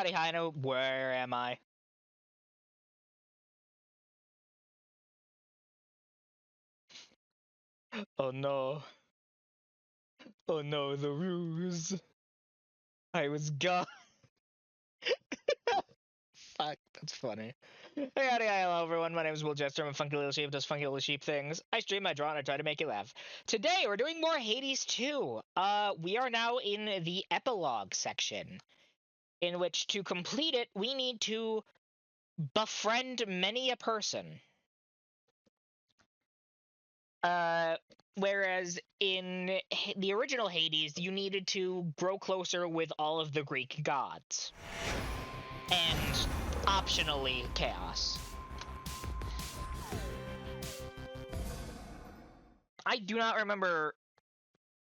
howdy, hi, no, where am I? Oh no. Oh no, the ruse. I was gone. Fuck, that's funny. Hey, howdy, hi, hello everyone, my name is WoolJester, I'm a funky little sheep who does funky little sheep things. I stream, I draw, and I try to make you laugh. Today, we're doing more Hades 2. We are now in the epilogue section, in which to complete it, we need to befriend many a person. Whereas in the original Hades, you needed to grow closer with all of the Greek gods. And, optionally, Chaos. I do not remember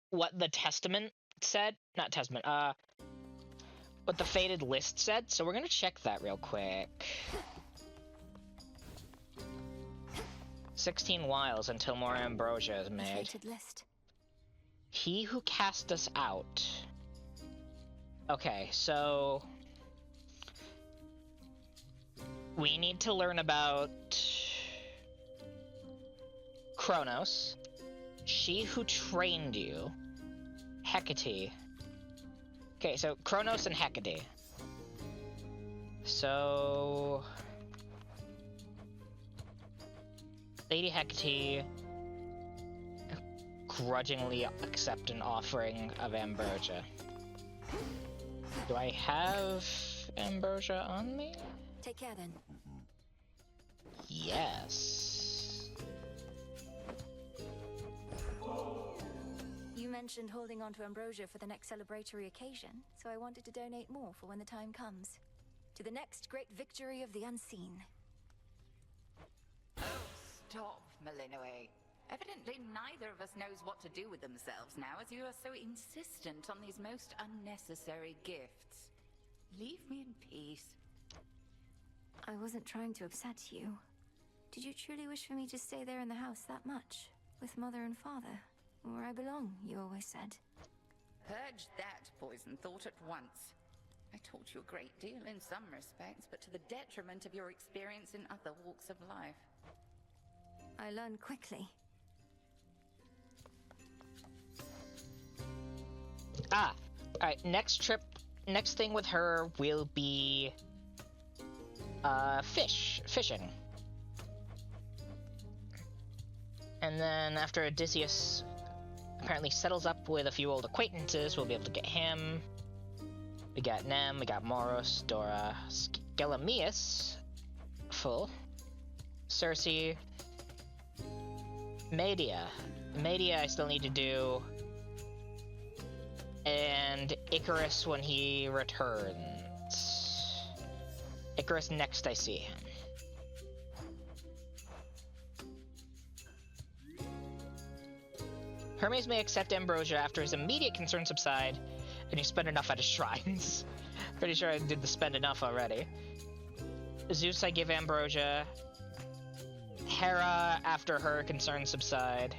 what the Testament said. Not Testament, what the Fated List said, so we're gonna check that real quick. 16 wiles until more ambrosia is made. List. He who cast us out. Okay, so we need to learn about Kronos, she who trained you, Hecate. Okay, so Kronos and Hecate. So Lady Hecate grudgingly accept an offering of ambrosia. Do I have ambrosia on me? Take care then. Yes. You mentioned holding on to ambrosia for the next celebratory occasion, so I wanted to donate more for when the time comes. To the next great victory of the unseen. Stop, Malinoe. Evidently neither of us knows what to do with themselves now, as you are so insistent on these most unnecessary gifts. Leave me in peace. I wasn't trying to upset you. Did you truly wish for me to stay there in the house that much? With Mother and Father? Where I belong, you always said. Purge that poison thought at once. I taught you a great deal in some respects, but to the detriment of your experience in other walks of life. I learned quickly. Alright, next thing with her will be fishing. And then after Odysseus apparently settles up with a few old acquaintances, we'll be able to get him. We got Nem, we got Moros, Dora, Skelemius, full, Circe, Medea I still need to do, and Icarus when he returns. Icarus next I see him. Hermes may accept ambrosia after his immediate concerns subside, and you spend enough at his shrines. Pretty sure I did the spend enough already. Zeus I give ambrosia. Hera after her concerns subside.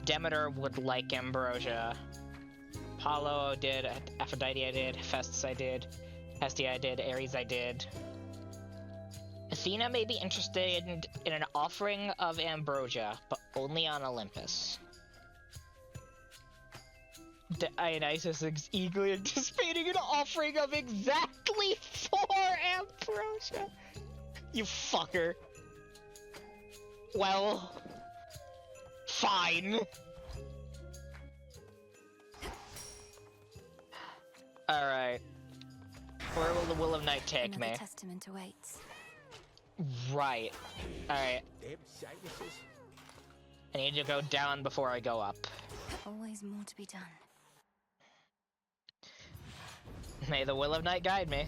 Demeter would like ambrosia. Apollo did, Aphrodite I did, Hephaestus I did, Hestia I did, Ares I did. Athena may be interested in an offering of ambrosia, but only on Olympus. Dionysus is eagerly anticipating an offering of exactly 4 ambrosia. You fucker. Well, fine. Alright. Where will the Will of Night take Another me? testament awaits. Right. Alright. I need to go down before I go up. Always more to be done. May the Will of Night guide me.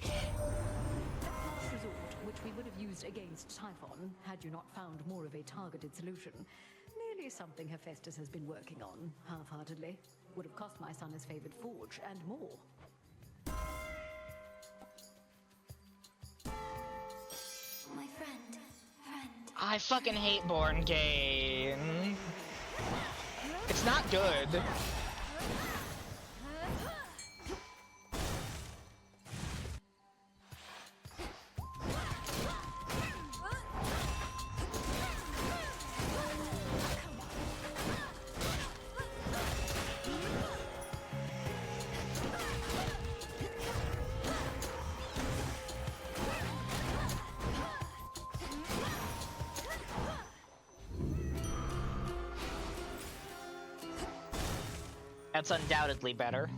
Last resort, which we would have used against Typhon, had you not found more of a targeted solution. Merely something Hephaestus has been working on, half-heartedly. Would have cost my son his favored forge, and more. My friend. I fucking hate Born Game. It's not good. That's undoubtedly better.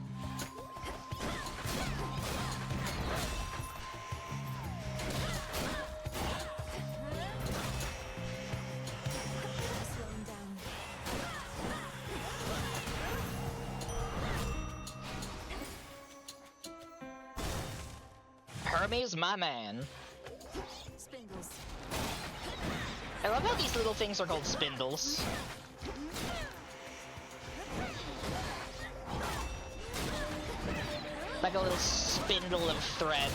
Slowing down. Hermes, my man. Spindles. I love how these little things are called spindles. Like a little spindle of thread.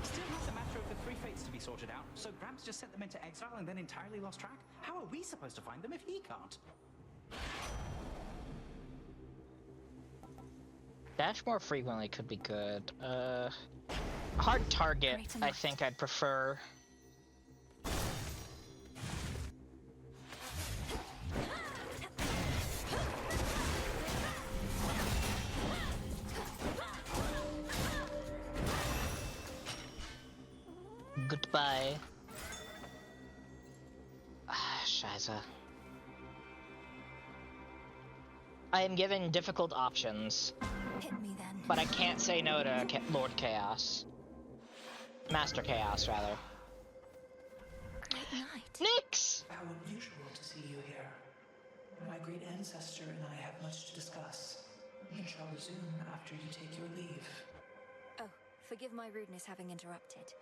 Still has a matter of the three fates to be sorted out, so Gramps just sent them into exile and then entirely lost track? How are we supposed to find them if he can't? Dash more frequently could be good. Hard target, Great I enough. think I'd prefer. Goodbye. Scheiße. I am given difficult options, Hit me then. but I can't say no to Lord Chaos. Master Chaos, rather. Great night. Nyx! How unusual to see you here. My great ancestor and I have much to discuss, and shall resume after you take your leave. Oh, forgive my rudeness having interrupted.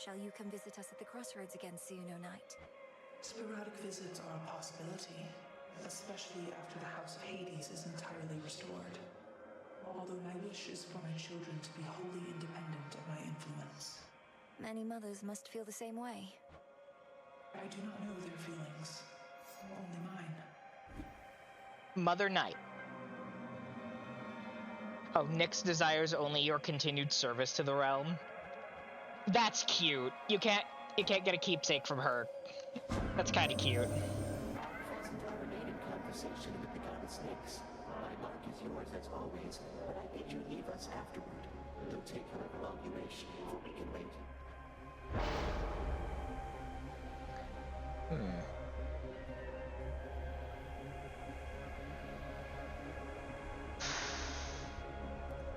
Shall you come visit us at the crossroads again soon, O knight? Sporadic visits are a possibility, especially after the House of Hades is entirely restored. Although my wish is for my children to be wholly independent of my influence. Many mothers must feel the same way. I do not know their feelings, only mine. Mother Knight. Oh, Nyx desires only your continued service to the realm. That's cute. You can't get a keepsake from her. That's kind of cute. Wasn't our related conversation with the god of snakes? My mark is yours as always, but I bid you leave us afterward. We'll take however long you wish, for we can wait.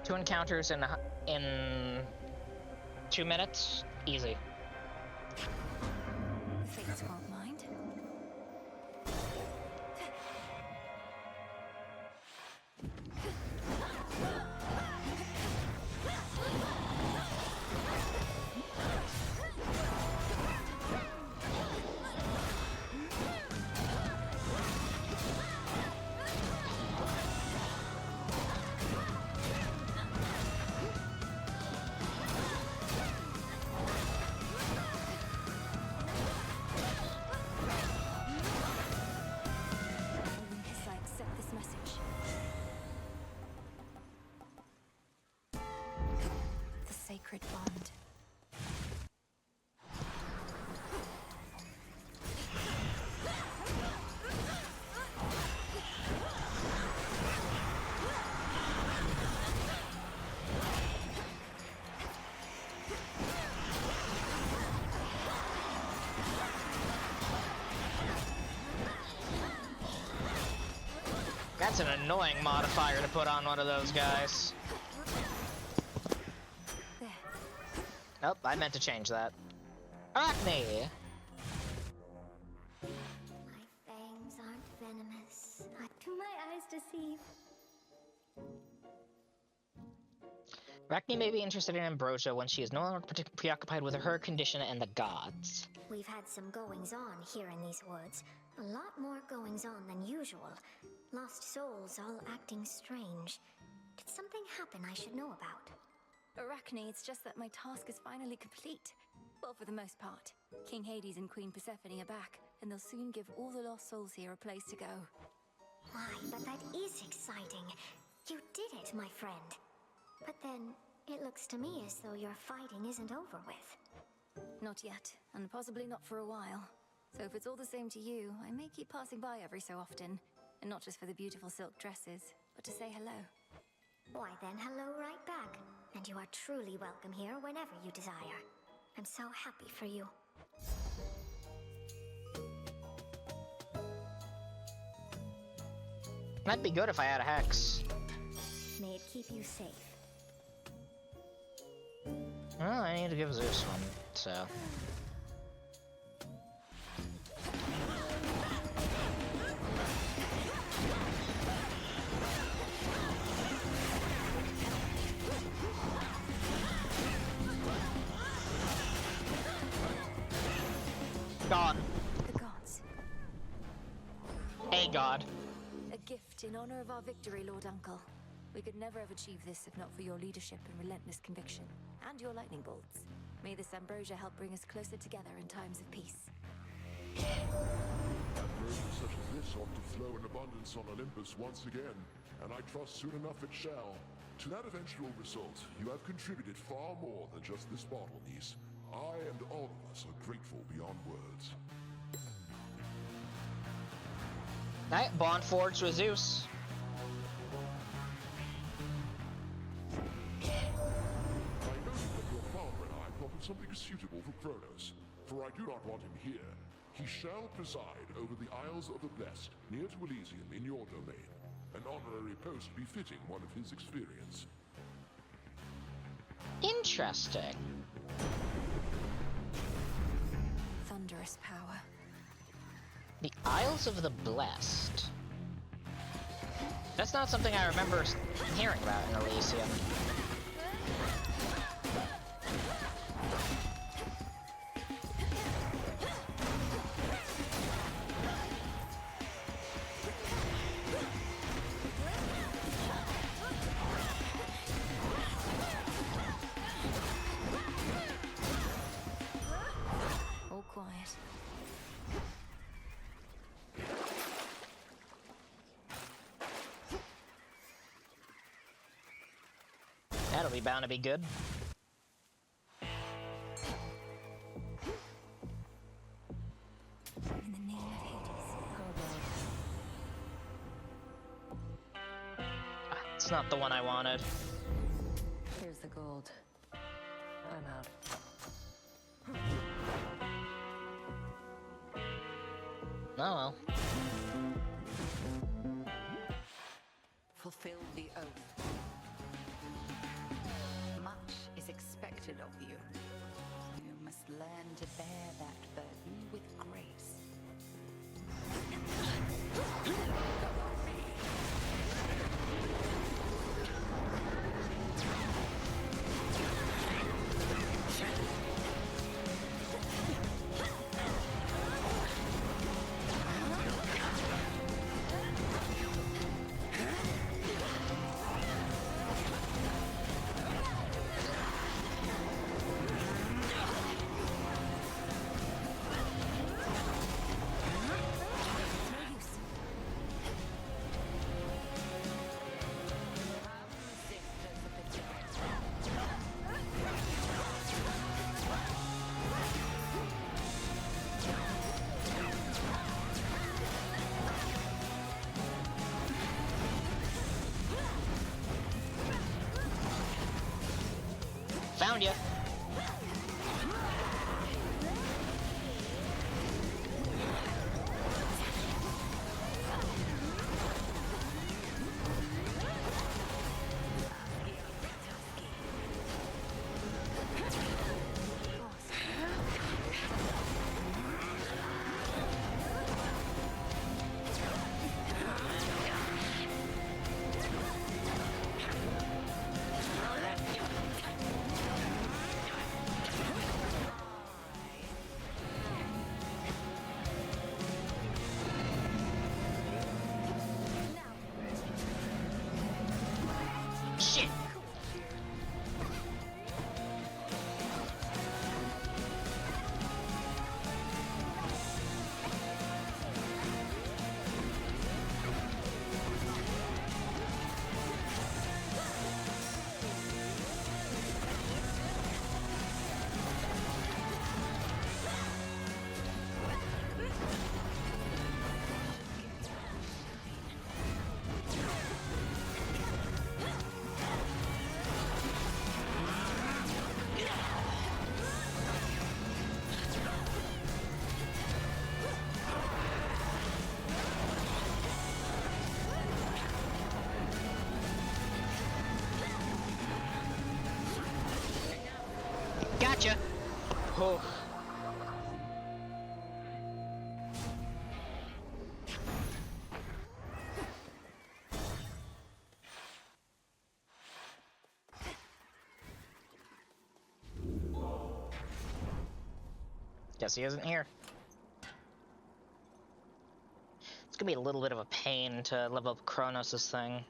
Two encounters in 2 minutes, easy. The fates won't mind. Olympus, I accept this message. The sacred bond. That's an annoying modifier to put on one of those guys. There. Nope, I meant to change that. Arachne! My fangs aren't venomous. Do my eyes deceive? Arachne may be interested in Ambrosia when she is no longer preoccupied with her condition and the gods. We've had some goings-on here in these woods. A lot more goings-on than usual. Lost souls all acting strange. Did something happen I should know about? Arachne, it's just that my task is finally complete. Well, for the most part. King Hades and Queen Persephone are back, and they'll soon give all the lost souls here a place to go. Why, but that is exciting. You did it, my friend. But then, it looks to me as though your fighting isn't over with. Not yet, and possibly not for a while. So if it's all the same to you, I may keep passing by every so often. And not just for the beautiful silk dresses, but to say hello. Why then, hello right back. And you are truly welcome here whenever you desire. I'm so happy for you. That'd be good if I had a hex. May it keep you safe. Well, I need to give Zeus one, so... Gone. The gods. A god. A gift in honor of our victory, Lord Uncle. We could never have achieved this if not for your leadership and relentless conviction. And your lightning bolts. May this ambrosia help bring us closer together in times of peace. Ambrosia such as this ought to flow in abundance on Olympus once again, and I trust soon enough it shall. To that eventual result, you have contributed far more than just this bottle, niece. I and all of us are grateful beyond words. Alright, bond forged with Zeus. I noted that your father and I thought of something suitable for Kronos, for I do not want him here. He shall preside over the Isles of the Blessed, near to Elysium in your domain, an honorary post befitting one of his experience. Interesting. Thunderous power. The Isles of the Blessed. That's not something I remember hearing about in Elysium. All quiet. That'll be bound to be good. In the name of Hades. It's not the one I wanted. Here's the gold. I'm out. Oh well. Fulfill the oath. Much is expected of you. You must learn to bear that burden with grace. Found ya. Shit. Gotcha! Oh. Guess he isn't here. It's gonna be a little bit of a pain to level up Kronos' thing.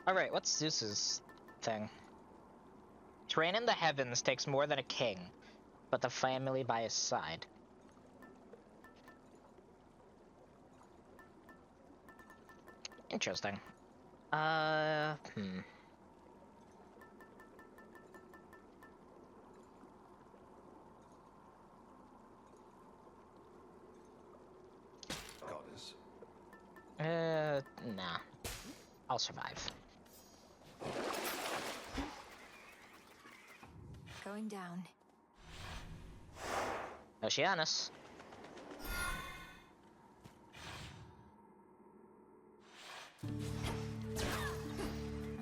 Alright, what's Zeus's thing? To reign in the heavens takes more than a king, but the family by his side. Interesting. Goddess. Nah. I'll survive. Going down. Oceanus.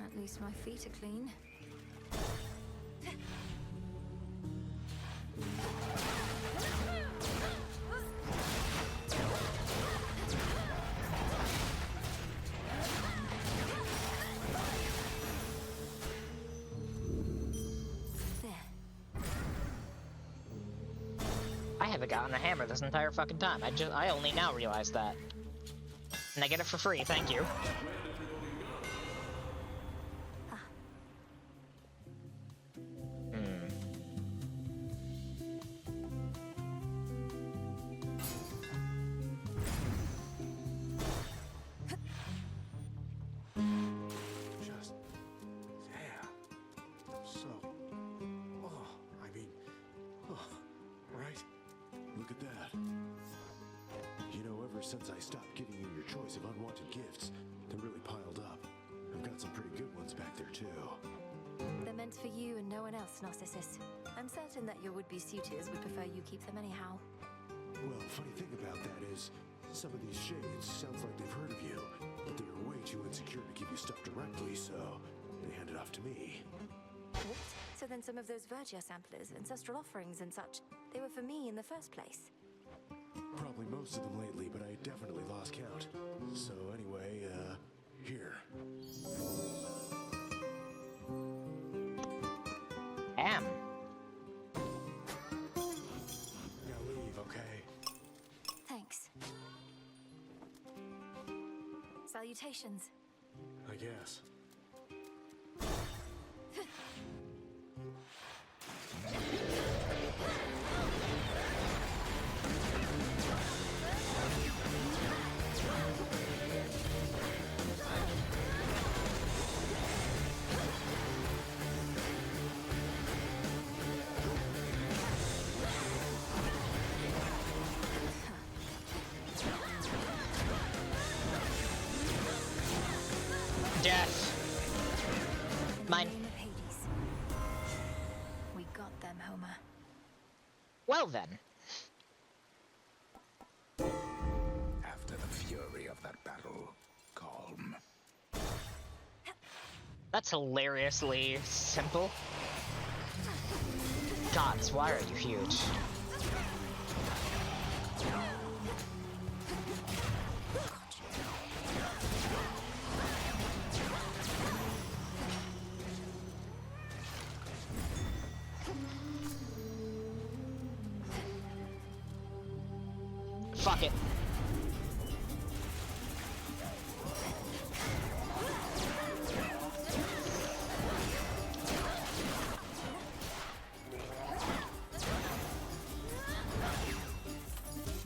At least my feet are clean. I haven't gotten a hammer this entire fucking time. I only now realized that. And I get it for free, thank you. Just damn. So I mean right? Look at that. You know, ever since I stopped giving you your choice of unwanted gifts, they're really piled up. I've got some pretty good ones back there too. They're meant for you and no one else, Narcissus. I'm certain that your would-be suitors would prefer you keep them anyhow. Well, funny thing about that is, some of these shades sounds like they've heard of you, but they're way too insecure to give you stuff directly, so they hand it off to me. What? So then some of those Vergia samplers, ancestral offerings and such, they were for me in the first place? Probably most of them lately, but I definitely lost count. So anyway, here. Am. Now leave, okay? Thanks. Salutations. I guess. Death. Mine. In the name of Hades. We got them, Homer. Well then. After the fury of that battle, calm. That's hilariously simple. Gods, why are you huge? Fuck it.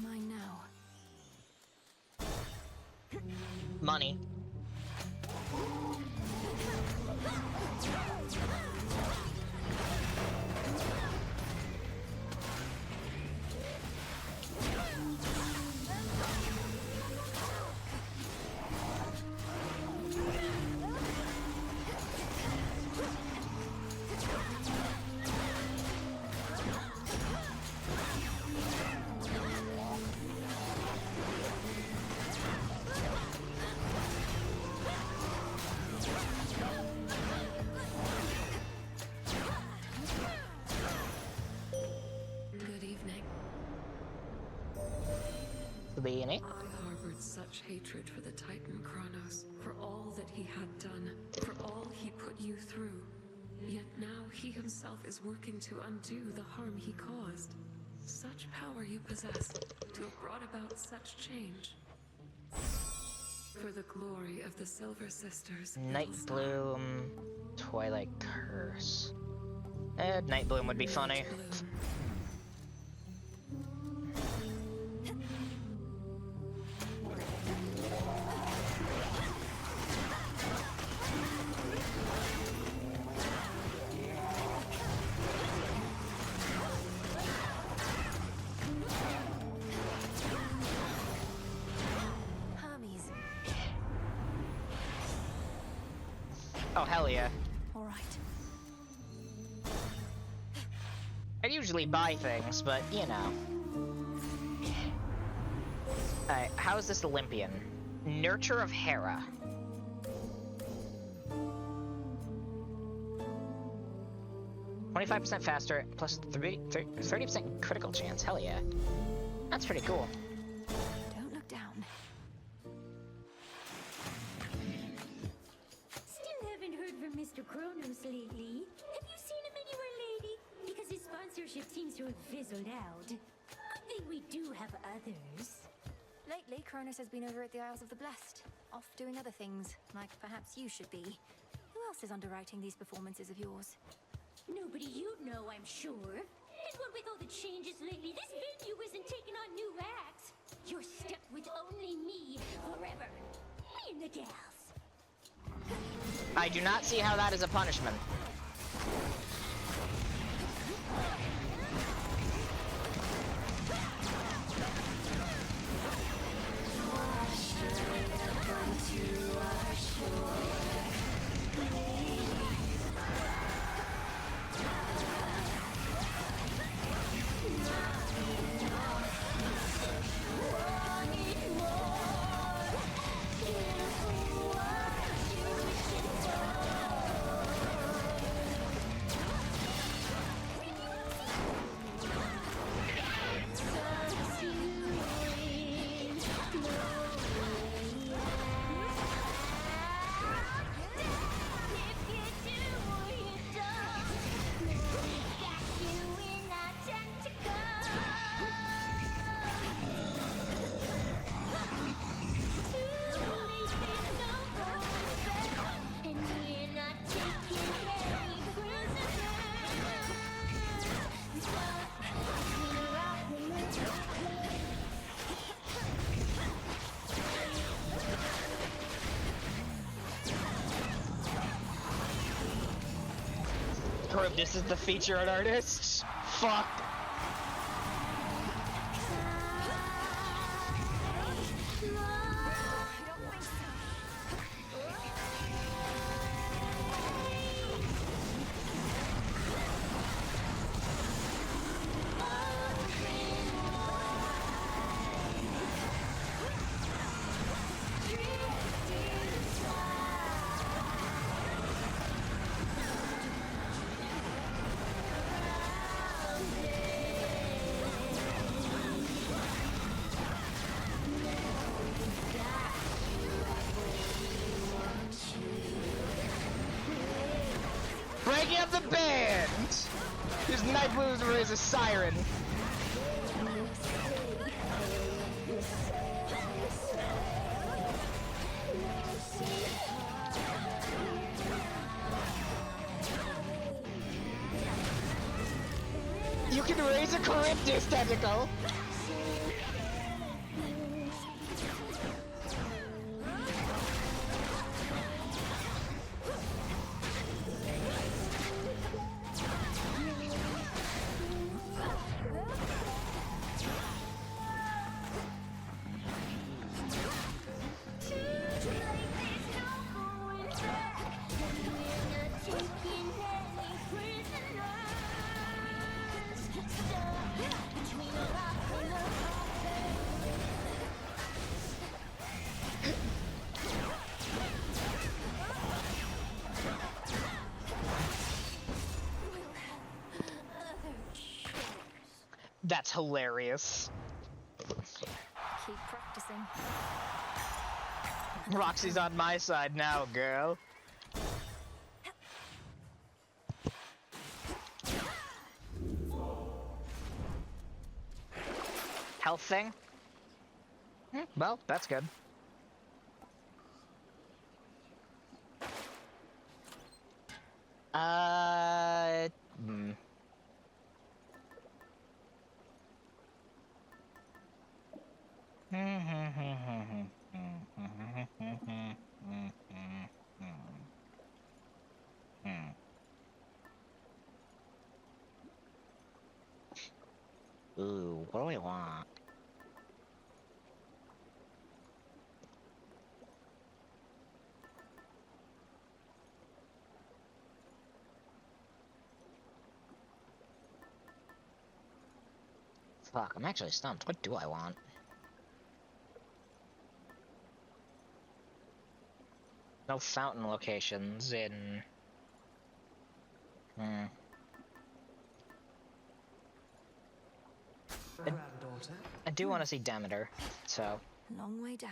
Mine now. Money. the beanie. I harbored such hatred for the Titan Kronos, for all that he had done, for all he put you through. Yet now he himself is working to undo the harm he caused. Such power you possess, to have brought about such change. For the glory of the Silver Sisters. Nightbloom, Twilight Curse. Nightbloom would be funny. Oh, hell yeah. All right. I usually buy things, but you know. Alright, how is this Olympian? Nurture of Hera. "25% faster, plus 30% critical chance. Hell yeah. That's pretty cool. Don't look down. Still haven't heard from Mr. Kronos lately. Have you seen him anywhere, lady? Because his sponsorship seems to have fizzled out. Good thing we do have others. Lately, Kronos has been over at the Isles of the Blessed, off doing other things, like perhaps you should be. Who else is underwriting these performances of yours? Nobody you know, I'm sure. And what with all the changes lately, this venue isn't taking on new acts. You're stuck with only me forever. Me and the gals. I do not see how that is a punishment. This is the featured artist? Fuck. Breaking up the band! His Night Blues is a siren. You can raise a Charybdis tentacle! That's hilarious. Keep blessing. Roxy's on my side now, girl. Health thing? Well, that's good. Hmm. Ooh, what do we want? Fuck, I'm actually stumped. What do I want? No fountain locations in... I do want to see Demeter, so... Long way down.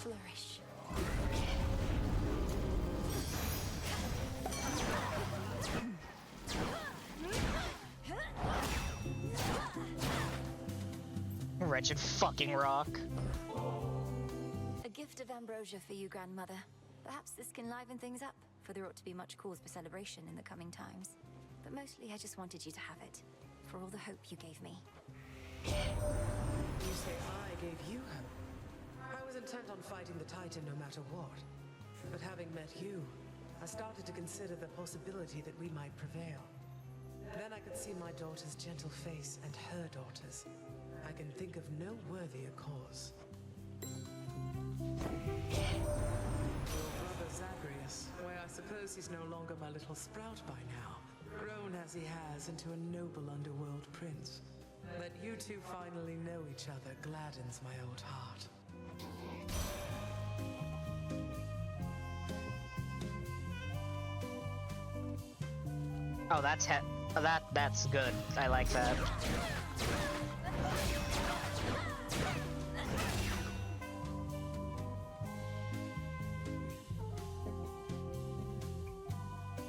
Flourish. Wretched fucking rock. A gift of ambrosia for you, grandmother. Perhaps this can liven things up, for there ought to be much cause for celebration in the coming times. But mostly I just wanted you to have it, for all the hope you gave me. You say I gave you hope? I was intent on fighting the Titan no matter what. But having met you, I started to consider the possibility that we might prevail. Then I could see my daughter's gentle face and her daughter's. I can think of no worthier cause. Your brother Zagreus, why I suppose he's no longer my little sprout by now. Grown as he has into a noble underworld prince. That you two finally know each other gladdens my old heart. Oh, that's good. I like that.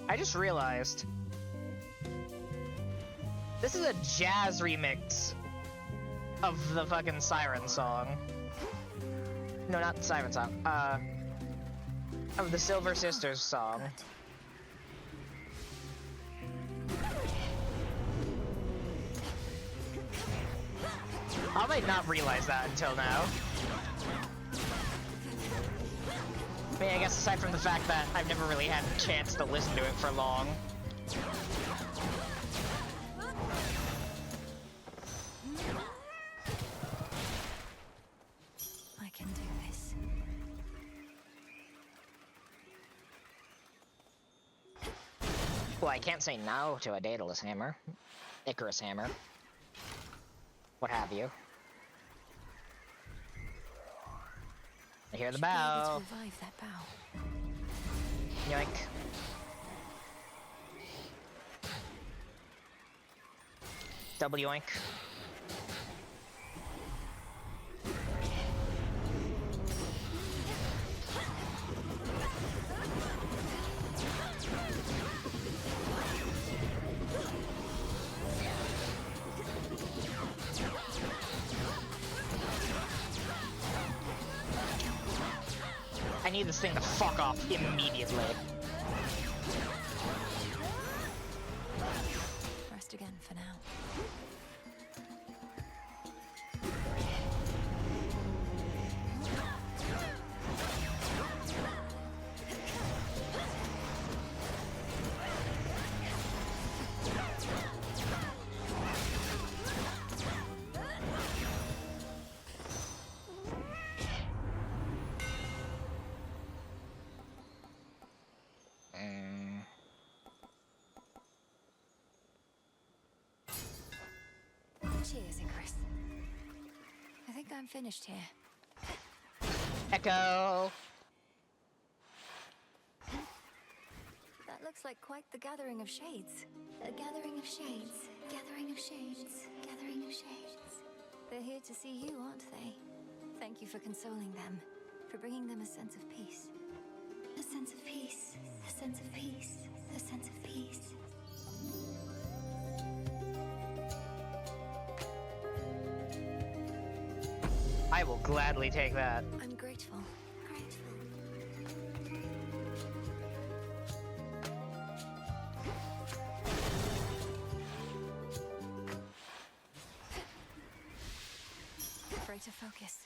I just realized this is a jazz remix of the fucking Siren song. No, not the Siren song. Of the Silver Sisters song. I might not realize that until now. I mean, I guess aside from the fact that I've never really had a chance to listen to it for long. I can do this. Well, I can't say no to a Daedalus hammer. Icarus hammer. What have you. I hear the bow. Should be able to revive that bow. Yoink. Double yoink. I need this thing to fuck off immediately. Rest again for now. Cheers, Icarus. I think I'm finished here. Echo! That looks like quite the gathering of shades. A gathering of shades. Gathering of shades. Gathering of shades. They're here to see you, aren't they? Thank you for consoling them. For bringing them a sense of peace. A sense of peace. A sense of peace. A sense of peace. I will gladly take that. I'm grateful. Grateful. Try to focus.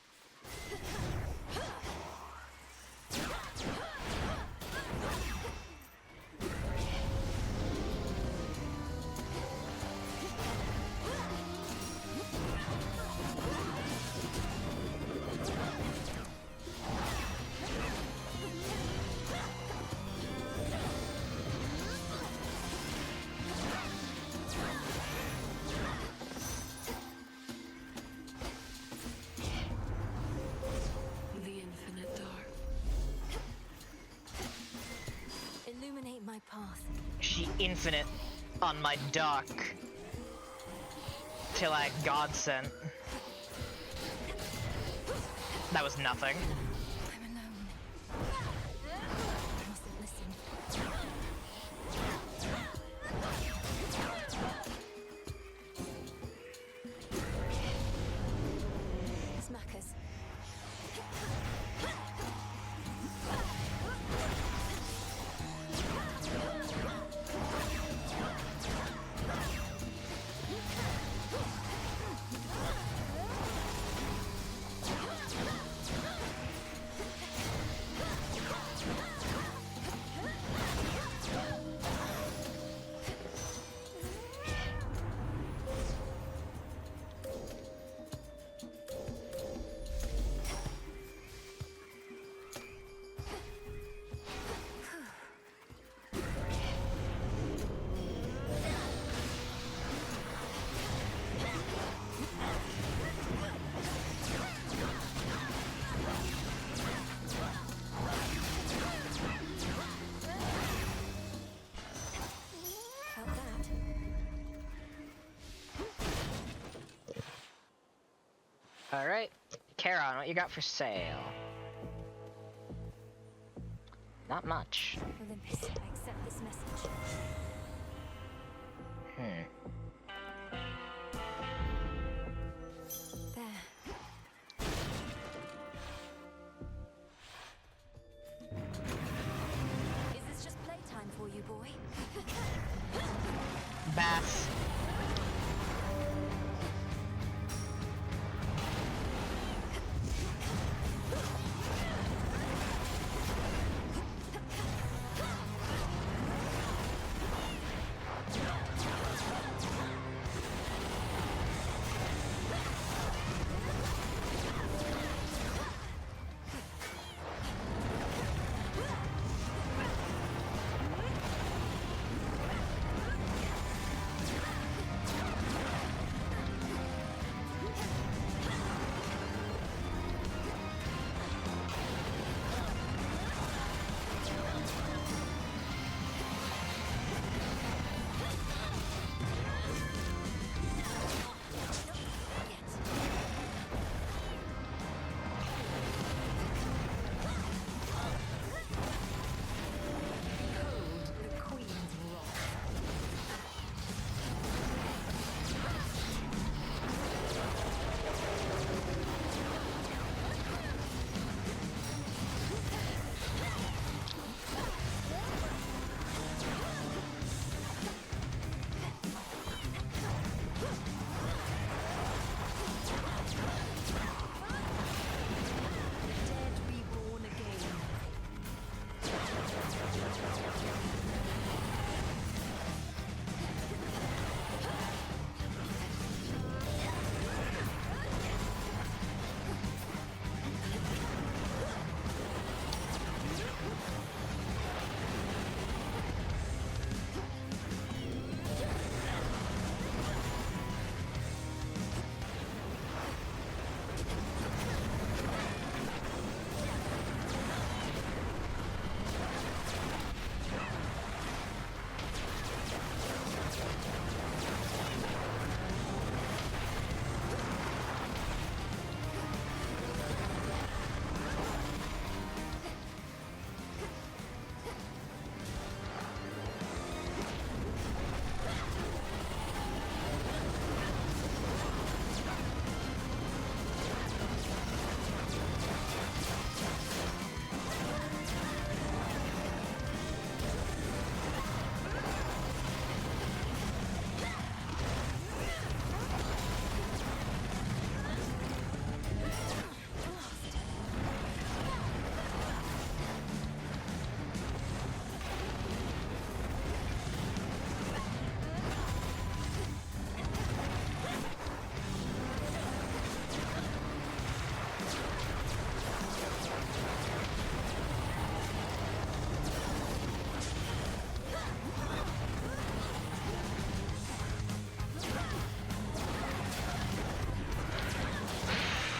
The infinite dark. Illuminate my path. She infinite on my dark. Till I God sent. That was nothing. I'm alone. I mustn't listen. Smackers. Felt that. Alright. Charon, what you got for sale? Not much. Olympus, I accept this message. There. Is this just playtime for you, boy? Bath.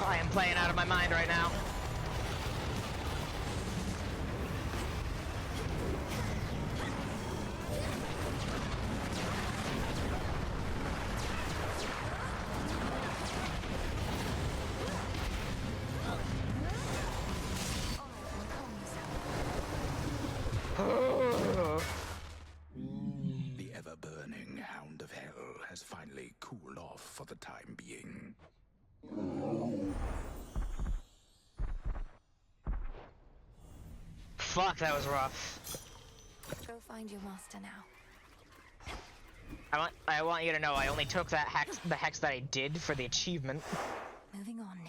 I am playing out of my mind right now. The ever-burning Hound of Hell has finally cooled off for the time being. Fuck, that was rough. Go find your master now. I want you to know I only took that hex, the hex that I did for the achievement. Moving on.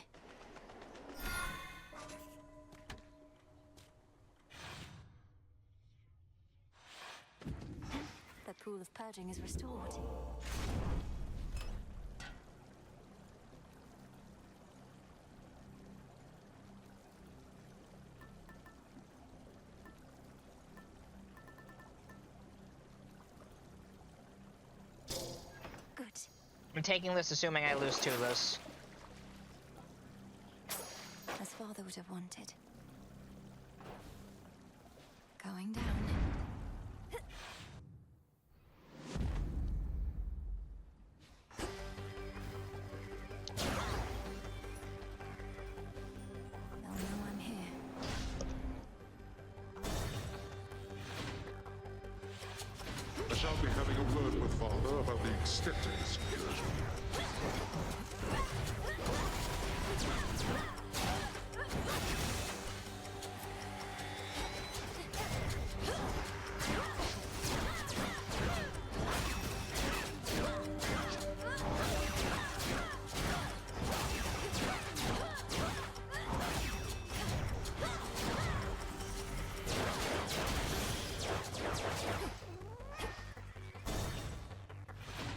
The pool of purging is restored. Good. I'm taking this assuming I lose 2 of those. As father would have wanted. Going down. They'll know I'm here. I shall be having a word with Father about the extent of this incursion.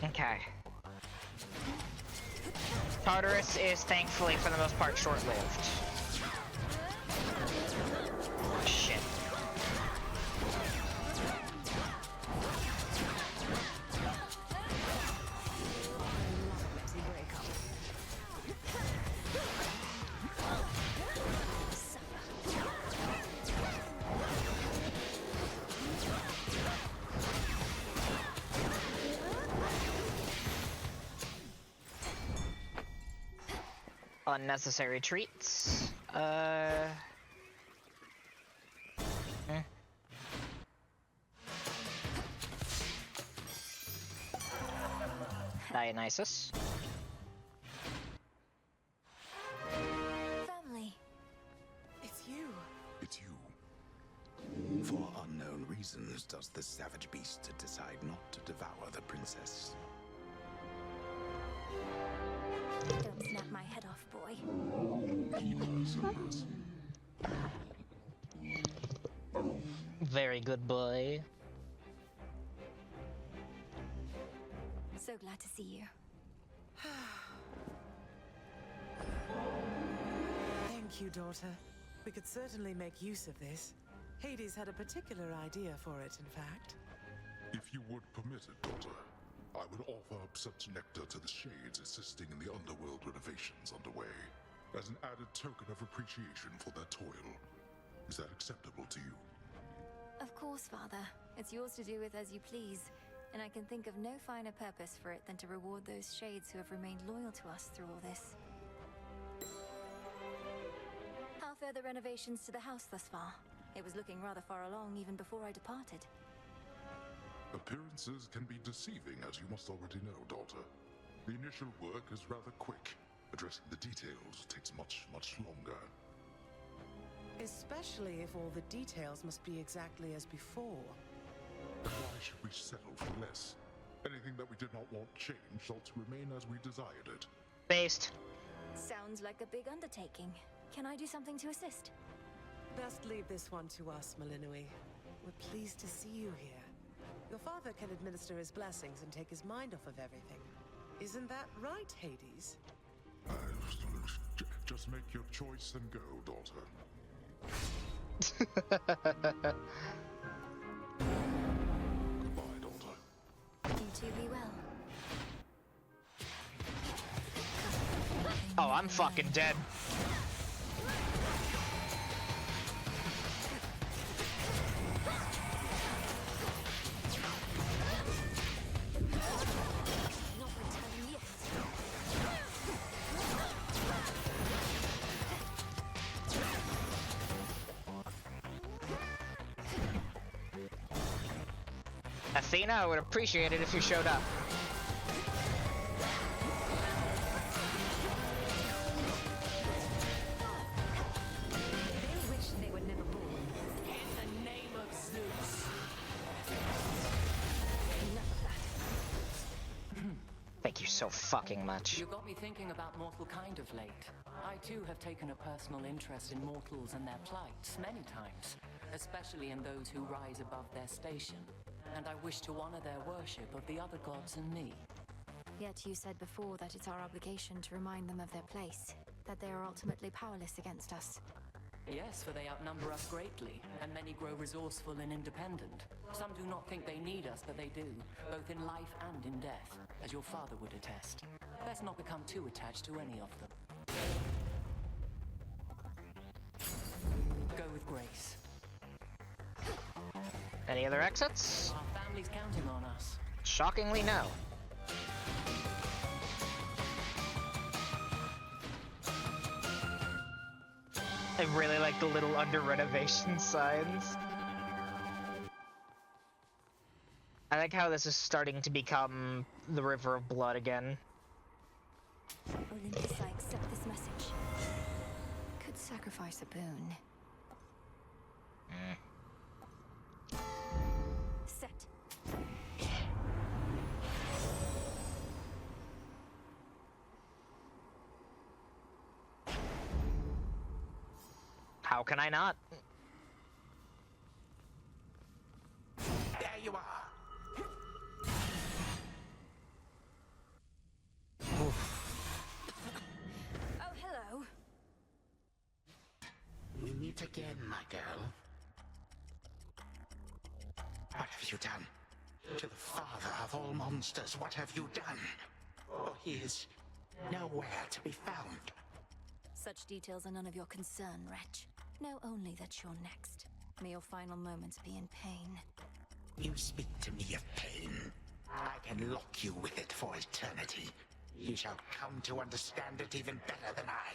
Okay. Tartarus is thankfully, for the most part, short-lived. Shit. Unnecessary treats. Dionysus. Family. It's you. It's you. For unknown reasons, does the savage beast decide not to devour the princess? Don't snap my head off, boy. Very good boy. So glad to see you. Thank you, daughter. We could certainly make use of this. Hades had a particular idea for it, in fact. If you would permit it, daughter, I would offer up such nectar to the Shades assisting in the underworld renovations underway, as an added token of appreciation for their toil. Is that acceptable to you? Of course, Father. It's yours to do with as you please, and I can think of no finer purpose for it than to reward those Shades who have remained loyal to us through all this. How fare the renovations to the house thus far? It was looking rather far along even before I departed. Appearances can be deceiving, as you must already know, daughter. The initial work is rather quick. Addressing the details takes much, much longer. Especially if all the details must be exactly as before. Then why should we settle for less? Anything that we did not want changed ought to remain as we desired it. Based. Sounds like a big undertaking. Can I do something to assist? Best leave this one to us, Malinui. We're pleased to see you here. Your father can administer his blessings and take his mind off of everything. Isn't that right, Hades? Just make your choice and go, daughter. Goodbye, daughter. You two be well. Oh, I'm fucking dead. Athena, I would appreciate it if you showed up. They wish they were never born. In the name of Zeus. Enough of that. Thank you so fucking much. You got me thinking about mortal kind of late. I too have taken a personal interest in mortals and their plights many times, especially in those who rise above their station. And I wish to honor their worship of the other gods and me. Yet you said before that it's our obligation to remind them of their place, that they are ultimately powerless against us. Yes, for they outnumber us greatly, and many grow resourceful and independent. Some do not think they need us, but they do, both in life and in death, as your father would attest. Best not become too attached to any of them. Go with grace. Any other exits? Our family's counting on us. Shockingly, no. I really like the little under renovation signs. I like how this is starting to become the River of Blood again. Olympus, I accept this message. Could sacrifice a boon. Set. How can I not? There you are. Oh, hello. We meet again, my girl. What have you done? To the father of all monsters, what have you done? For he is nowhere to be found. Such details are none of your concern, wretch. Know only that you're next. May your final moments be in pain. You speak to me of pain. I can lock you with it for eternity. You shall come to understand it even better than I.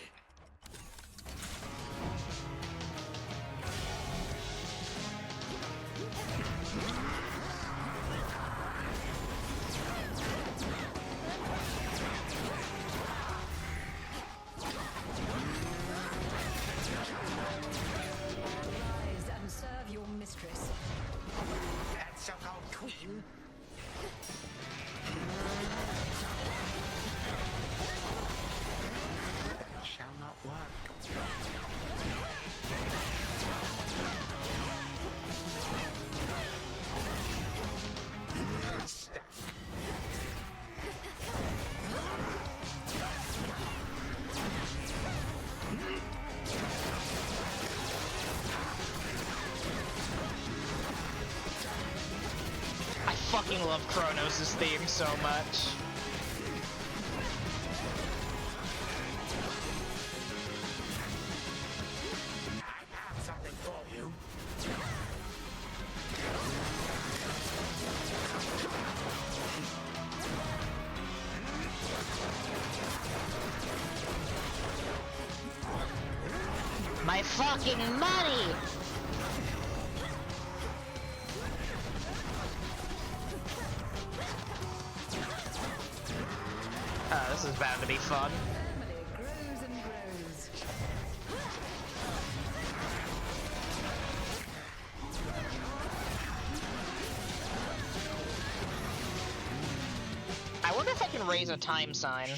Rise and serve your mistress. That so-called queen? That shall not work. Stuck. I fucking love Kronos' theme so much. I have something for you. My fucking money! Oh, this is bound to be fun. Family grows and grows. I wonder if I can raise a time sign.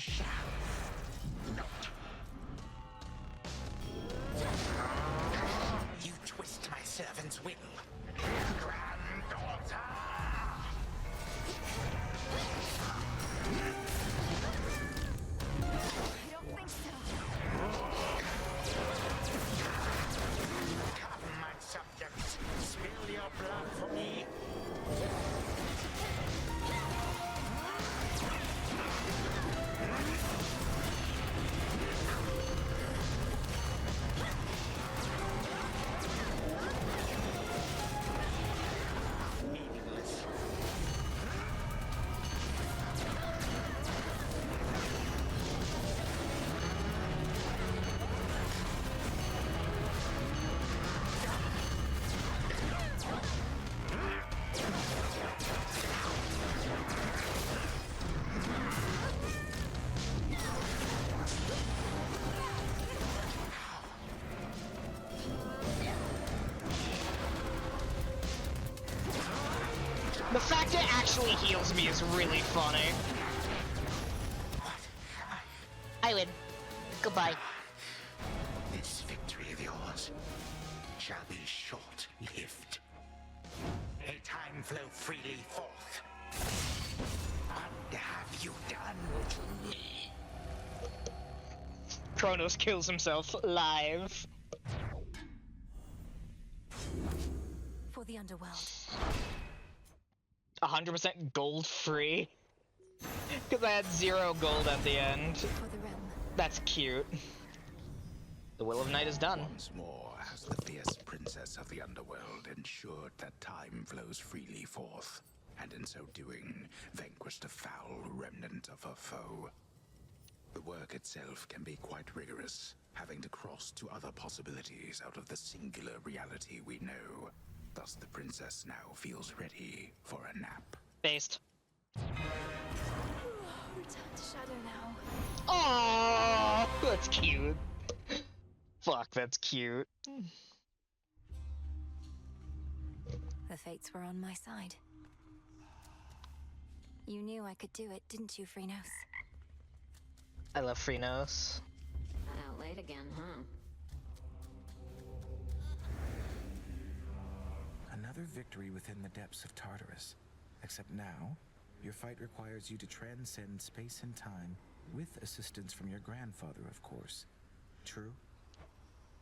You twist my servant's will. Granddaughter! I don't think so. Come, my subjects. Spill your blood for me. The fact it actually heals me is really funny. I win. Goodbye. This victory of yours shall be short-lived. A time flow freely forth. What have you done to me? Kronos kills himself live. For the underworld. 100% gold free. Because I had 0 gold at the end. For the realm. That's cute. The Will of Night is done. Once more has the fierce princess of the underworld ensured that time flows freely forth, and in so doing, vanquished a foul remnant of her foe. The work itself can be quite rigorous, having to cross to other possibilities out of the singular reality we know. Thus the princess now feels ready for a nap. Based. Return to Shadow now. Aww, that's cute. Fuck, that's cute. The fates were on my side. You knew I could do it, didn't you, Freenos? I love Freenos. Out late again, huh? Another victory within the depths of Tartarus. Except now, your fight requires you to transcend space and time, with assistance from your grandfather, of course. True?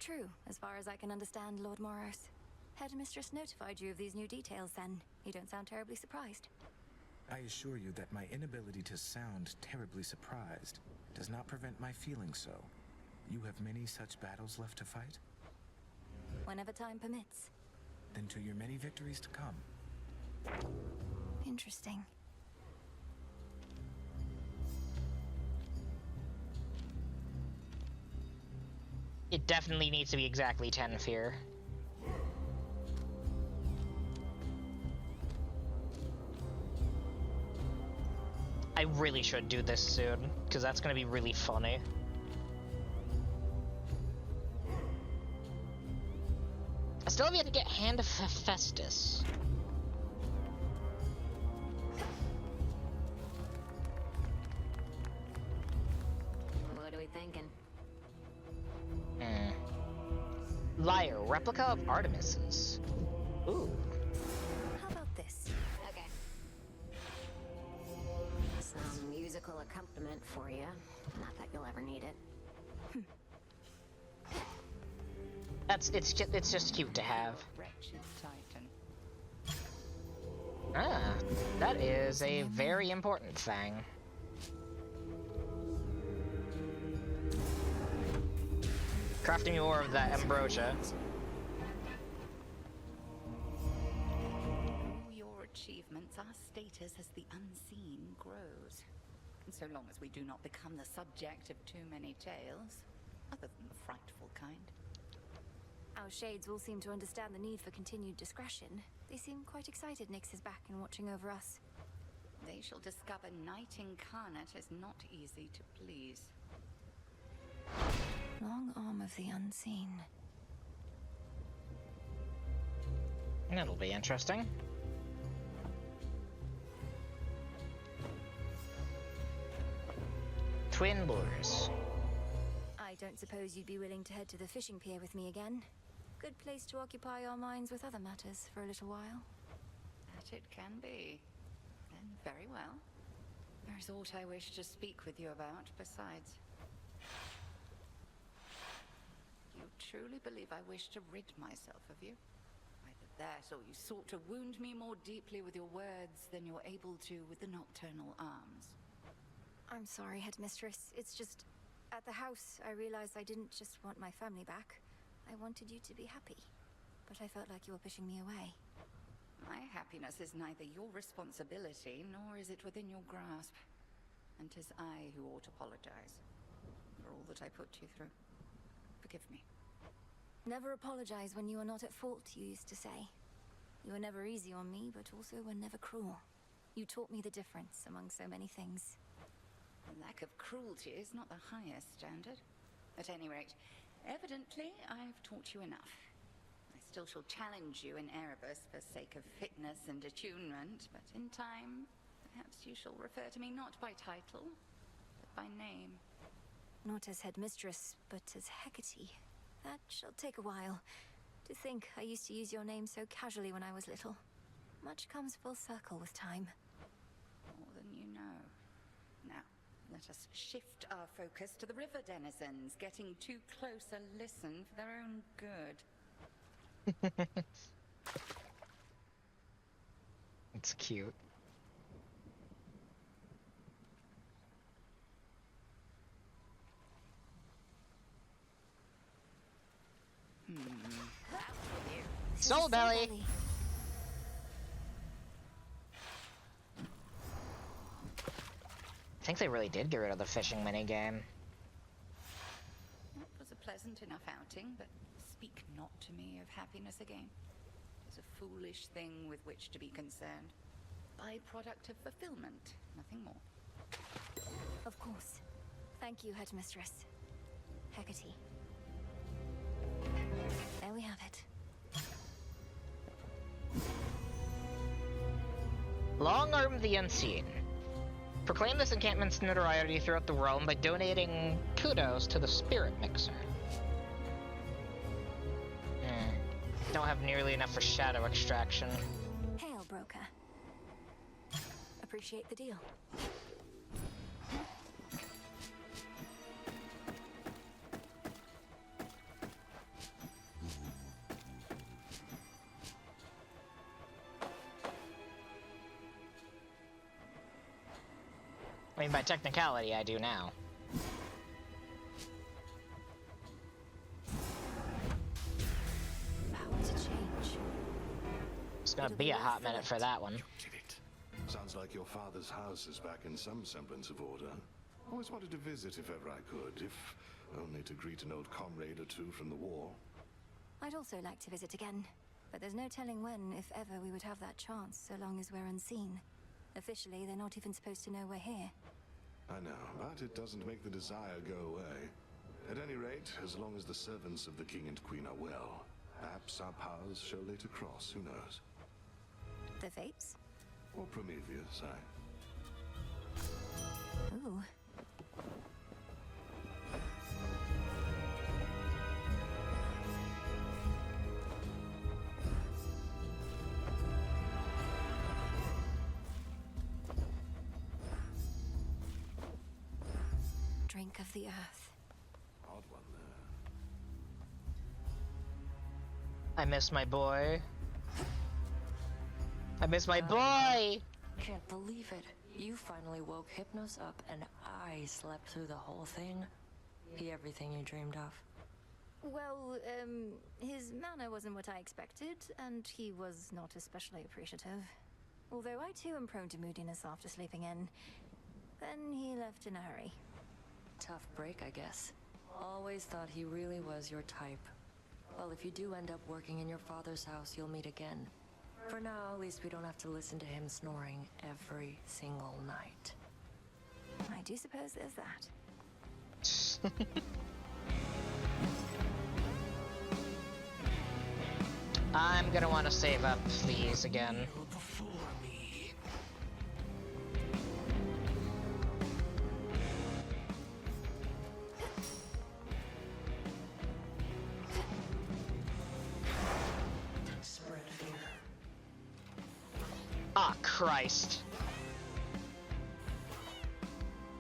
True, as far as I can understand, Lord Moros. Headmistress notified you of these new details, then. You don't sound terribly surprised. I assure you that my inability to sound terribly surprised does not prevent my feeling so. You have many such battles left to fight? Whenever time permits. Then to your many victories to come. Interesting. It definitely needs to be exactly 10 fear. I really should do this soon, because that's gonna be really funny. I still have yet to get Hand of Hephaestus. What are we thinking? Lyre, replica of Artemis's. Ooh. How about this? Okay. Some musical accompaniment for you. Not that you'll ever need it. It's just cute to have. Wretched Titan. Ah, that is a very important thing. Crafting more of that ambrosia. Through your achievements, our status as the unseen grows. And so long as we do not become the subject of too many tales, other than the frightful kind. Our shades all seem to understand the need for continued discretion. They seem quite excited Nyx is back and watching over us. They shall discover Night Incarnate is not easy to please. Long arm of the unseen. That'll be interesting. Twin Blurs. I don't suppose you'd be willing to head to the fishing pier with me again. Good place to occupy our minds with other matters for a little while. That it can be. Then very well. There's aught I wish to speak with you about besides. You truly believe I wish to rid myself of you? Either that, or you sought to wound me more deeply with your words than you're able to with the nocturnal arms. I'm sorry, Headmistress. It's just... At the house, I realized I didn't just want my family back. I wanted you to be happy. But I felt like you were pushing me away. My happiness is neither your responsibility, nor is it within your grasp. And 'tis I who ought to apologize for all that I put you through. Forgive me. Never apologize when you are not at fault, you used to say. You were never easy on me, but also were never cruel. You taught me the difference among so many things. A lack of cruelty is not the highest standard. At any rate, evidently, I've taught you enough. I still shall challenge you in Erebus for sake of fitness and attunement, but in time, perhaps you shall refer to me not by title, but by name. Not as headmistress, but as Hecate. That shall take a while. To think I used to use your name so casually when I was little. Much comes full circle with time. More than you know. Now, let us shift our focus to the river denizens, getting too close a listen for their own good. It's cute. Soul Belly! I think they really did get rid of the fishing minigame. It was a pleasant enough outing, but speak not to me of happiness again. It is a foolish thing with which to be concerned. Byproduct of fulfillment, nothing more. Of course. Thank you, headmistress. Hecate. There we have it. Long Arm the Unseen. Proclaim this encampment's notoriety throughout the realm by donating kudos to the Spirit Mixer. Don't have nearly enough for shadow extraction. Hail, broker. Appreciate the deal. I mean, by technicality, I do now. Power to change. It's gonna be a hot minute for that one. Sounds like your father's house is back in some semblance of order. Always wanted to visit if ever I could, if only to greet an old comrade or two from the war. I'd also like to visit again, but there's no telling when, if ever, we would have that chance, so long as we're unseen. Officially, they're not even supposed to know we're here. I know, but it doesn't make the desire go away. At any rate, as long as the servants of the king and queen are well, perhaps our paths shall later cross, who knows? The fates? Or Prometheus, Ooh. Drink of the earth. Odd one there. I miss my boy. I miss my boy! Can't believe it. You finally woke Hypnos up and I slept through the whole thing. He everything you dreamed of. Well, his manner wasn't what I expected, and he was not especially appreciative. Although I too am prone to moodiness after sleeping in. Then he left in a hurry. Tough break, I guess. Always thought he really was your type. Well, if you do end up working in your father's house, you'll meet again. For now, at least we don't have to listen to him snoring every single night. I do suppose there's that. I'm gonna want to save up these again. Ah, Christ.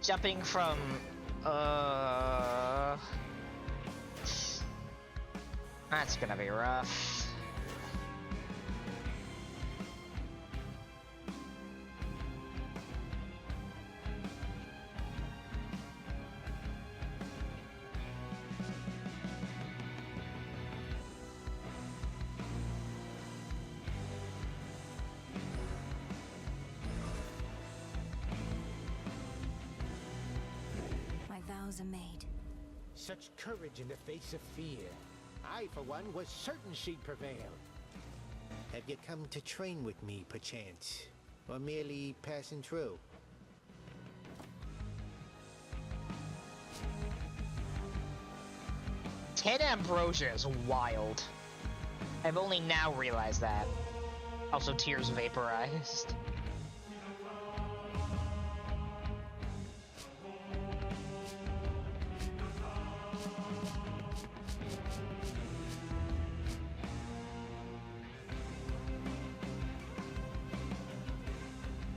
Jumping from, that's gonna be rough. Are made. Such courage in the face of fear. I, for one, was certain she'd prevail. Have you come to train with me, perchance? Or merely passing through? Ted Ambrosia is wild. I've only now realized that. Also, tears vaporized.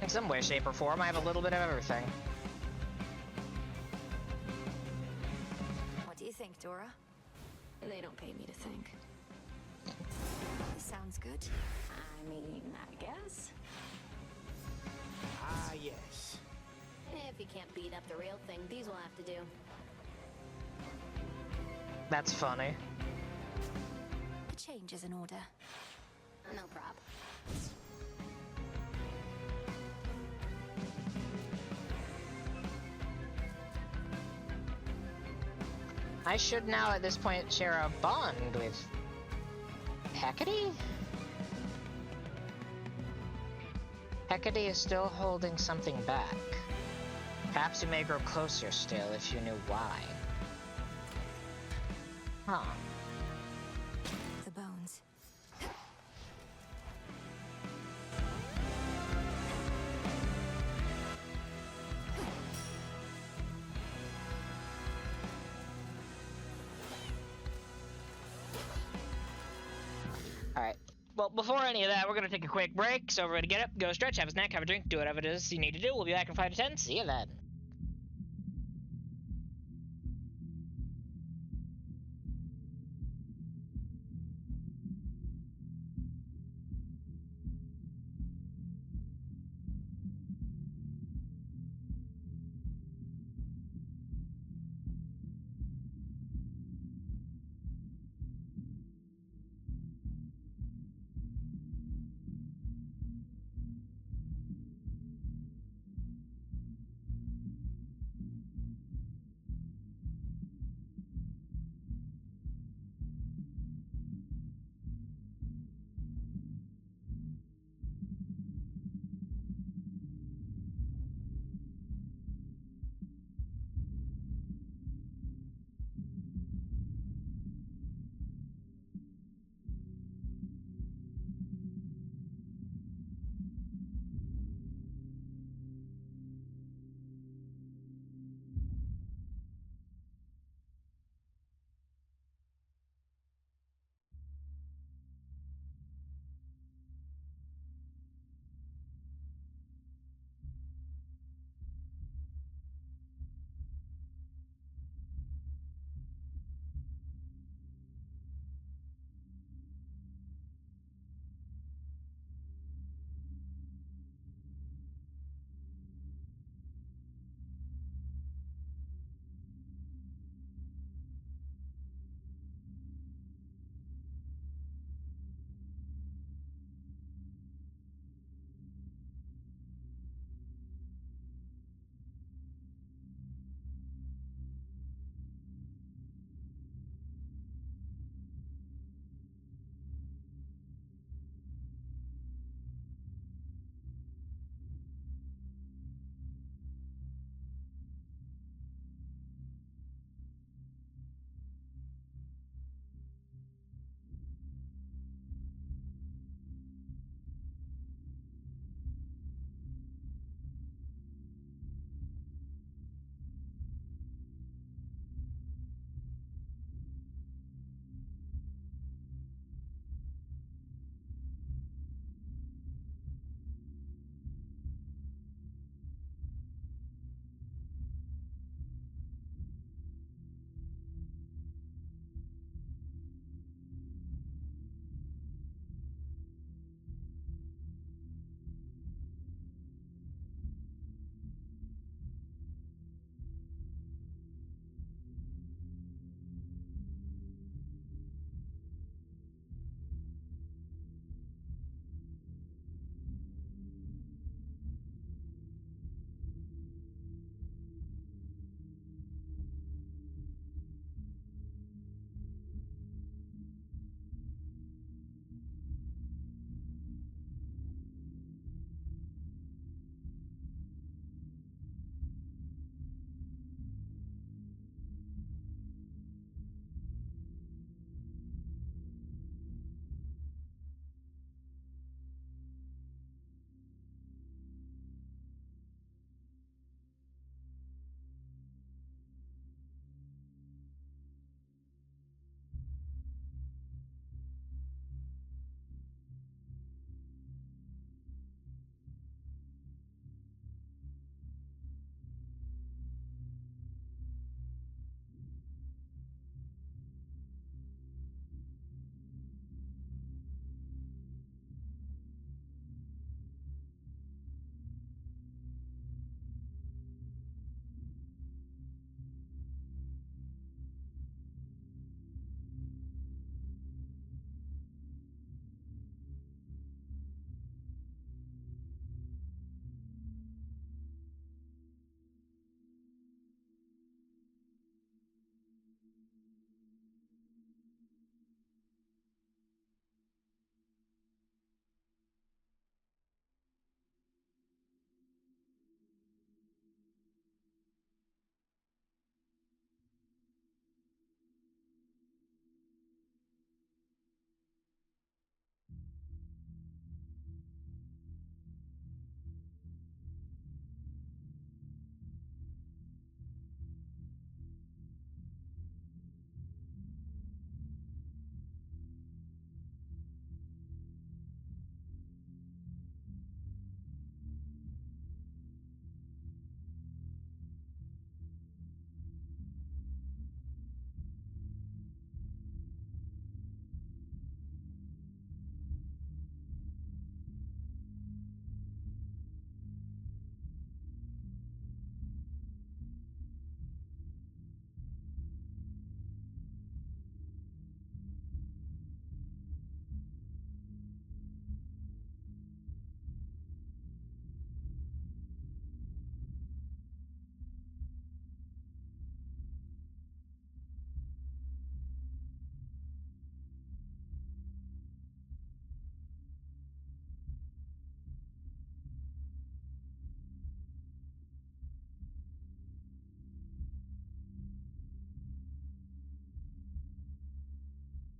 In some way, shape, or form, I have a little bit of everything. What do you think, Dora? They don't pay me to think. Sounds good. I mean, I guess. Ah, yes. If you can't beat up the real thing, these will have to do. That's funny. A change is in order. No prob. I should now, at this point, share a bond with Hecate? Hecate is still holding something back. Perhaps you may grow closer still if you knew why. Huh. The bones. Alright. Well, before any of that, we're gonna take a quick break. So everybody get up, go stretch, have a snack, have a drink, do whatever it is you need to do. We'll be back in 5 to 10. See you then.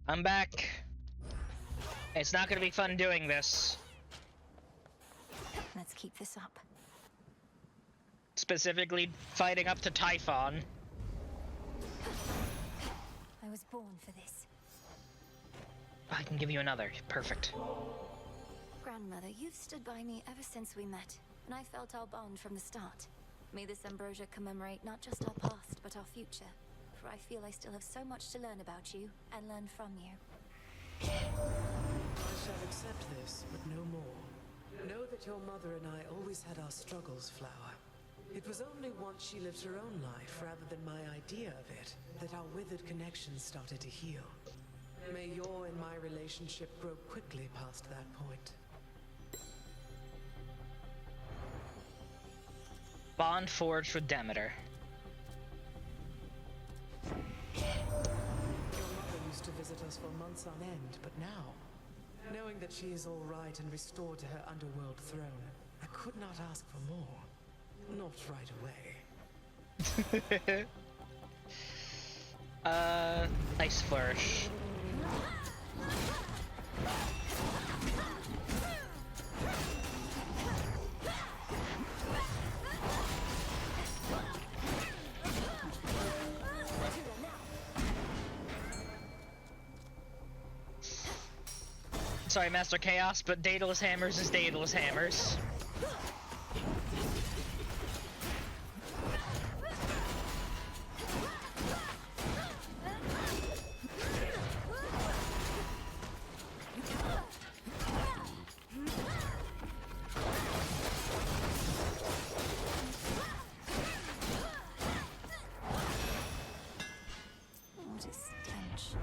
I'm back. It's not gonna be fun doing this. Let's keep this up. Specifically, fighting up to Typhon. I was born for this. I can give you another. Perfect. Grandmother, you've stood by me ever since we met, and I felt our bond from the start. May this ambrosia commemorate not just our past, but our future. For I feel I still have so much to learn about you, and learn from you. I shall accept this, but no more. Know that your mother and I always had our struggles, Flower. It was only once she lived her own life, rather than my idea of it, that our withered connection started to heal. May your and my relationship grow quickly past that point. Bond forged with Demeter. Your mother used to visit us for months on end, but now, knowing that she is all right and restored to her underworld throne, I could not ask for more. Not right away. Ice Flourish. Sorry, Master Chaos, but Daedalus Hammers is Daedalus Hammers. What a stench.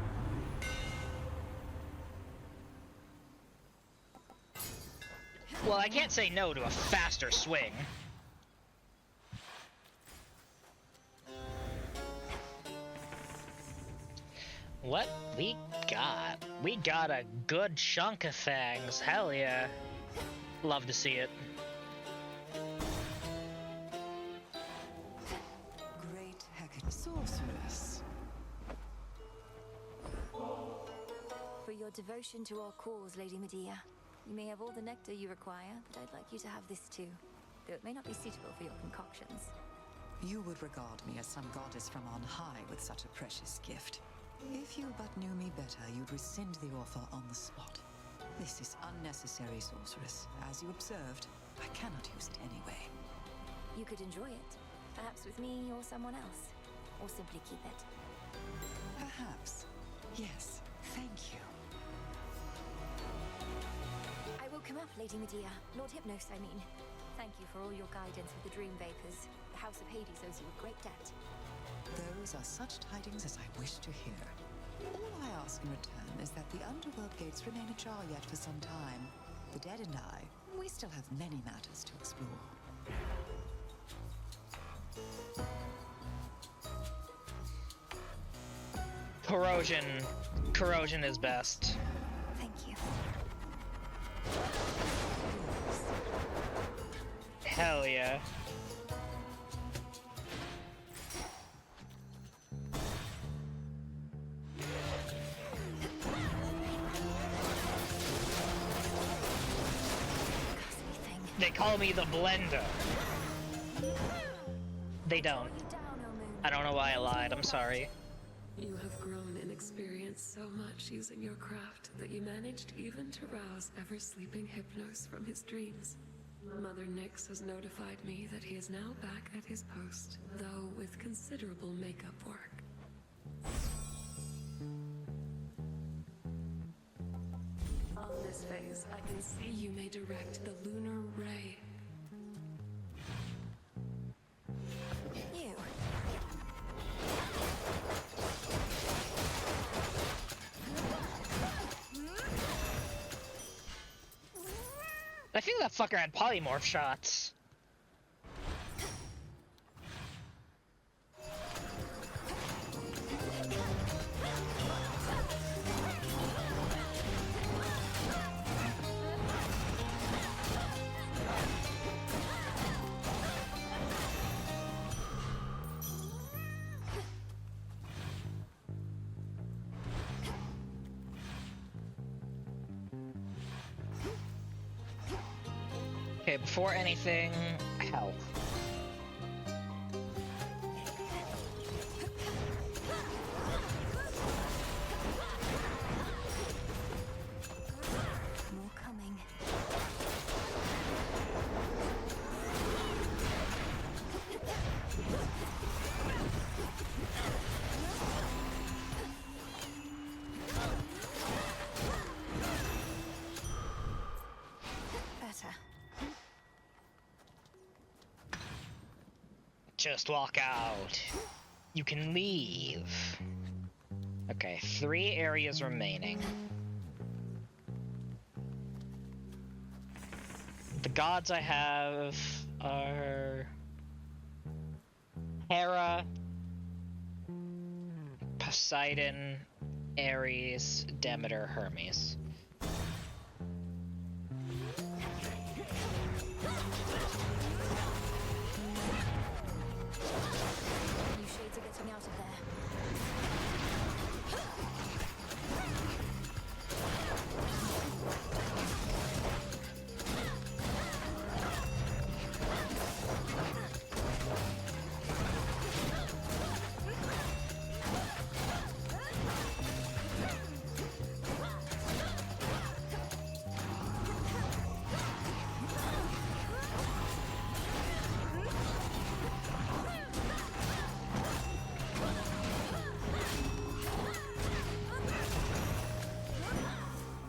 Well, I can't say no to a faster swing. What we got? We got a good chunk of things. Hell yeah. Love to see it. Great Hecate sorceress. For your devotion to our cause, Lady Medea. You may have all the nectar you require, but I'd like you to have this too. Though it may not be suitable for your concoctions. You would regard me as some goddess from on high with such a precious gift. If you but knew me better, you'd rescind the offer on the spot. This is unnecessary, sorceress. As you observed, I cannot use it anyway. You could enjoy it, perhaps with me or someone else. Or simply keep it. Perhaps. Yes, thank you. I will come up, Lady Medea. Lord Hypnos, I mean. Thank you for all your guidance with the Dream Vapors. The House of Hades owes you a great debt. Those are such tidings as I wish to hear. All I ask in return is that the underworld gates remain ajar yet for some time. The dead and I, we still have many matters to explore. Corrosion. Corrosion is best. Thank you. Hell yeah. They call me the Blender. They don't. I don't know why I lied, I'm sorry. You have grown in experience so much using your craft that you managed even to rouse ever-sleeping Hypnos from his dreams. Mother Nyx has notified me that he is now back at his post, though with considerable makeup work. On this phase, I can see you may direct the lunar ray. You. I think that fucker had polymorph shots. Okay, before anything, health. More coming. Better. Just walk out. You can leave. Okay, 3 areas remaining. The gods I have are Hera, Poseidon, Ares, Demeter, Hermes. You shades are getting out of there.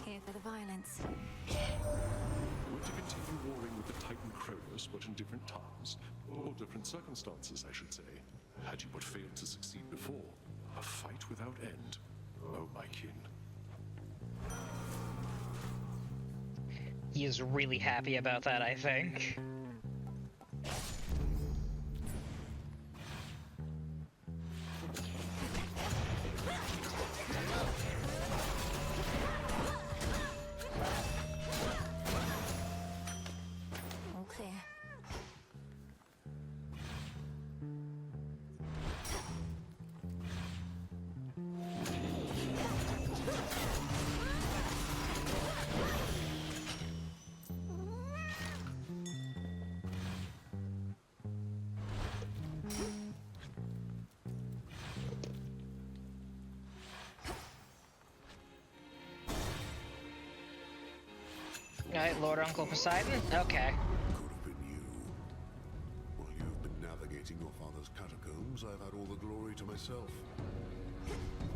Here for the violence. Would you continue warring with the Titan Kronos, but in different times? Or different circumstances, I should say. Had you but failed to succeed before. A fight without end. Oh, my kin. He is really happy about that, I think. All clear. Alright, Lord Uncle Poseidon? Okay. Could have been you. While you've been navigating your father's catacombs, I've had all the glory to myself.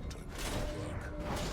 Time to work.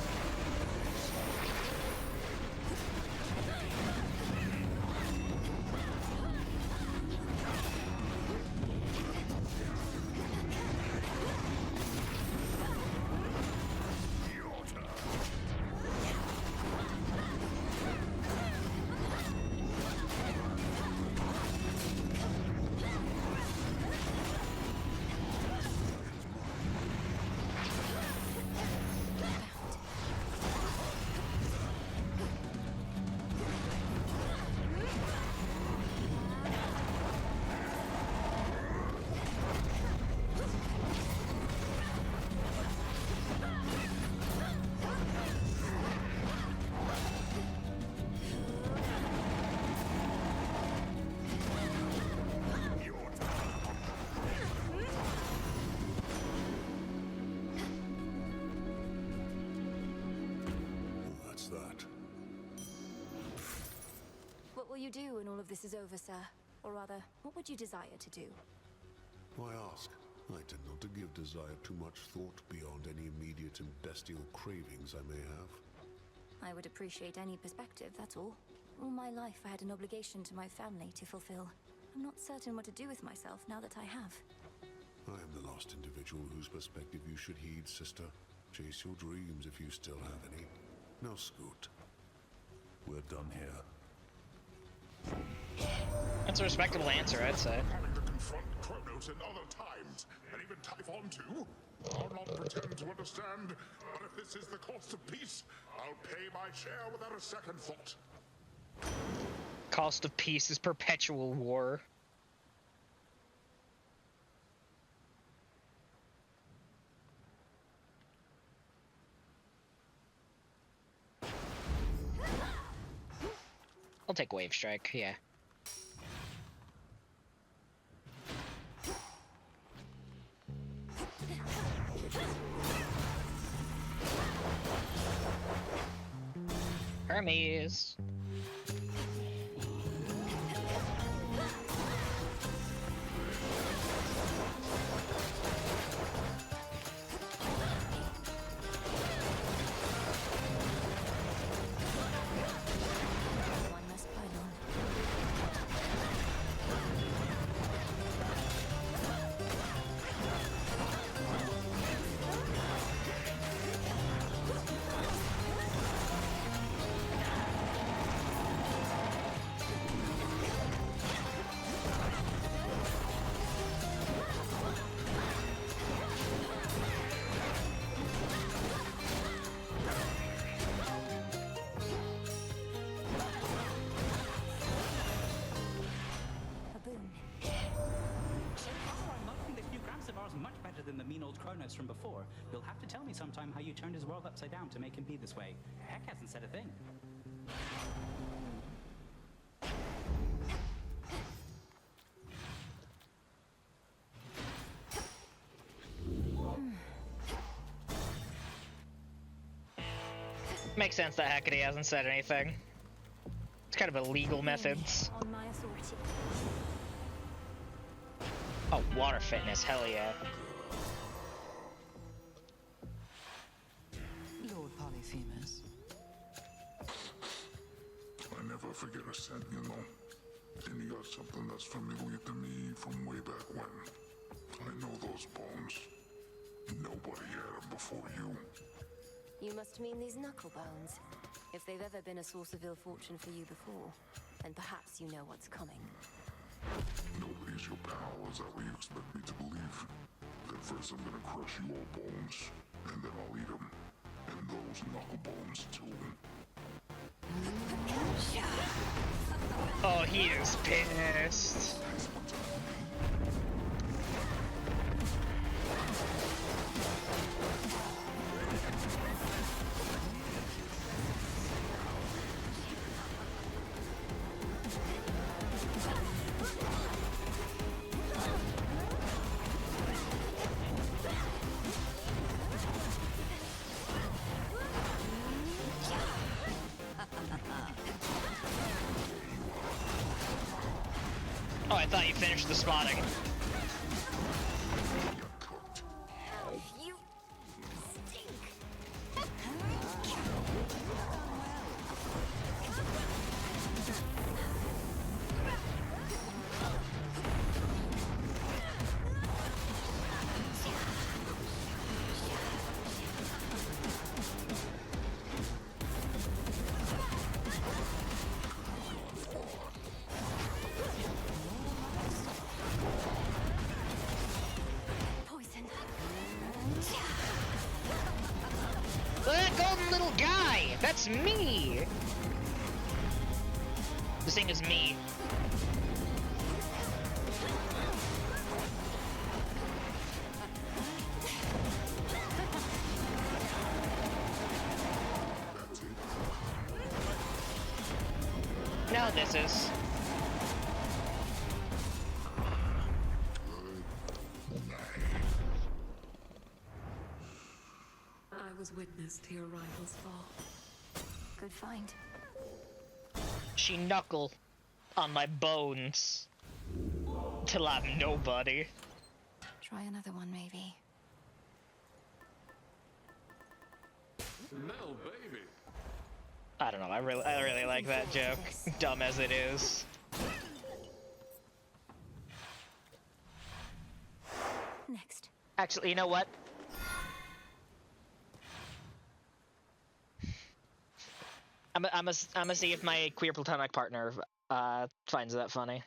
What will you do when all of this is over, sir? Or rather, what would you desire to do? Why ask? I tend not to give desire too much thought beyond any immediate and bestial cravings I may have. I would appreciate any perspective, that's all. All my life I had an obligation to my family to fulfill. I'm not certain what to do with myself now that I have. I am the last individual whose perspective you should heed, sister. Chase your dreams if you still have any. Now scoot. We're done here. That's a respectable answer, I'd say. Having to confront Kronos in other times, and even Typhon too? I'll not pretend to understand, but if this is the cost of peace, I'll pay my share without a second thought. Cost of peace is perpetual war. I'll take Wave Strike, yeah. Wormies. Much better than the mean old Kronos from before. You'll have to tell me sometime how you turned his world upside down to make him be this way. Heck hasn't said a thing. Makes sense that Hecate hasn't said anything. It's kind of illegal methods. On my authority. Oh, water fitness, hell yeah. Lord Polyphemus. I never forget a scent, you know. And you got something that's familiar to me from way back when. I know those bones. Nobody had them before you. You must mean these knuckle bones. If they've ever been a source of ill fortune for you before, then perhaps you know what's coming. Nobody's your pal, is that what you expect me to believe? That first I'm gonna crush you all bones, and then I'll eat them. And those knuckle bones too. Oh, he is pissed. Oh, I thought you finished the spotting. You stink. That golden little guy! That's me! This thing is me. Now this is. I was witness to your rival's fall. Good find. She knuckle on my bones till I'm nobody. Try another one, maybe. Mel, baby. I don't know. I really like that joke, dumb as it is. Next. Actually, you know what? I'm gonna see if my queer platonic partner finds that funny.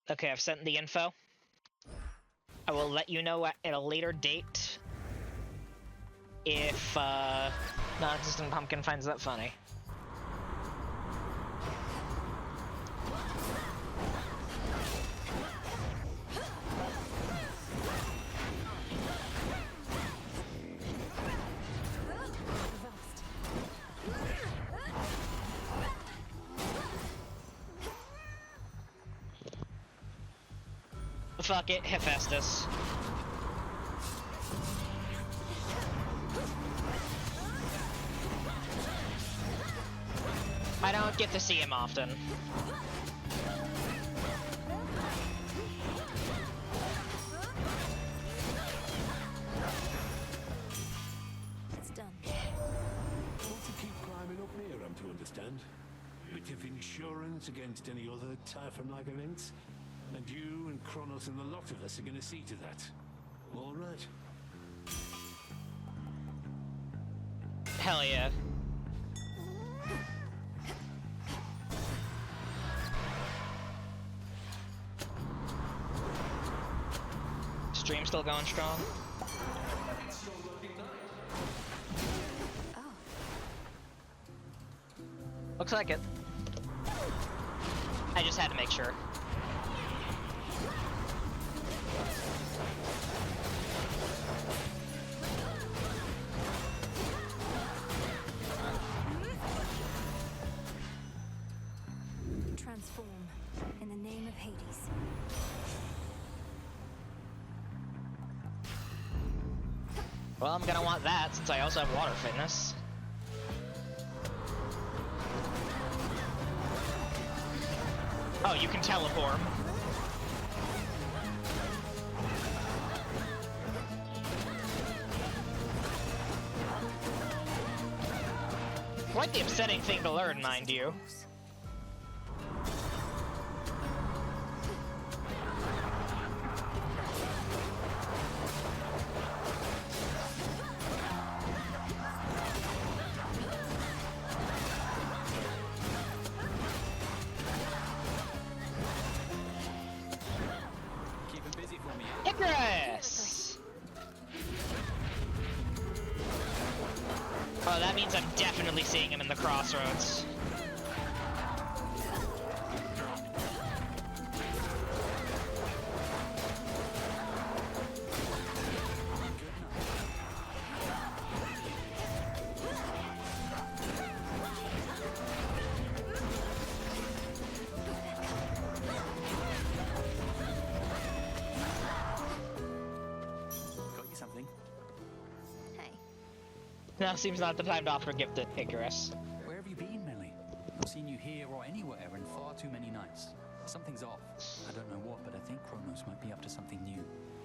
Okay, I've sent the info. I will let you know at a later date if non-existent pumpkin finds that funny. Fuck it, Hephaestus. I don't get to see him often. It's done. Want to keep climbing up here, I'm to understand. Bit of insurance against any other Typhon-like events. And you and Kronos and the lot of us are gonna see to that. All right. Hell yeah. Stream still going strong? Looks like it. I just had to make sure. Transform in the name of Hades. Well, I'm gonna want that since I also have water fitness. Oh, you can teleport. Quite the upsetting thing to learn, mind you. Icarus! Oh, that means I'm definitely seeing him in the crossroads. Now seems not the time to offer a gift to Icarus. Where have you been, Millie? I've seen you here or anywhere in far too many nights. Something's off. I don't know what, but I think Kronos might be up to something new.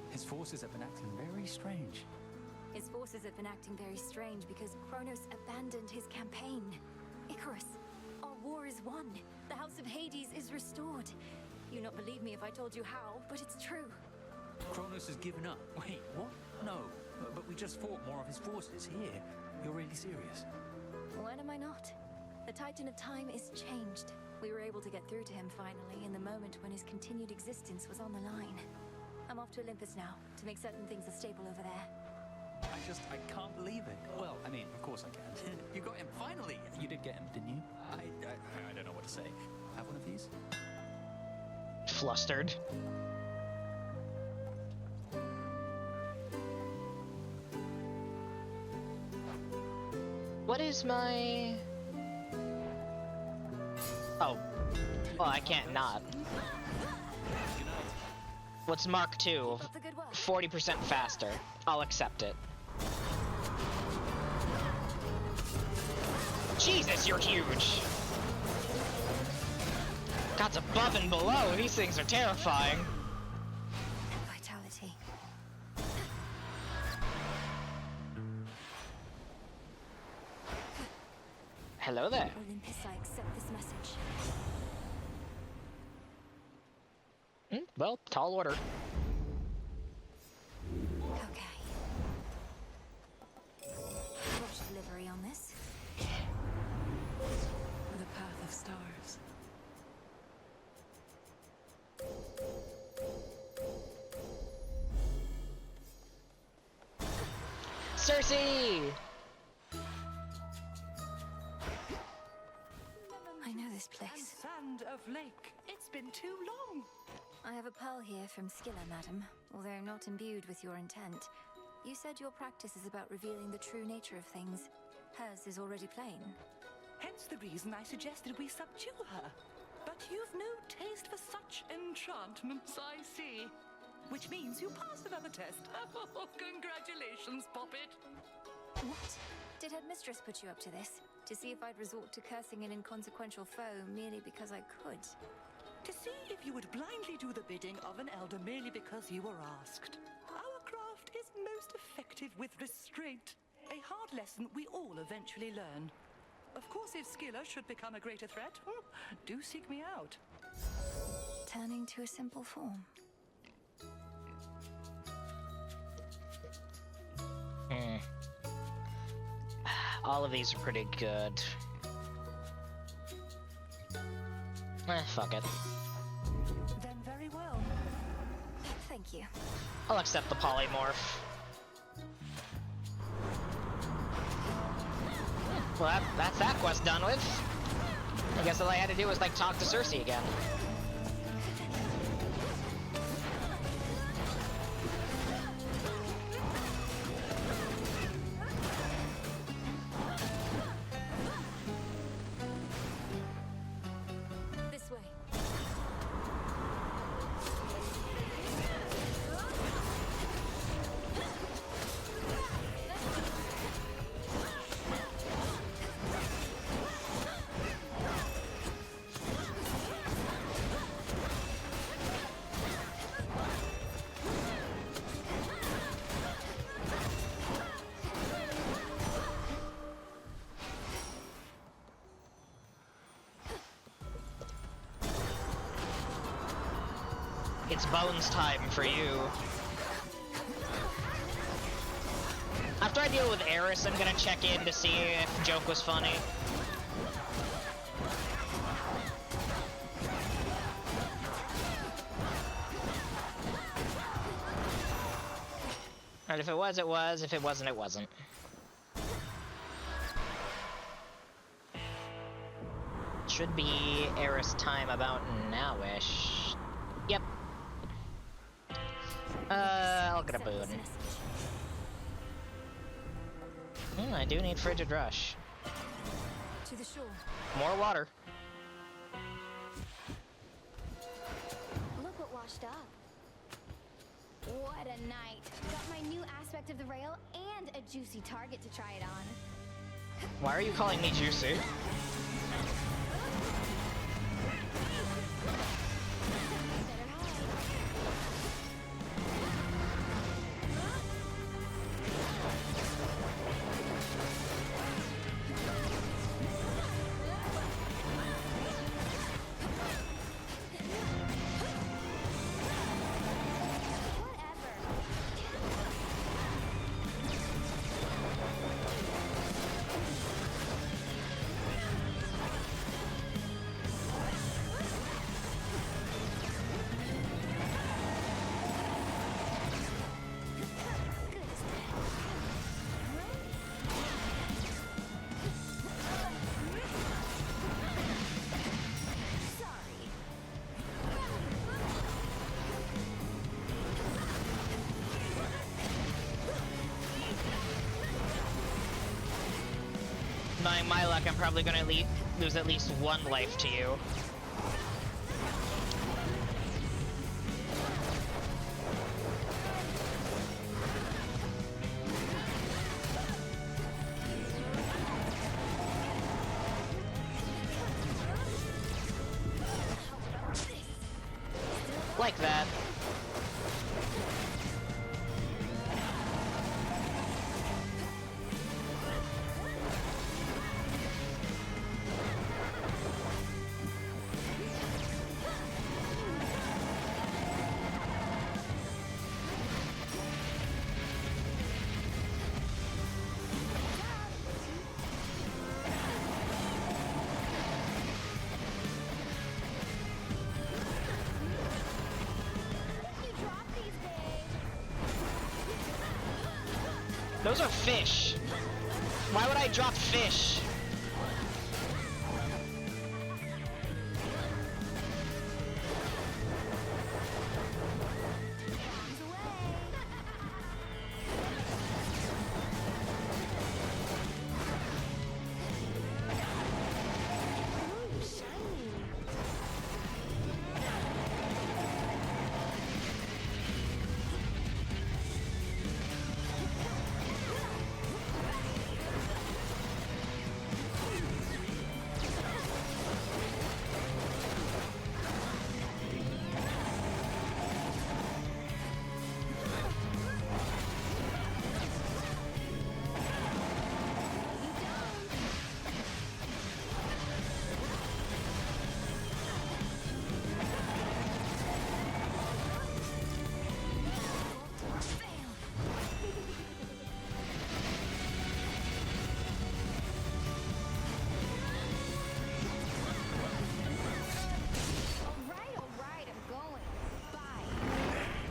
His forces have been acting very strange. His forces have been acting very strange because Kronos abandoned his campaign. Icarus, our war is won. The House of Hades is restored. You'd not believe me if I told you how, but it's true. Kronos has given up. Wait, what? No, but we just fought more of his forces here. You're really serious? When am I not? The Titan of Time is changed. We were able to get through to him finally in the moment when his continued existence was on the line. I'm off to Olympus now to make certain things are stable over there. I can't believe it. Well, I mean, of course I can. You got him, finally! You did get him, didn't you? I don't know what to say. Have one of these? Flustered. What is my... Oh. Well, I can't not. What's Mark II? 40% faster. I'll accept it. Jesus, you're huge! God's above and below. These things are terrifying. Vitality. Hello there. Olympus, I accept this message. Well, tall order. Okay. Rush delivery on this. The path of stars. Cersei! I know this place. Sand of Lake. It's been too long. I have a pearl here from Skilla, madam, although not imbued with your intent. You said your practice is about revealing the true nature of things. Hers is already plain. Hence the reason I suggested we subdue her. But you've no taste for such enchantments, I see. Which means you passed another test. Oh, congratulations, Poppet. What? Did Headmistress put you up to this? To see if I'd resort to cursing an inconsequential foe merely because I could? To see if you would blindly do the bidding of an elder merely because you were asked. Our craft is most effective with restraint. A hard lesson we all eventually learn. Of course, if Skilla should become a greater threat, do seek me out. Turning to a simple form. All of these are pretty good. Fuck it. Then very well. Thank you. I'll accept the polymorph. Well, that's that quest done with. I guess all I had to do was, like, talk to Cersei again. This way. It's Bones time for you. After I deal with Eris, I'm gonna check in to see if joke was funny. And if it was, it was. If it wasn't, it wasn't. Should be Eris time about now-ish. Yep. I'll get a boon. I do need Frigid Rush. To the shore. More water. Look what washed up. What a night. Got my new aspect of the rail and a juicy target to try it on. Why are you calling me juicy? Knowing my luck, I'm probably gonna lose at least one life to you. Like that. Those are fish. Why would I drop fish?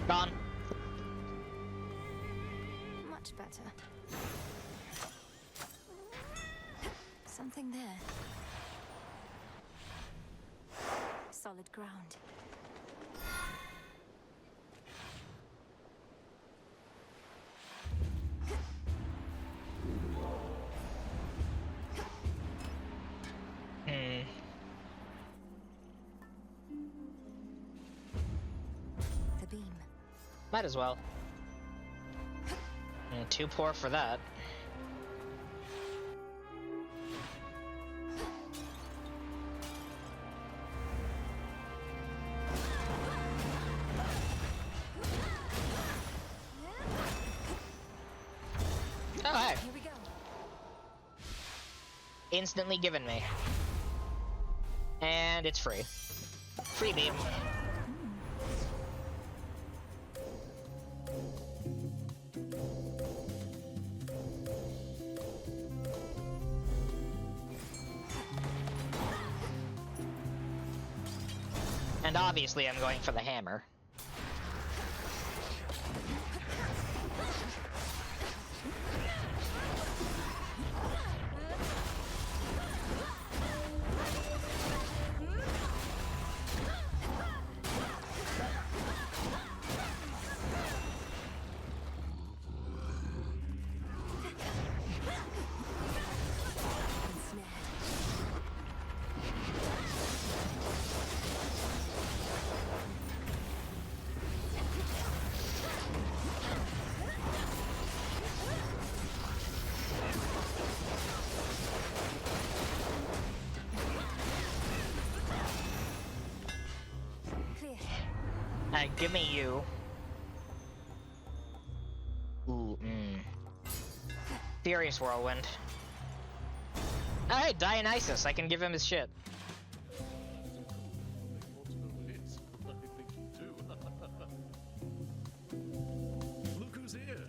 Gone. Much better. Something there. Solid ground. The beam. Might as well. Too poor for that. Oh, hey. Here we go. Instantly given me. And it's free. Free beam. And obviously I'm going for the hammer. Give me you. Ooh, Furious Whirlwind. Oh, hey, Dionysus. I can give him his shit. Look who's here.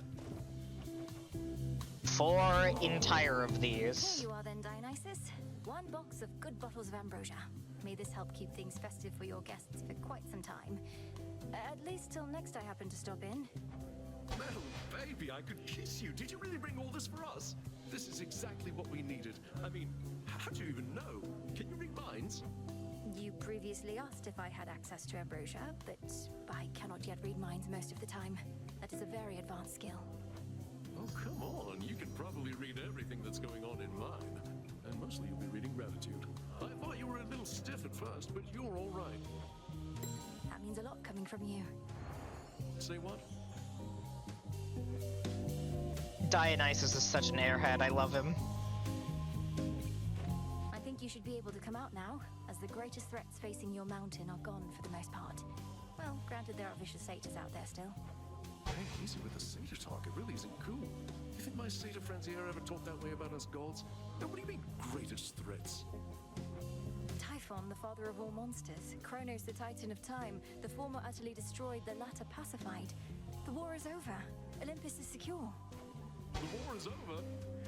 4 entire of these. There you are then, Dionysus. 1 box of good bottles of ambrosia. May this help keep things festive for your guests for quite some time. At least till next I happen to stop in. Mel, baby, I could kiss you. Did you really bring all this for us? This is exactly what we needed. I mean, how do you even know? Can you read minds? You previously asked if I had access to ambrosia, but I cannot yet read minds most of the time. That is a very advanced skill. Oh, come on. You can probably read everything that's going on in mine. And mostly you'll be reading gratitude. I thought you were a little stiff at first, but you're all right. That means a lot coming from you. Say what? Dionysus is such an airhead. I love him. I think you should be able to come out now, as the greatest threats facing your mountain are gone for the most part. Well, granted there are vicious satyrs out there still. Hey, easy with the satyr talk. It really isn't cool. You think my satyr friends here ever talk that way about us gods? No, what do you mean, greatest threats? Typhon, the father of all monsters, Kronos, the titan of time, the former utterly destroyed, the latter pacified. The war is over. Olympus is secure. The war is over?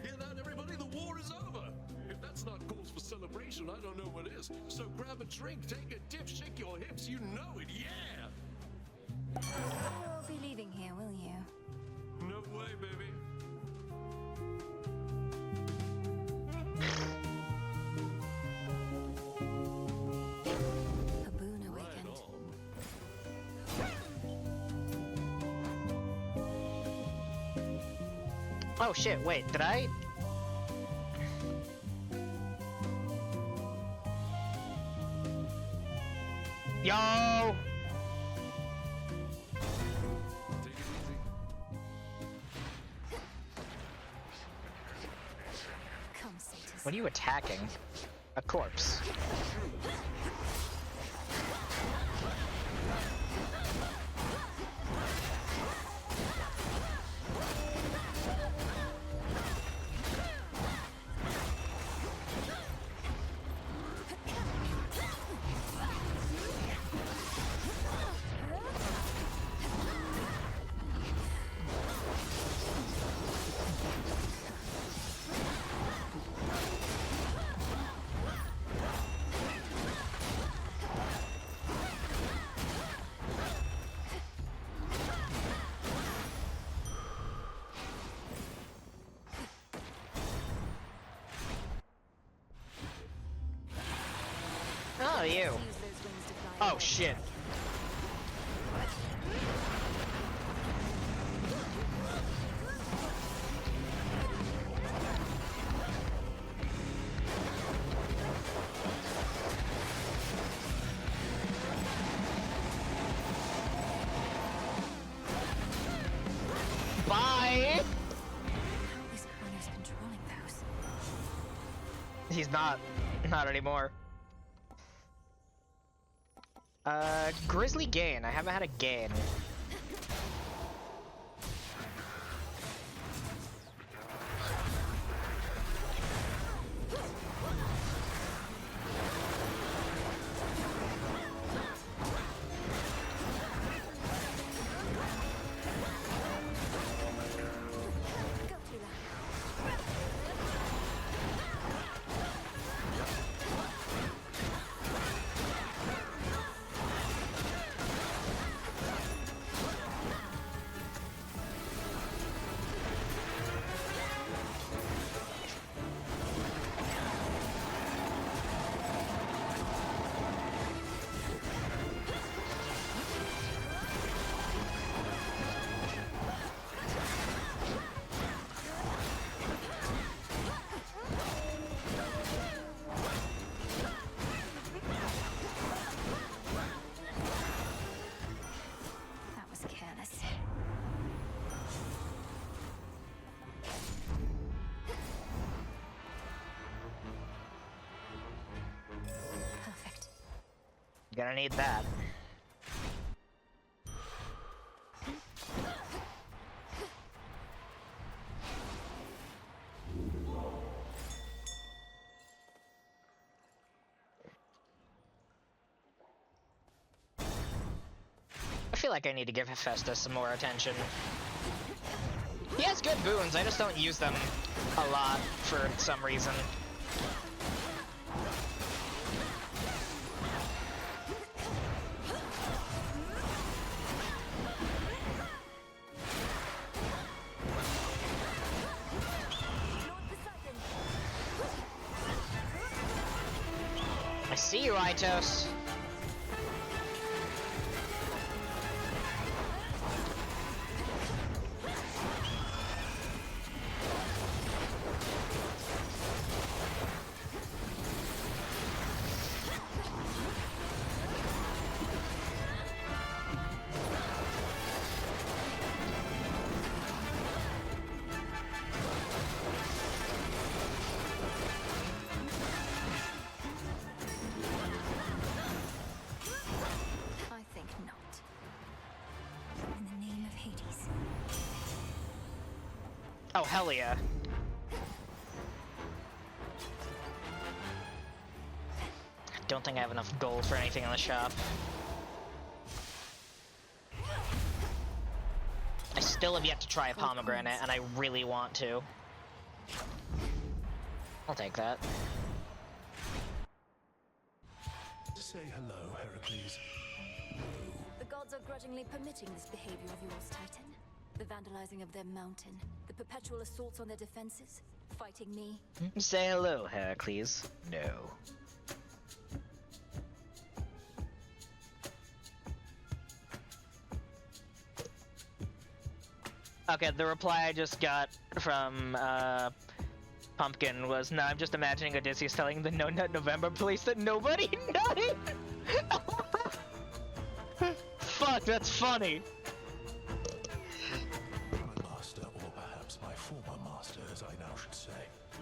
Hear that, everybody? The war is over! If that's not cause for celebration, I don't know what is. So grab a drink, take a dip, shake your hips, you know it, yeah! You won't be leaving here, will you? No way, baby. Oh shit, wait, did I? Yo! What are you attacking? A corpse. Oh, you. Oh, shit. Bye! Is Kronos controlling those? He's not. Not anymore. Grizzly gain. I haven't had a gain. That was careless. Perfect. Gonna need that. I feel like I need to give Hephaestus some more attention. He has good boons, I just don't use them a lot for some reason. I see you, Itos. I think not. In the name of Hades. Oh, hell yeah. Don't think I have enough gold for anything in the shop. I still have yet to try a pomegranate, and I really want to. I'll take that. Say hello, Heracles. The gods are grudgingly permitting this behavior of yours, Titan. The vandalizing of their mountain, the perpetual assaults on their defenses, fighting me. Say hello, Heracles. No. Okay, the reply I just got from Pumpkin was, "No, I'm just imagining Odysseus telling the No Nut November police that nobody nutted." Fuck, that's funny. My master, or perhaps my former master, as I now should say,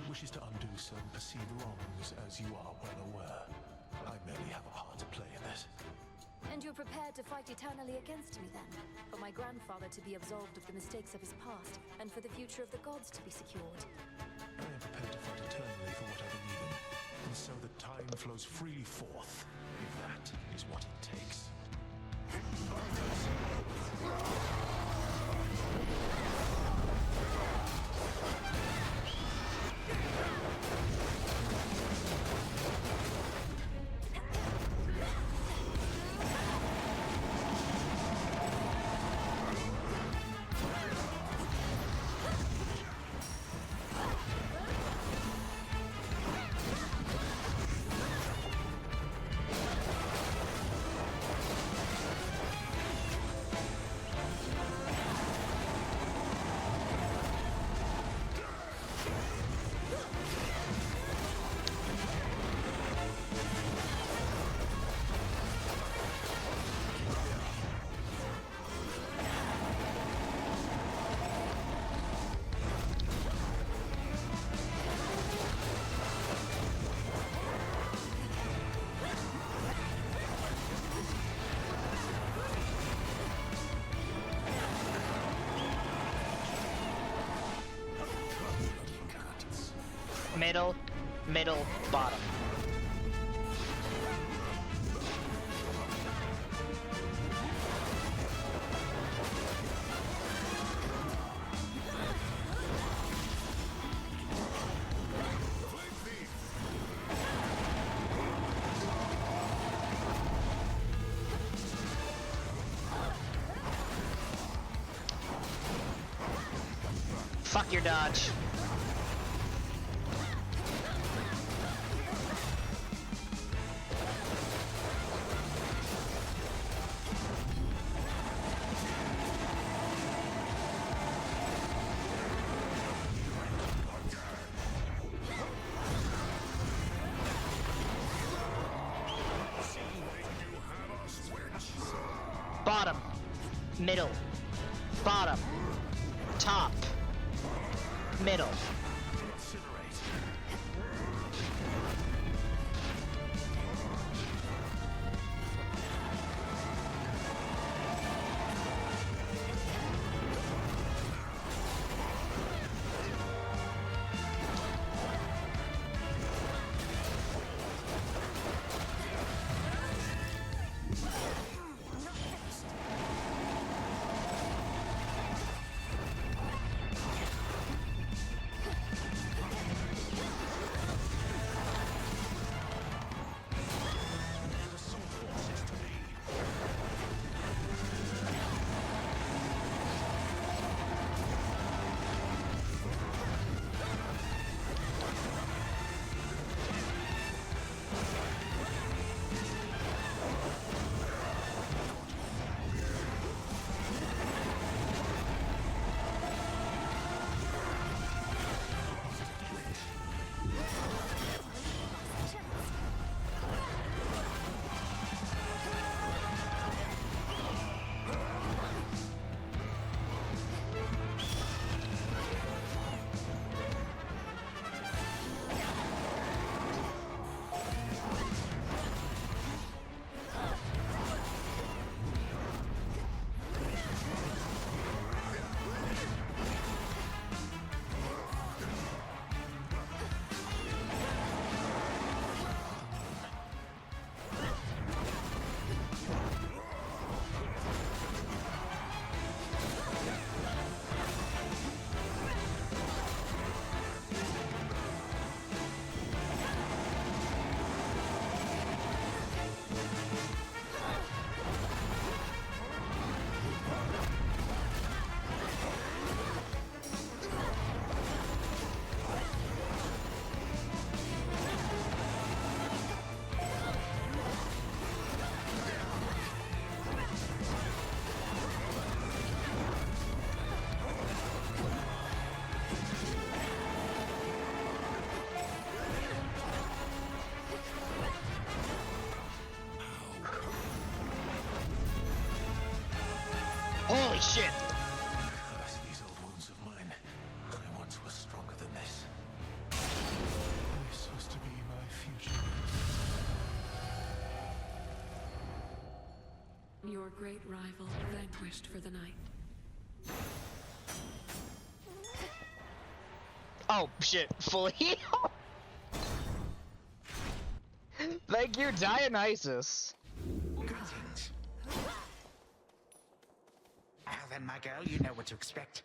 wishes to undo some perceived wrongs, as you are well aware. I merely have a part to play in this. And you're prepared to fight eternally against me then? For my grandfather to be absolved of the mistakes of his past, and for the future of the gods to be secured? I am prepared to fight eternally for what I believe in, and so that time flows freely forth, if that is what it takes. Middle, middle, bottom. Fuck your dodge. Bottom, middle, bottom, top, middle. shit! These old wounds of mine. I once was stronger than this. This was to be my future. Your great rival vanquished for the night. Oh shit, fully heal. Thank you, Dionysus. Greetings. Now then, my girl, you know what to expect.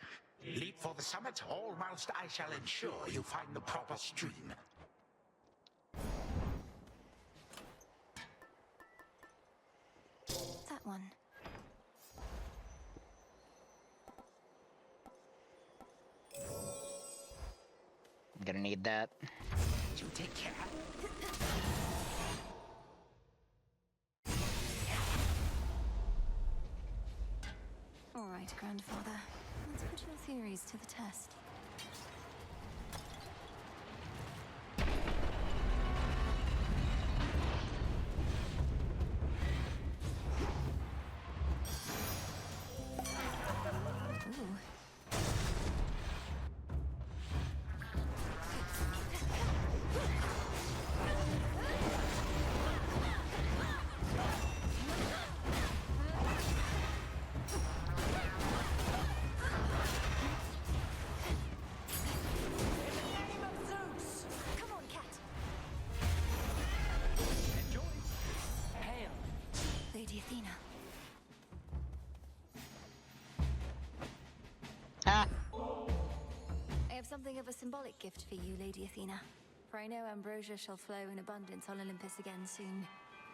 Leap for the summit, all whilst I shall ensure you find the proper stream. That one. I'm gonna need that. You take care. All right, Grandfather. Let's put your theories to the test. Ooh. Come on, cat. Enjoy. Hail. Lady Athena. Ah. I have something of a symbolic gift for you, Lady Athena. For I know ambrosia shall flow in abundance on Olympus again soon.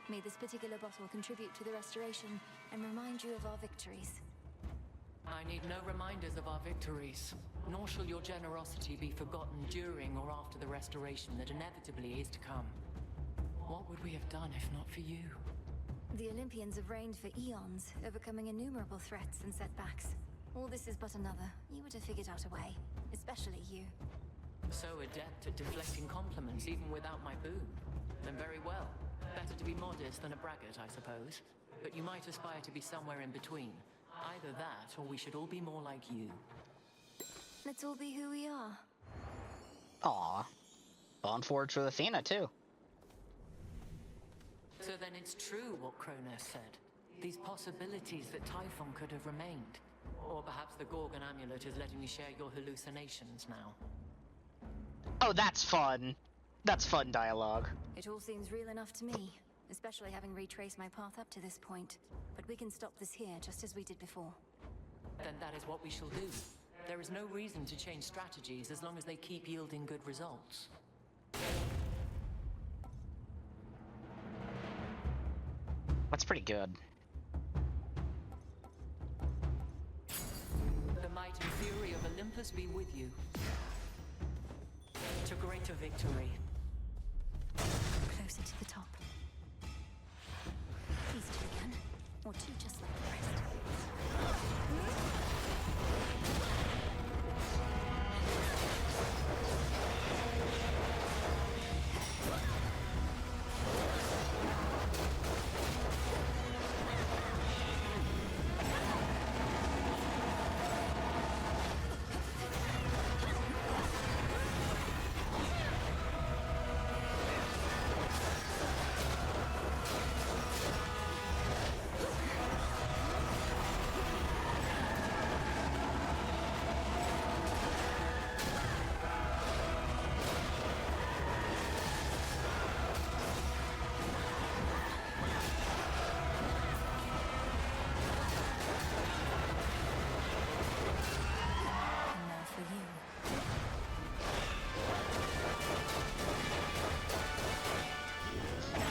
May this particular bottle contribute to the restoration and remind you of our victories. I need no reminders of our victories, nor shall your generosity be forgotten during or after the restoration that inevitably is to come. What would we have done if not for you? The Olympians have reigned for eons, overcoming innumerable threats and setbacks. All this is but another. You would have figured out a way, especially you. So adept at deflecting compliments even without my boon. Then very well. Better to be modest than a braggart, I suppose. But you might aspire to be somewhere in between. Either that, or we should all be more like you. Let's all be who we are. Aw. On forge with Athena, too. So then it's true what Kronos said. These possibilities that Typhon could have remained. Or perhaps the Gorgon amulet is letting me share your hallucinations now. Oh, that's fun. That's fun dialogue. It all seems real enough to me, especially having retraced my path up to this point. But we can stop this here, just as we did before. Then that is what we shall do. There is no reason to change strategies as long as they keep yielding good results. That's pretty good. The might and fury of Olympus be with you. To greater victory. Closer to the top. These two again, or two just like the rest.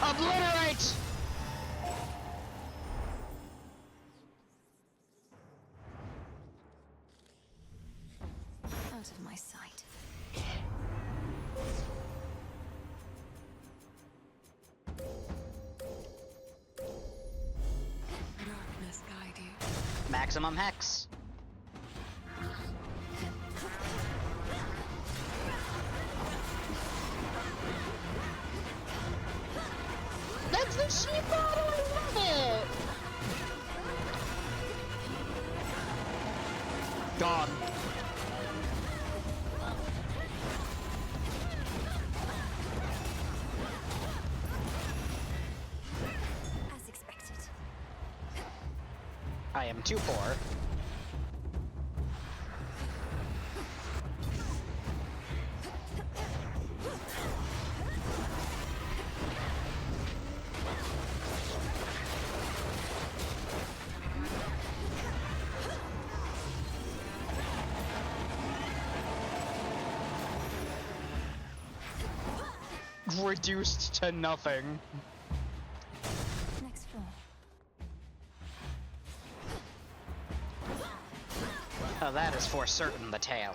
Obliterate! Out of my sight. Darkness guide you. Maximum hex. That's the sheep bottle, I love it! gone. As expected. I am too poor. Reduced to nothing. Next floor. Oh, that is for certain the tail.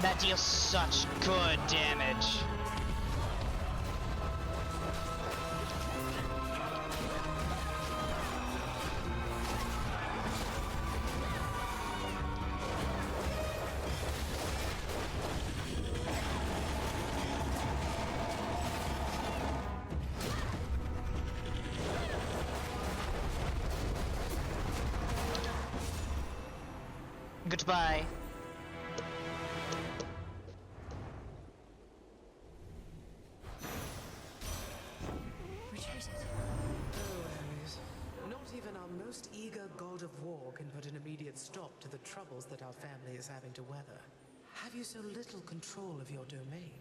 That deals such good damage. Goodbye. Most eager god of war can put an immediate stop to the troubles that our family is having to weather. Have you so little control of your domain?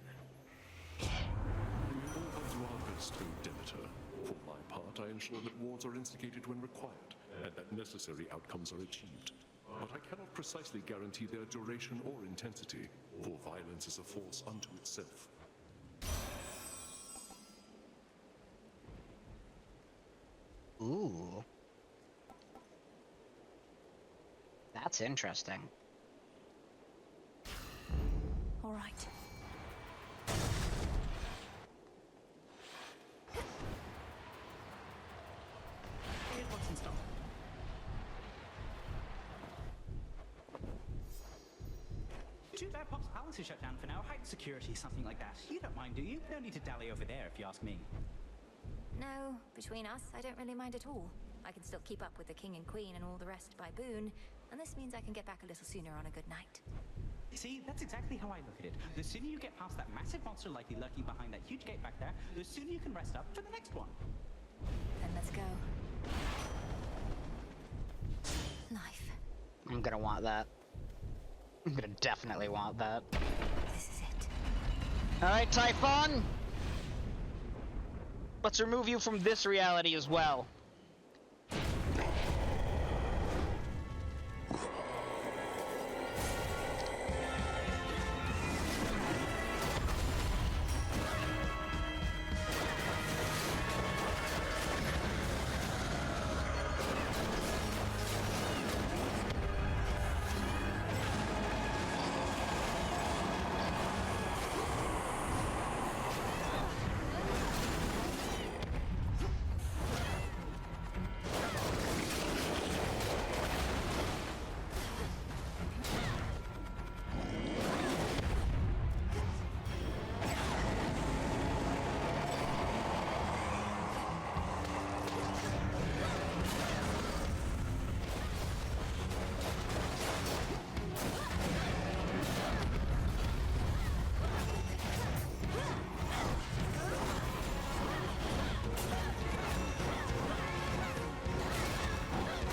We all have to our best, O Demeter. For my part, I ensure that wars are instigated when required, and that necessary outcomes are achieved. But I cannot precisely guarantee their duration or intensity, for violence is a force unto itself. Ooh. That's interesting. All right. What's in stock? Too bad Pop's palace is shut down for now. Heightened security, something like that. You don't mind, do you? No need to dally over there, if you ask me. No, between us, I don't really mind at all. I can still keep up with the king and queen and all the rest by boon, and this means I can get back a little sooner on a good night. See, that's exactly how I look at it. The sooner you get past that massive monster likely lurking behind that huge gate back there, the sooner you can rest up for the next one. Then let's go. Life. I'm gonna want that. I'm gonna definitely want that. This is it. Alright, Typhon! Let's remove you from this reality as well.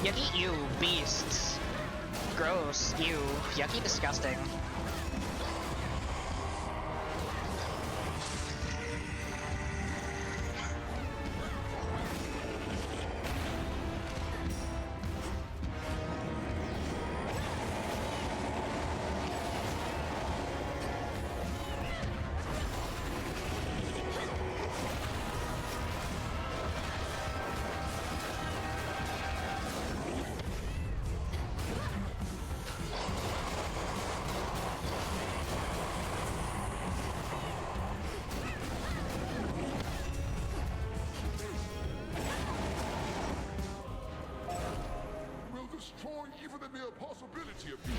Yucky, ew, beasts. Gross, ew, yucky, disgusting. Destroy even the mere possibility of you.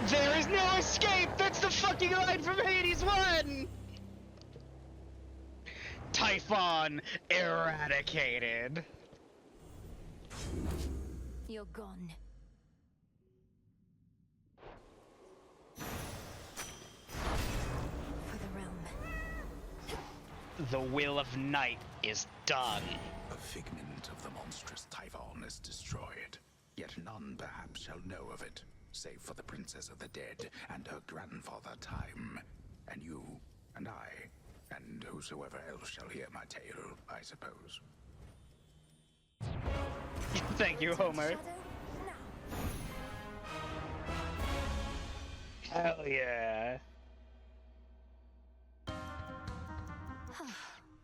There is no escape! That's the fucking line from Hades 1! Typhon eradicated. You're gone. For the realm. The will of night is done. A figment of the monstrous Typhon is destroyed, yet none perhaps shall know of it, save for the Princess of the Dead and her grandfather Time, and you, and I, and whosoever else shall hear my tale, I suppose. Thank you, Homer. Hell yeah.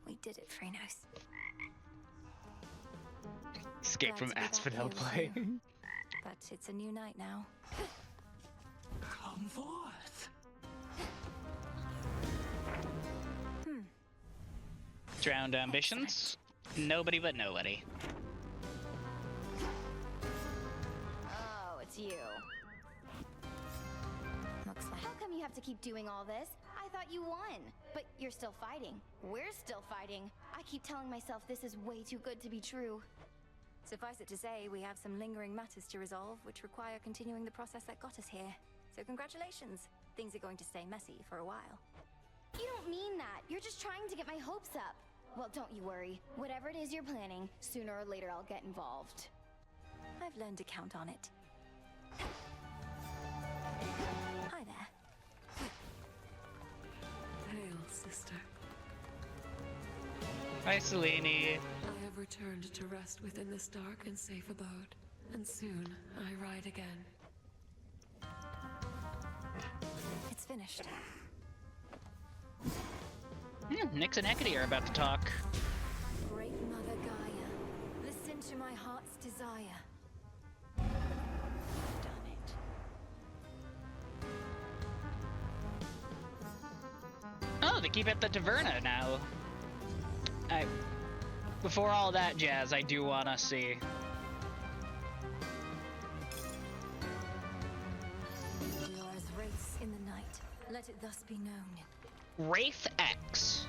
We did it, Frenos. Escape from Asphodel play. But it's a new night now. Come forth. Drowned ambitions? Nobody but nobody. Oh, it's you. Looks like. How come you have to keep doing all this? I thought you won. But you're still fighting. We're still fighting. I keep telling myself this is way too good to be true. Suffice it to say, we have some lingering matters to resolve, which require continuing the process that got us here. So congratulations. Things are going to stay messy for a while. You don't mean that. You're just trying to get my hopes up. Well, don't you worry. Whatever it is you're planning, sooner or later I'll get involved. I've learned to count on it. Hi there. Hail, sister. Hi, Selene. I have returned to rest within this dark and safe abode, and soon I ride again. It's finished. Nyx and Hecate are about to talk. Great Mother Gaia, listen to my heart's desire. Oh, they keep at the taverna now. Before all that jazz, I do want to see. We are as wraiths in the night. Let it thus be known. Wraith X.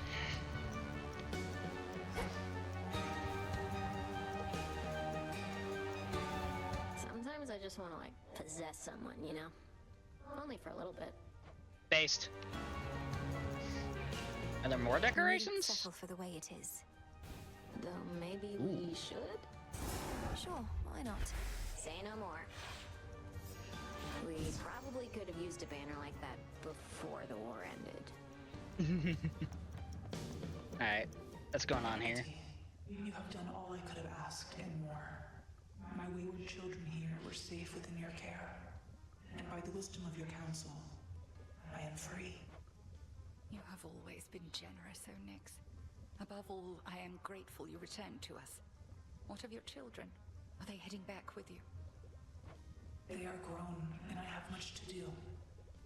Sometimes I just want to, like, possess someone, you know? Only for a little bit. Based. Are there more decorations? Settle for the way it is. Though maybe we should? Sure, why not? Say no more. We probably could have used a banner like that before the war ended. Alright, what's going on here? You have done all I could have asked and more. My wayward children here were safe within your care. And by the wisdom of your counsel, I am free. You have always been generous, Onyx. Above all, I am grateful you returned to us. What of your children? Are they heading back with you? They are grown, and I have much to do.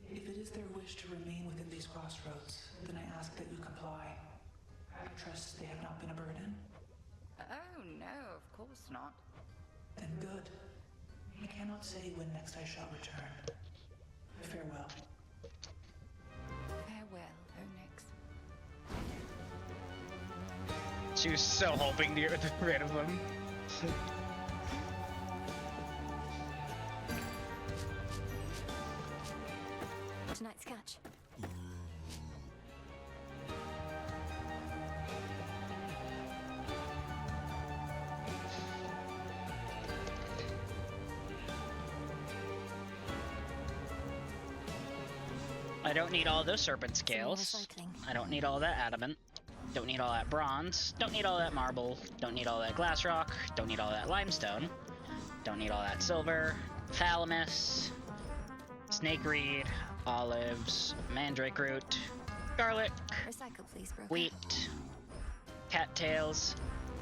If it is their wish to remain within these crossroads, then I ask that you comply. I trust they have not been a burden. Oh, no, of course not. Then good. I cannot say when next I shall return. Farewell. Farewell, Onyx. She was so hoping to get rid of them. Tonight's catch. I don't need all those serpent scales. I don't need all that adamant. Don't need all that bronze. Don't need all that marble. Don't need all that glass rock. Don't need all that limestone. Don't need all that silver. Thalamus. Snake reed. Olives. Mandrake root. Garlic. Recycle, please, bro. Wheat. Cattails.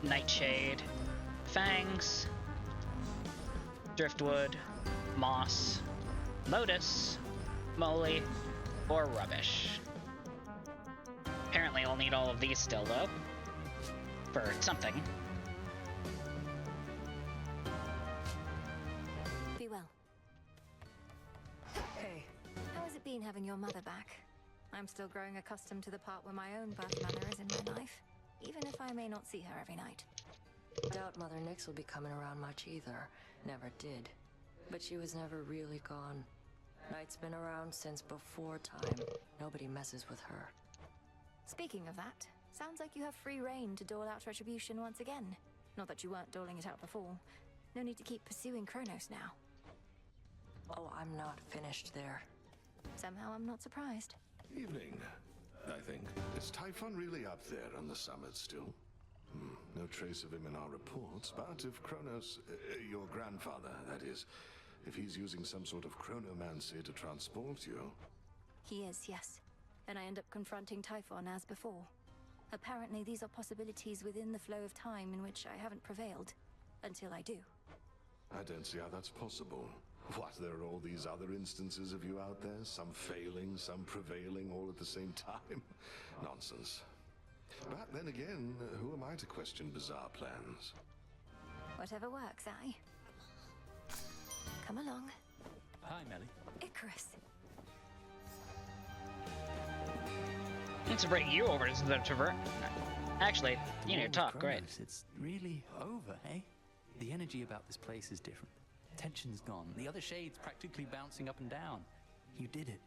Nightshade. Fangs. Driftwood. Moss. Lotus. Moly. Or rubbish. Apparently I'll need all of these still, though. For something. Be well. Hey. How has it been having your mother back? I'm still growing accustomed to the part where my own birth mother is in my life, even if I may not see her every night. Doubt Mother Nyx will be coming around much either. Never did. But she was never really gone. Night's been around since before time. Nobody messes with her. Speaking of that, sounds like you have free reign to dole out retribution once again. Not that you weren't doling it out before. No need to keep pursuing Kronos now. Oh, I'm not finished there. Somehow I'm not surprised. Evening, I think. Is Typhon really up there on the summit still? No trace of him in our reports, but if Kronos, your grandfather, that is, if he's using some sort of chronomancy to transport you... He is, yes. And I end up confronting Typhon as before. Apparently these are possibilities within the flow of time in which I haven't prevailed. Until I do. I don't see how that's possible. What, there are all these other instances of you out there? Some failing, some prevailing, all at the same time? Nonsense. But then again, who am I to question bizarre plans? Whatever works, aye? Come along. Hi, Melly. Icarus. Let's bring you over to the tavern. Actually, you need to talk, great. It's really over, eh? The energy about this place is different. Tension's gone. The other shade's practically bouncing up and down. You did it.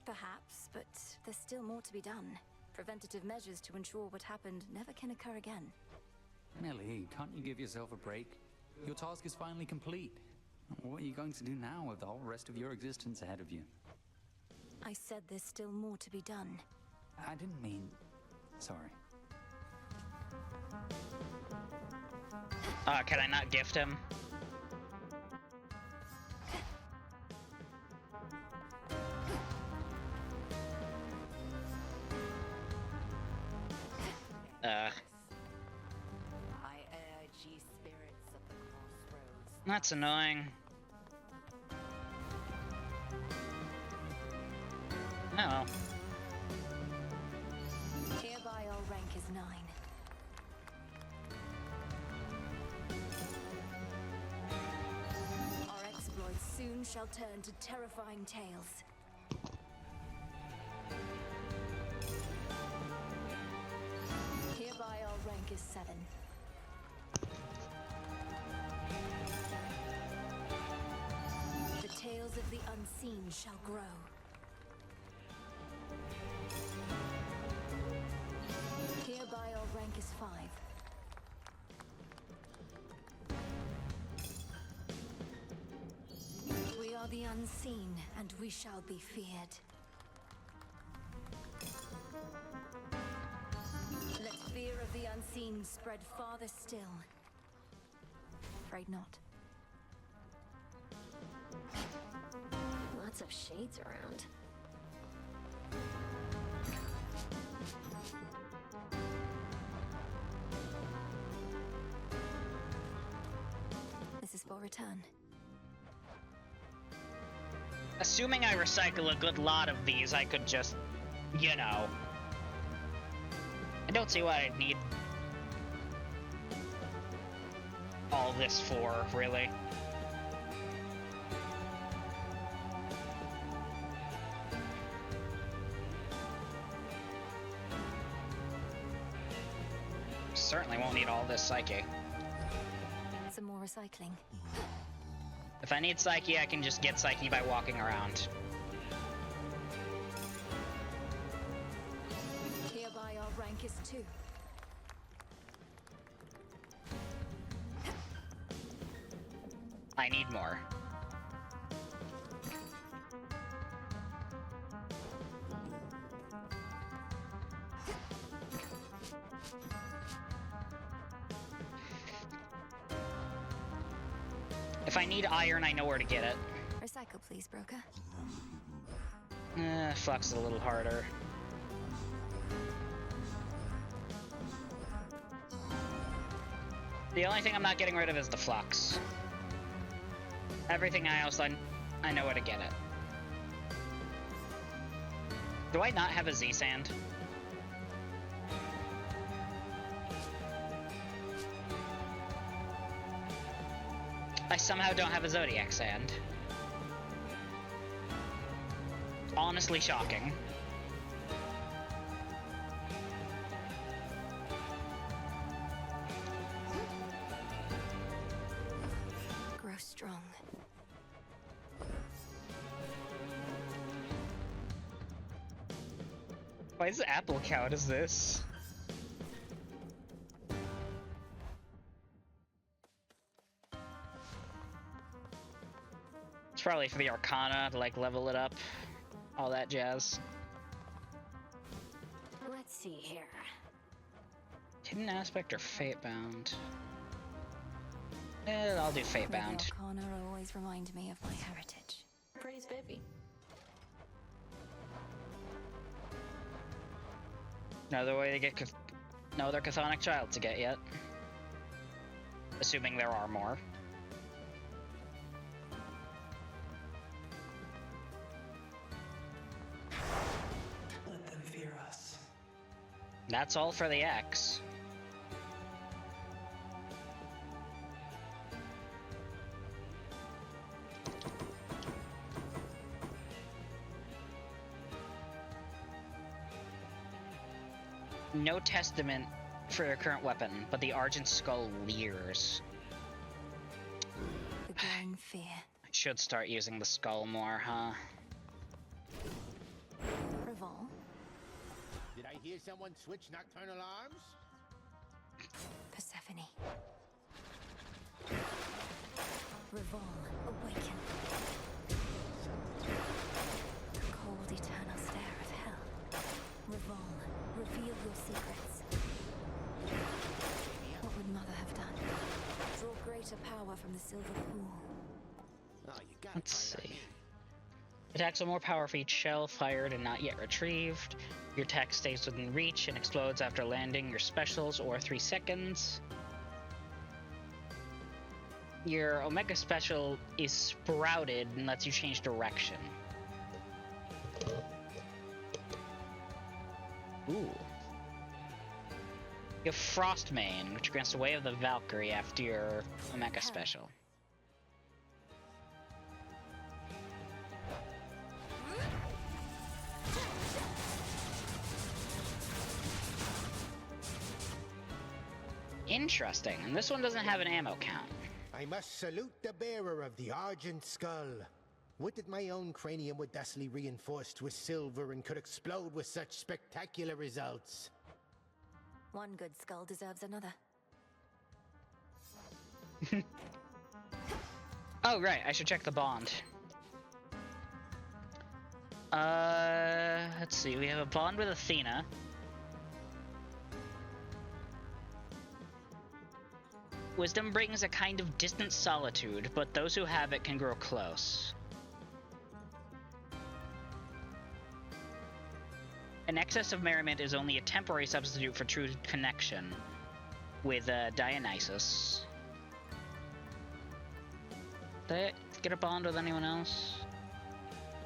Perhaps, but there's still more to be done. Preventative measures to ensure what happened never can occur again. Melly, can't you give yourself a break? Your task is finally complete. What are you going to do now with the whole rest of your existence ahead of you? I said there's still more to be done. I didn't mean... Sorry. Can I not gift him? I urge ye spirits of the crossroads. That's annoying. Oh well. Hereby our rank is 9. Our exploits soon shall turn to terrifying tales. Hereby our rank is 7. The tales of the unseen shall grow. Hereby our rank is 5. We are the unseen, and we shall be feared. Let fear of the unseen spread farther still. Afraid not. Lots of shades around. This is for return. Assuming I recycle a good lot of these, I could just, you know. I don't see what I'd need all this for, really. Certainly won't need all this psyche. Some more recycling. If I need psyche, I can just get psyche by walking around. Hereby our rank is 2. I need more. If I need iron, I know where to get it. Recycle, please, broker. Flux is a little harder. The only thing I'm not getting rid of is the flux. Everything else, I know where to get it. Do I not have a Z-sand? I somehow don't have a Zodiac sand. Honestly shocking. Grow strong. Why does Apple count as this? It's probably for the Arcana to like level it up. All that jazz. Let's see here. Hidden aspect or fate bound? I'll do fate bound. The Arcana always remind me of my heritage. Praise baby. No other way to get no other Chthonic child to get yet. Assuming there are more. Let them fear us. That's all for the X. No testament for your current weapon, but the Argent Skull leers. The growing fear. I should start using the skull more, huh? Revol. Did I hear someone switch nocturnal arms? Persephone. Revol, awaken. The cold eternal stare of hell. Revol, reveal your secrets. What would Mother have done? Attacks are more power for each shell fired and not yet retrieved. Your attack stays within reach and explodes after landing your specials or 3 seconds. Your Omega Special is sprouted and lets you change direction. Ooh. You have Frostmane, which grants the Way of the Valkyrie after your Omega Special. Interesting, and this one doesn't have an ammo count. I must salute the bearer of the Argent Skull. Would that my own cranium were thusly reinforced with silver and could explode with such spectacular results. One good skull deserves another. Oh, right, I should check the bond. Let's see, we have a bond with Athena. Wisdom brings a kind of distant solitude, but those who have it can grow close. An excess of merriment is only a temporary substitute for true connection with Dionysus. Did I get a bond with anyone else?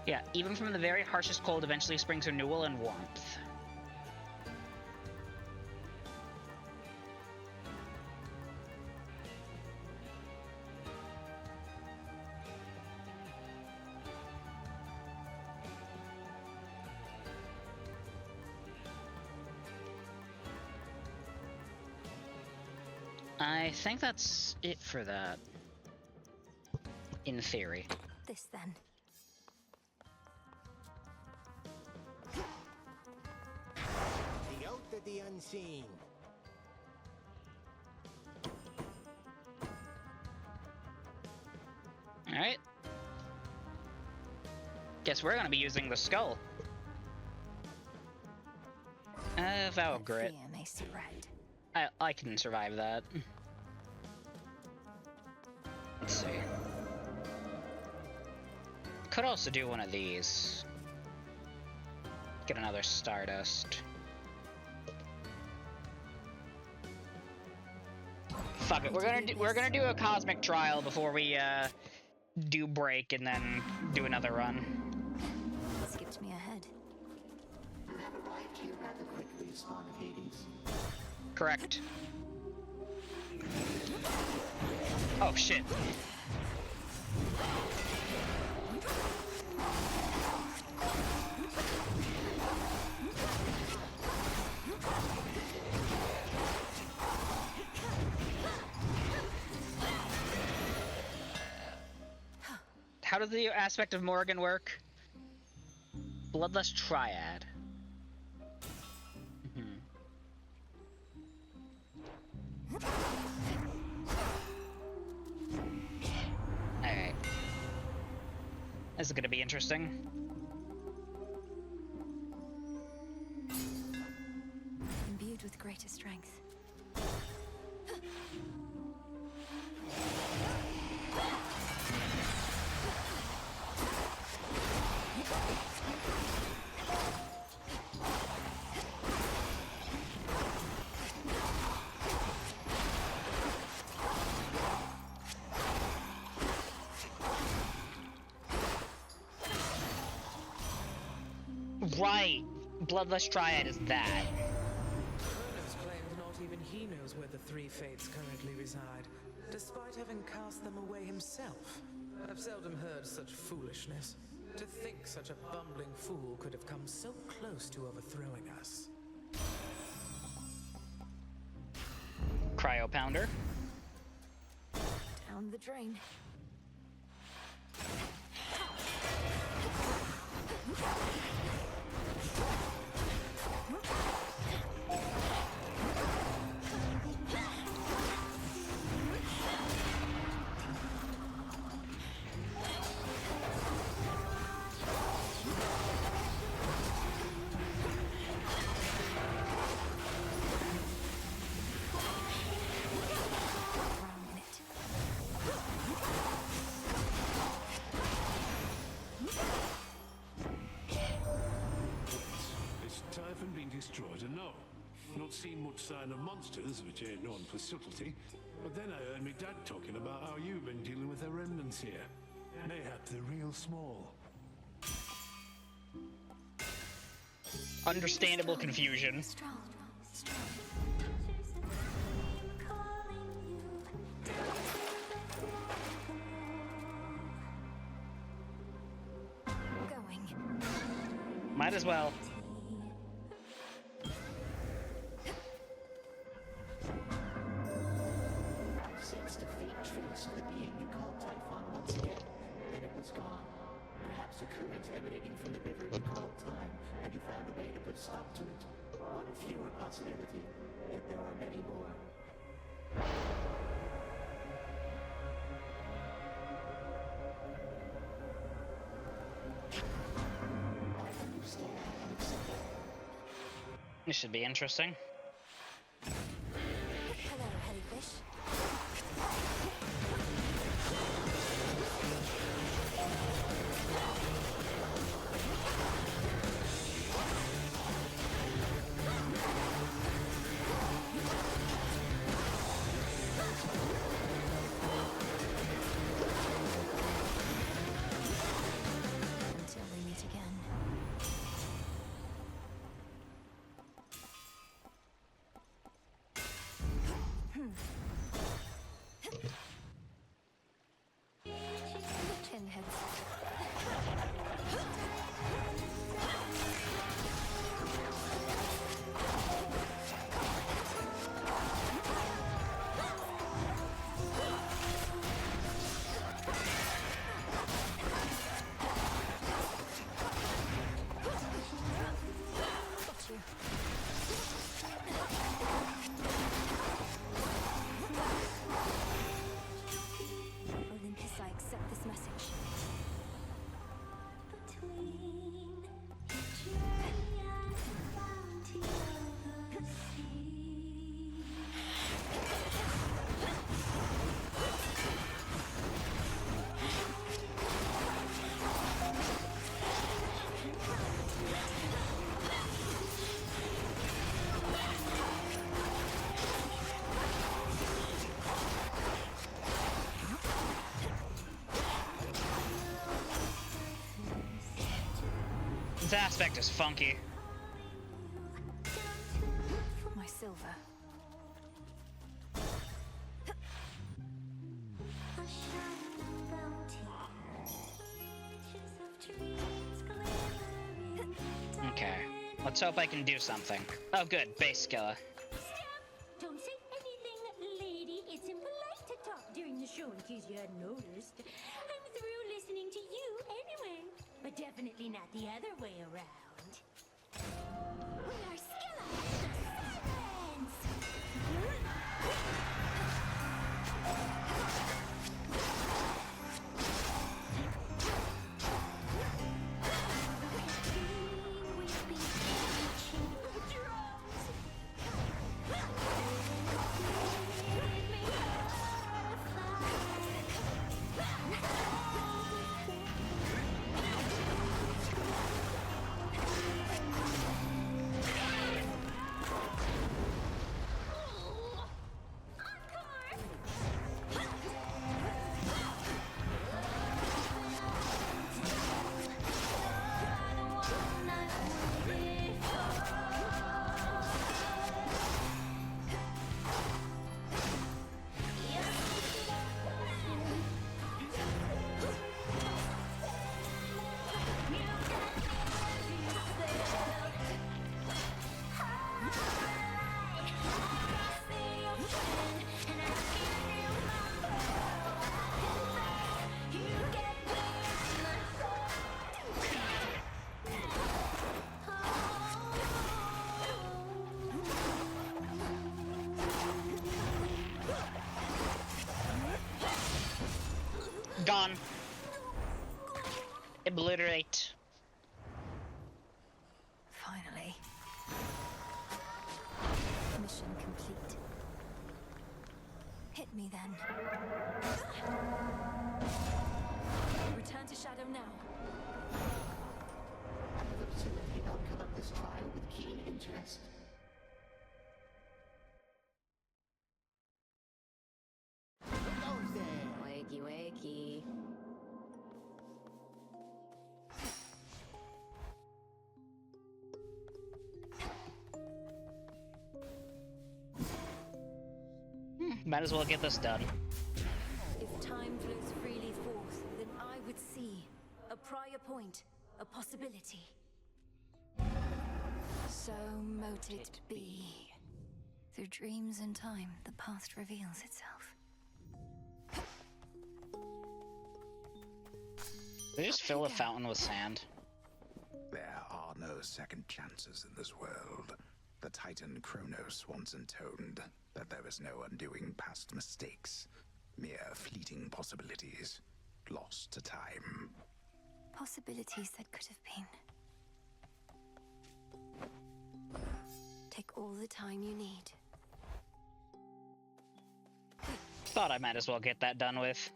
Yeah, even from the very harshest cold eventually springs renewal and warmth. I think that's it for that. In theory. This then. The Oath of the Unseen. Alright. Guess we're gonna be using the skull. Vow of Grit. Fear may spread. I can survive that. Let's see. Could also do one of these. Get another Stardust. Fuck it, we're gonna do a cosmic trial before we do break and then do another run. Skipped me ahead. You have arrived here rather quickly, Spawn of Hades. Correct. Oh shit. How does the aspect of Morgan work? Bloodlust Triad. Alright. This is gonna be interesting. Imbued with greater strength. Right! Bloodlust Triad is that. Kronos claims not even he knows where the three fates currently reside, despite having cast them away himself. I've seldom heard such foolishness. To think such a bumbling fool could have come so close to overthrowing us. Cryo Pounder. Down the drain. destroyed a knoll. Not seen much sign of monsters, which ain't known for subtlety. But then I heard me dad talking about how you've been dealing with the remnants here. Mayhap they're real small. Understandable confusion. Might as well. Since the fate trace the being you called Typhon once again, then it was gone. Perhaps a current emanating from the river you called time, and you found a way to put a stop to it. One fewer possibility, yet there are many more. This should be interesting. Hello, Hellyfish. Until we meet again. Pinheads. Got you. Olympus, I accept this message. This aspect is funky. My silver. Okay. Let's hope I can do something. Oh good, base skilla. Don't say anything, lady. It's impolite to talk during the show in case you hadn't noticed. I'm through listening to you anyway, but definitely not the other way around. We are Skilla, the Sirens! Gone. Obliterate. Finally. Mission complete. Hit me then. Return to Shadow now. I've observed the outcome of this trial with keen interest. Might as well get this done. If time flows freely forth, then I would see a prior point, a possibility. So mote it be. Through dreams and time, the past reveals itself. They just fill a fountain with sand. There are no second chances in this world. The Titan Kronos once intoned that there is no undoing past mistakes, mere fleeting possibilities, lost to time. Possibilities that could have been. Take all the time you need. Thought I might as well get that done with.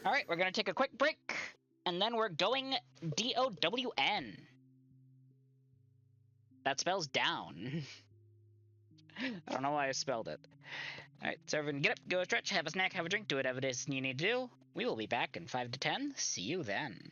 Alright, we're gonna take a quick break, and then we're going DOWN. That spells down. I don't know why I spelled it. Alright, so everyone get up, go stretch, have a snack, have a drink, do whatever it is you need to do. We will be back in 5 to 10. See you then.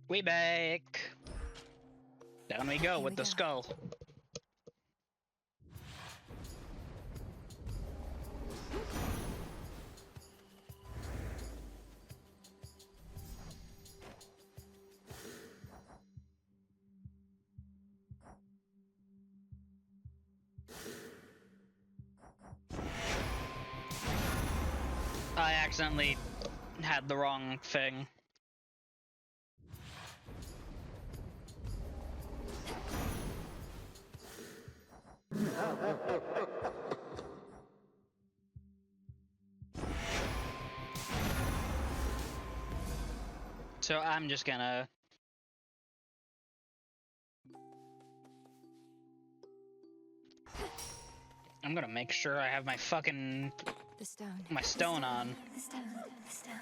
We back. Down we go with the skull. I accidentally had the wrong thing. So I'm just gonna... I'm gonna make sure I have my fucking... The stone. My stone on. The stone. The stone.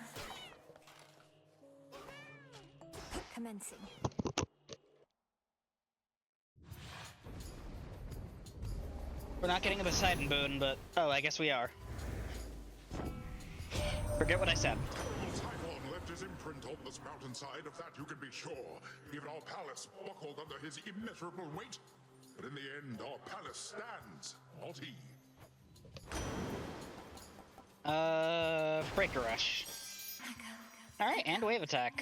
Commencing. We're not getting a Poseidon boon, but... Oh, I guess we are. Forget what I said. Typhon left his imprint on this mountainside, of that you can be sure. Even our palace buckled under his immeasurable weight. But in the end, our palace stands, not he. Breaker Rush. Alright, and Wave Attack.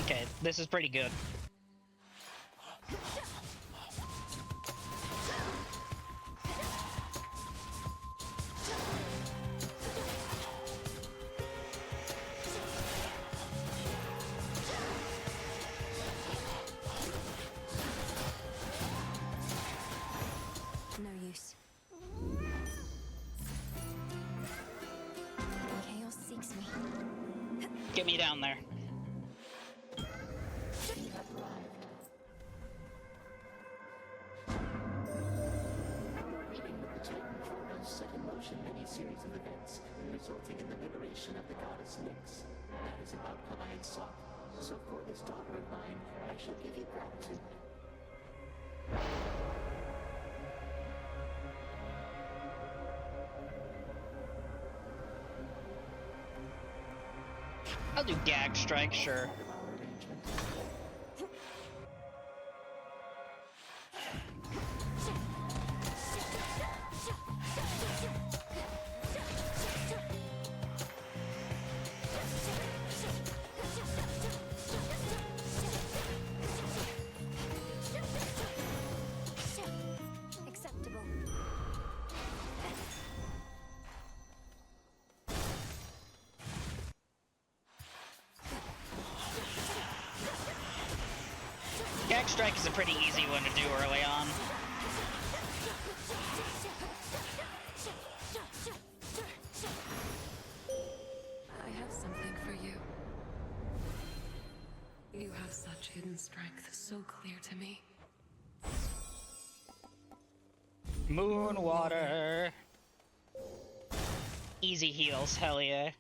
Okay, this is pretty good. No use. Chaos seeks me. Get me down there. Set in motion many series of events, resulting in the liberation of the goddess Nyx. That is an outcome I had sought. So for this daughter of mine, I shall give you gratitude. I'll do Gag Strike, sure. Acceptable. Gag Strike is a pretty easy one to do early on. I have something for you. You have such hidden strength, so clear to me. Moon Water. Easy heals, hell yeah.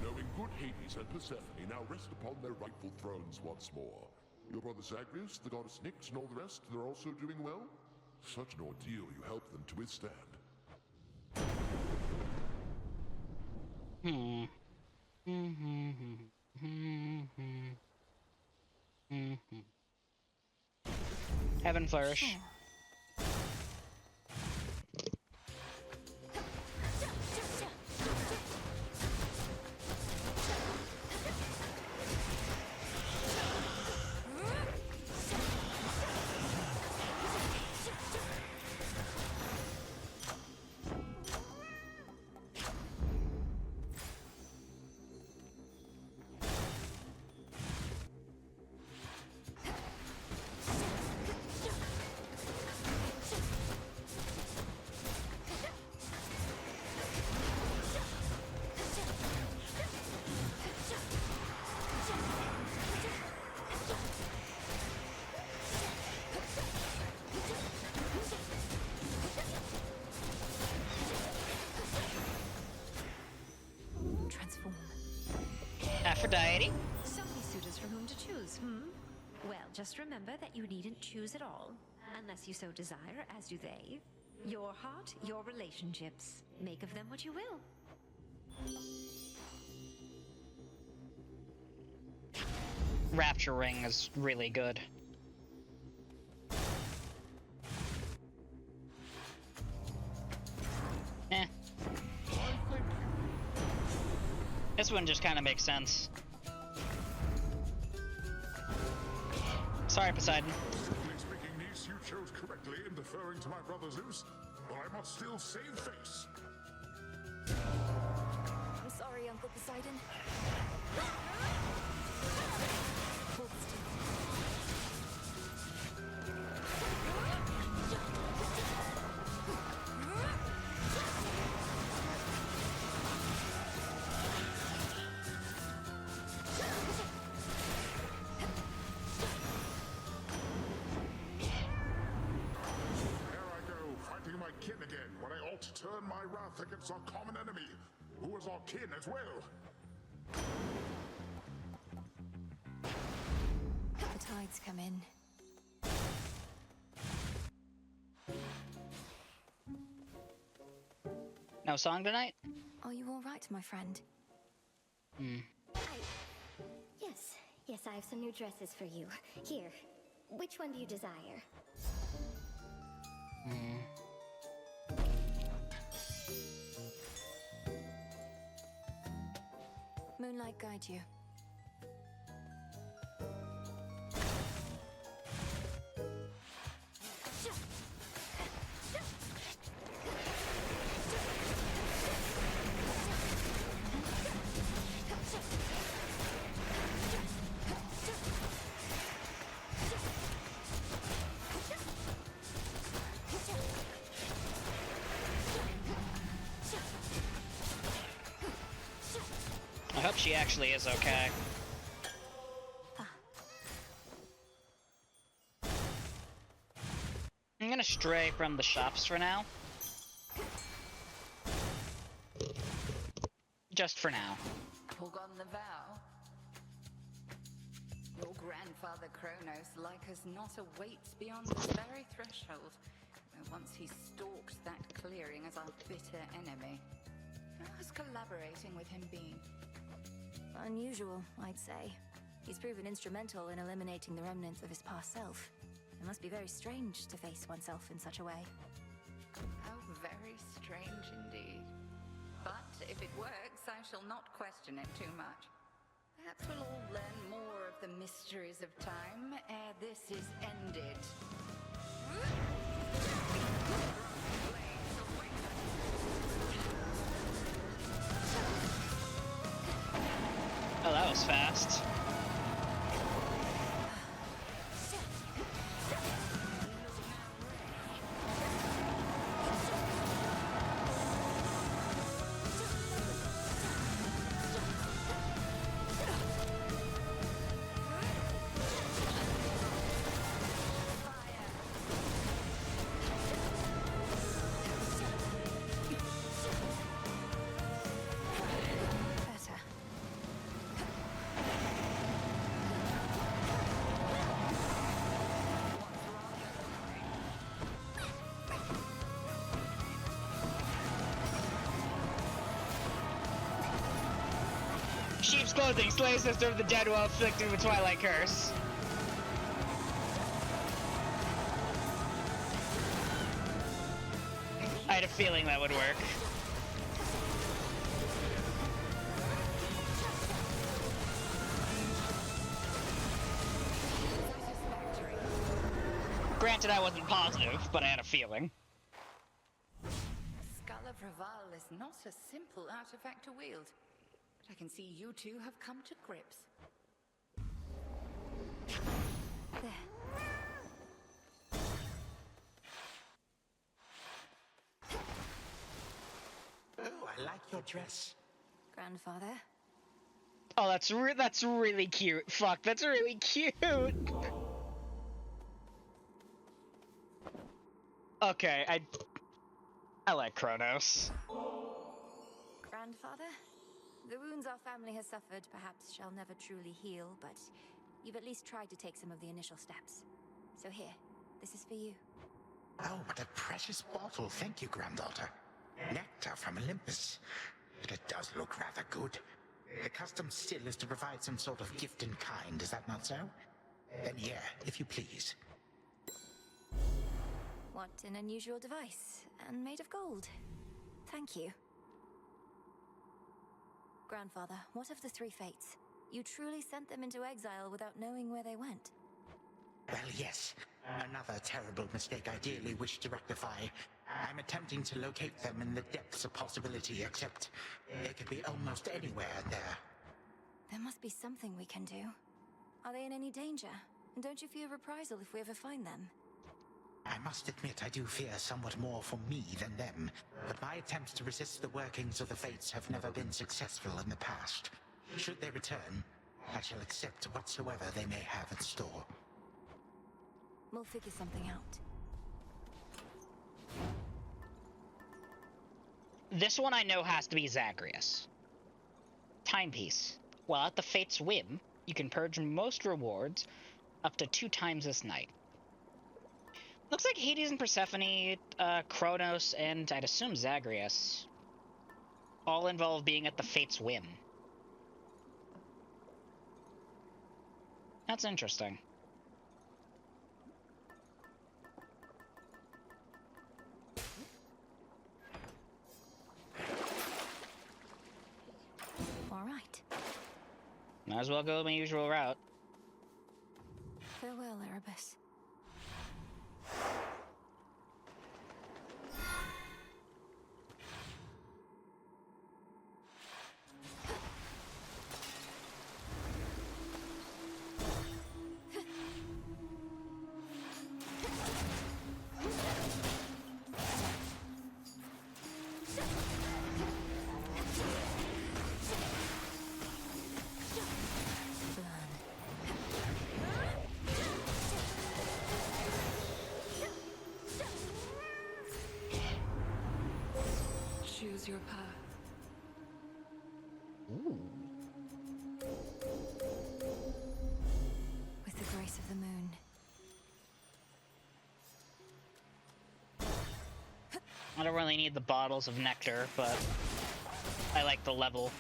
Knowing good Hades and Persephone now rest upon their rightful thrones once more. Your brother Zagreus, the goddess Nyx, and all the rest, they're also doing well? Such an ordeal you helped them to withstand. Heaven Flourish. deity. So many suitors for whom to choose, hmm? Well, just remember that you needn't choose at all, unless you so desire, as do they. Your heart, your relationships. Make of them what you will. Rapture Ring is really good. Eh. This one just kind of makes sense. Sorry, Poseidon. Strictly speaking, niece, you chose correctly in deferring to my brother Zeus, but I must still save face. I'm sorry, Uncle Poseidon. Hold still. Kin again when I ought to turn my wrath against our common enemy, who is our kin as well. The tides come in. No song tonight? Are you all right, my friend? Yes, I have some new dresses for you. Here, which one do you desire? Moonlight guide you. I hope she actually is okay. I'm gonna stray from the shops for now. Just for now. Forgotten the vow? Your grandfather Kronos, like us not, awaits beyond this very threshold, where once he stalked that clearing as our bitter enemy. How has collaborating with him been? Unusual, I'd say. He's proven instrumental in eliminating the remnants of his past self. It must be very strange to face oneself in such a way. How very strange indeed. But if it works, I shall not question it too much. Perhaps we'll all learn more of the mysteries of time ere this is ended. Oh, that was fast. Sheep's clothing, slay sister of the dead while afflicted with Twilight Curse. I had a feeling that would work. Granted, I wasn't positive, but I had a feeling. Skull of Raval is not a simple artifact to wield. But I can see you two have come to grips. There. Oh, I like your dress. Grandfather? Oh, that's really cute. Fuck, that's really cute. Okay, I like Kronos. Grandfather? The wounds our family has suffered perhaps shall never truly heal, but you've at least tried to take some of the initial steps. So here, this is for you. Oh, what a precious bottle. Thank you, granddaughter. Nectar from Olympus. But it does look rather good. The custom still is to provide some sort of gift in kind, is that not so? Then here, if you please. What an unusual device, and made of gold. Thank you. Grandfather, what of the three fates? You truly sent them into exile without knowing where they went. Well, yes. Another terrible mistake I dearly wish to rectify. I'm attempting to locate them in the depths of possibility, except they could be almost anywhere there. There must be something we can do. Are they in any danger? And don't you fear reprisal if we ever find them? I must admit I do fear somewhat more for me than them, but my attempts to resist the workings of the fates have never been successful in the past. Should they return, I shall accept whatsoever they may have in store. We'll figure something out. This one I know has to be Zagreus. Timepiece. While at the Fate's whim, you can purge most rewards up to 2 times this night. Looks like Hades and Persephone, Kronos, and I'd assume Zagreus all involve being at the Fate's whim. That's interesting. All right. Might as well go my usual route. Farewell, Erebus. Choose your path. Ooh. With the grace of the moon. I don't really need the bottles of nectar, but I like the level.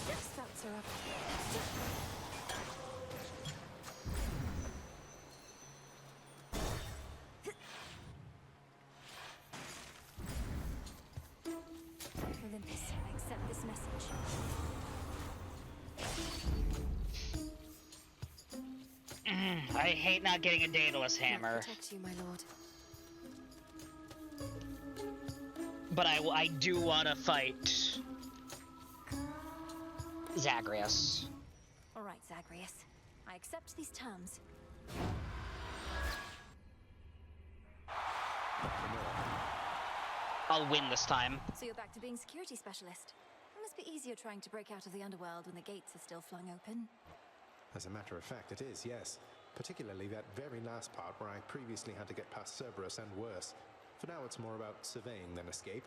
Stats are up. Olympus, I accept this message. I hate not getting a Daedalus hammer. Protect you, my lord. But I do want to fight Zagreus. All right, Zagreus. I accept these terms. I'll win this time. So you're back to being security specialist. It must be easier trying to break out of the underworld when the gates are still flung open. As a matter of fact, it is, yes. Particularly that very last part where I previously had to get past Cerberus and worse. For now, it's more about surveying than escape.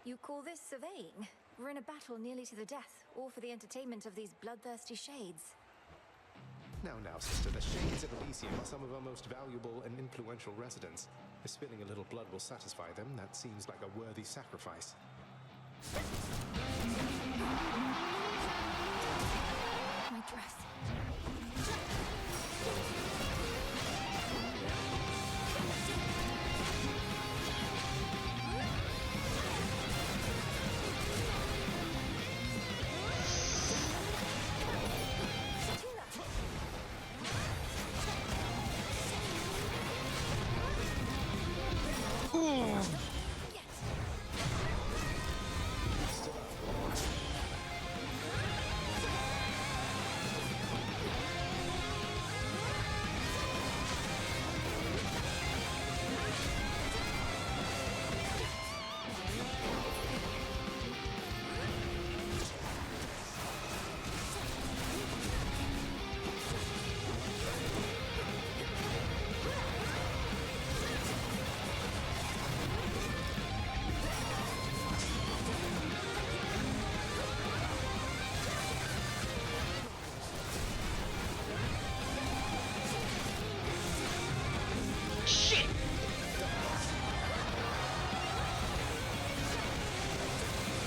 You call this surveying? We're in a battle nearly to the death, all for the entertainment of these bloodthirsty shades. Now, sister, the Shades of Elysium are some of our most valuable and influential residents. If spilling a little blood will satisfy them, that seems like a worthy sacrifice. My dress.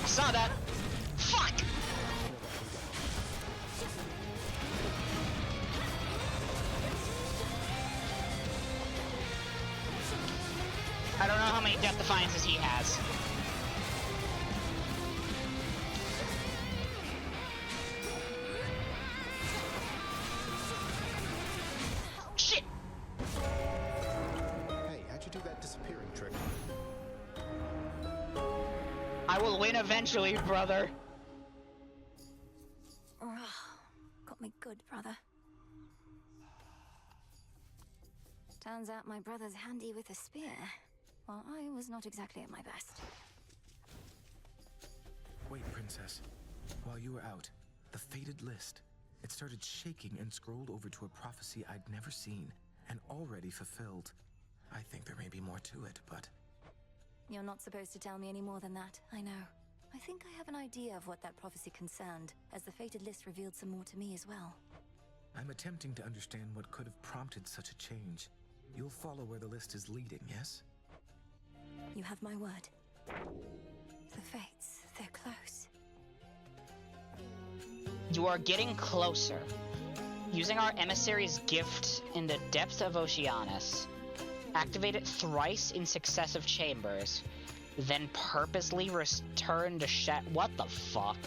Saw that. Fuck! I don't know how many Death Defiances he has. Shit! Hey, how'd you do that disappearing trick? I will win eventually, brother. Got me good, brother. Turns out my brother's handy with a spear, while I was not exactly at my best. Wait, Princess. While you were out, the fated list. It started shaking and scrolled over to a prophecy I'd never seen, and already fulfilled. I think there may be more to it, but... You're not supposed to tell me any more than that, I know. I think I have an idea of what that prophecy concerned, as the fated list revealed some more to me as well. I'm attempting to understand what could have prompted such a change. You'll follow where the list is leading, yes? You have my word. The fates, they're close. You are getting closer. Using our emissary's gift in the depths of Oceanus, activate it thrice in successive chambers, then purposely return to what the fuck?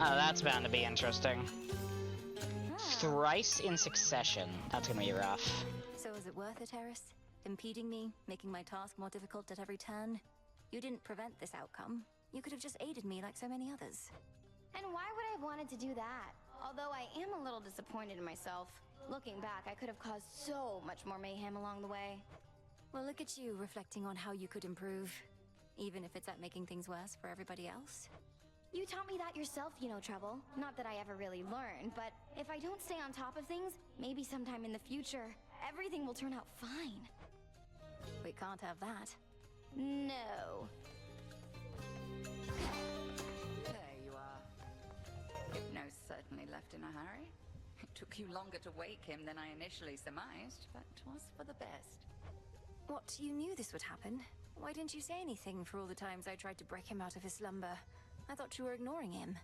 Oh, that's bound to be interesting. Thrice in succession. That's gonna be rough. So is it worth it, Harris? Impeding me, making my task more difficult at every turn? You didn't prevent this outcome. You could have just aided me like so many others. And why would I have wanted to do that? Although I am a little disappointed in myself. Looking back, I could have caused so much more mayhem along the way. Well, look at you reflecting on how you could improve. Even if it's at making things worse for everybody else. You taught me that yourself, you know, Trouble. Not that I ever really learned, but if I don't stay on top of things, maybe sometime in the future, everything will turn out fine. We can't have that. No. There you are. Hypno's certainly left in a hurry. It took you longer to wake him than I initially surmised, but 'twas for the best. What, you knew this would happen? Why didn't you say anything for all the times I tried to break him out of his slumber? I thought you were ignoring him.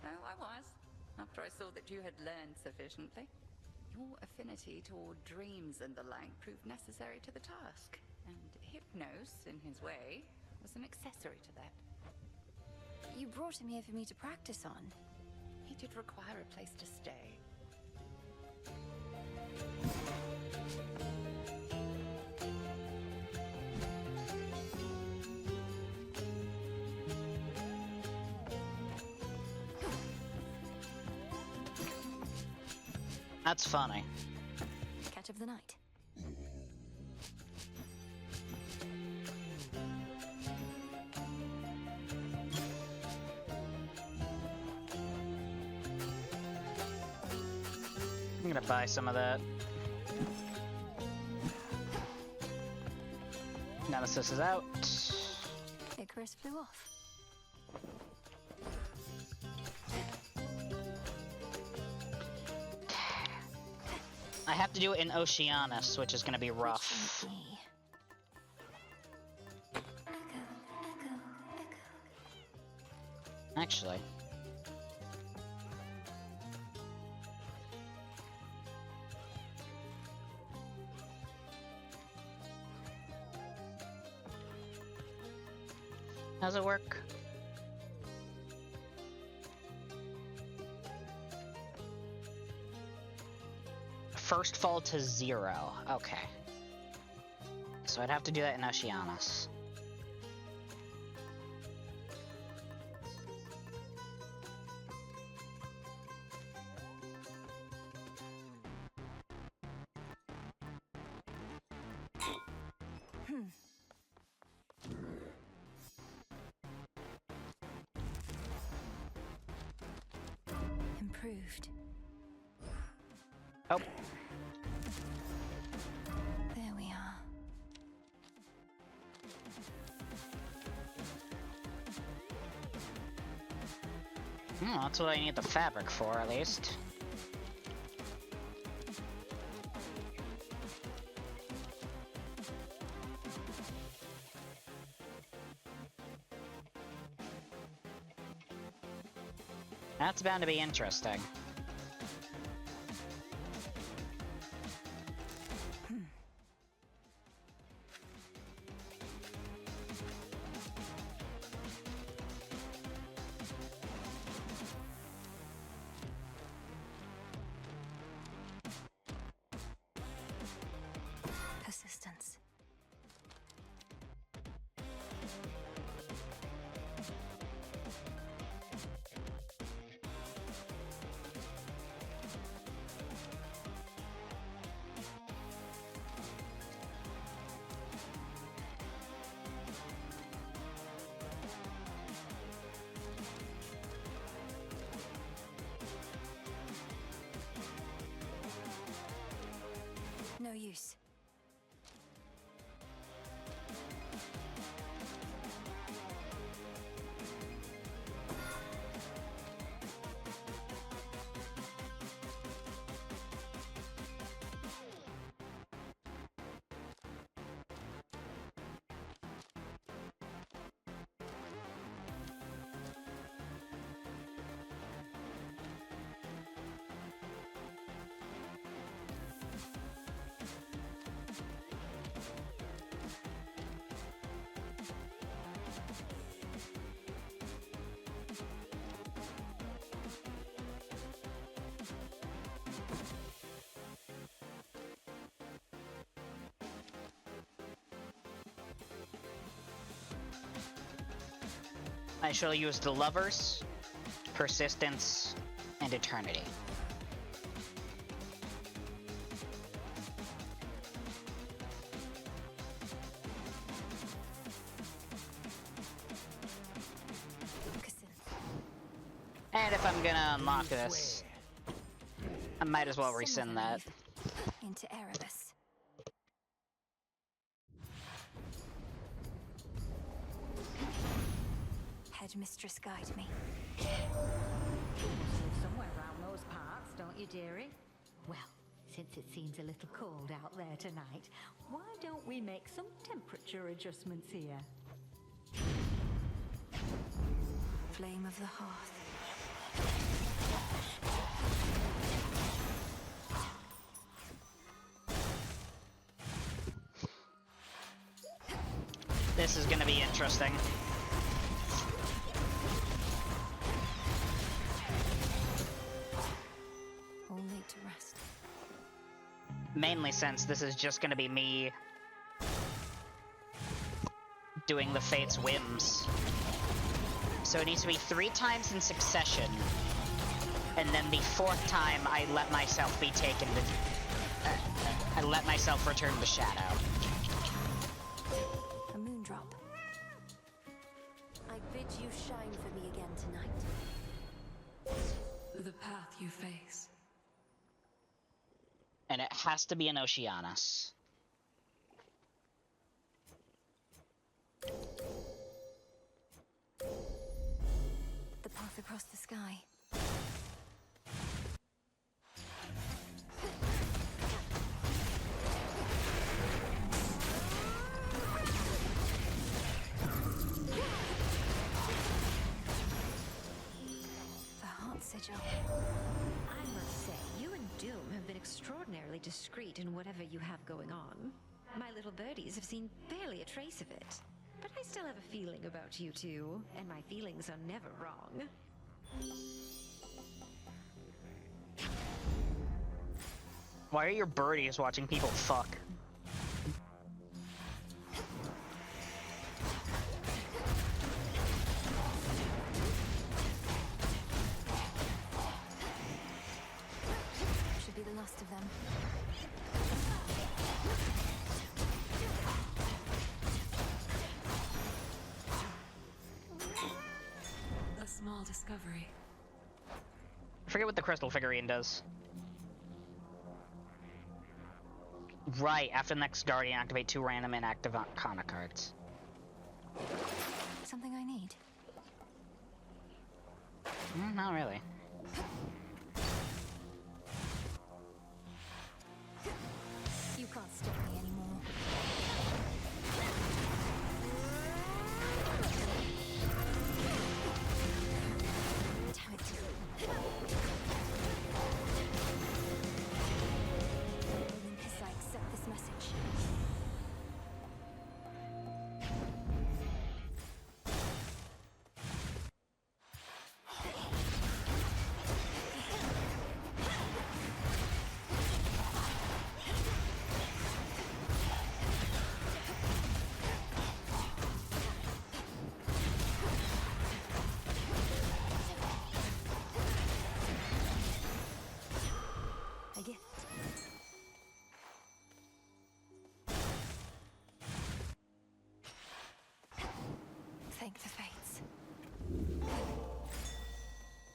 Oh, I was. After I saw that you had learned sufficiently. Your affinity toward dreams and the like proved necessary to the task. And Hypnos, in his way, was an accessory to that. You brought him here for me to practice on. He did require a place to stay. That's funny. Catch of the night. I'm gonna buy some of that. Nemesis is out. Icarus flew off. I have to do it in Oceanus, which is gonna be rough. Actually. How's it work? First fall to 0. Okay. So I'd have to do that in Oceanus. Improved. Oh. There we are. That's what I need the fabric for, at least. That's bound to be interesting. Persistence. No use. I shall use the Lovers, Persistence, and Eternity. And if I'm gonna unlock this, I might as well rescind that. Into Erebus. Headmistress, guide me. Somewhere around those parts, don't you, dearie? Well, since it seems a little cold out there tonight, why don't we make some temperature adjustments here? Flame of the hearth. This is gonna be interesting. All laid to rest. Mainly since this is just gonna be me doing the Fate's whims. So it needs to be 3 times in succession, and then the 4th time I let myself be taken to... I let myself return to Shadow. A moondrop. I bid you shine for me again tonight. The path you face. And it has to be an Oceanus. The path across the sky. The heart sigil. I must say, you and Doom have been extraordinarily discreet in whatever you have going on. My little birdies have seen barely a trace of it. But I still have a feeling about you two, and my feelings are never wrong. Why are your birdies watching people fuck? Should be the last of them. A small discovery. I forget what the crystal figurine does. Right, after the next Guardian, activate 2 random inactive Arcana cards. Something I need. Not really. You can't stop me anymore. Damn it. gift. Thank the fates.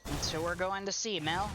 That's who we're going to see, Mel.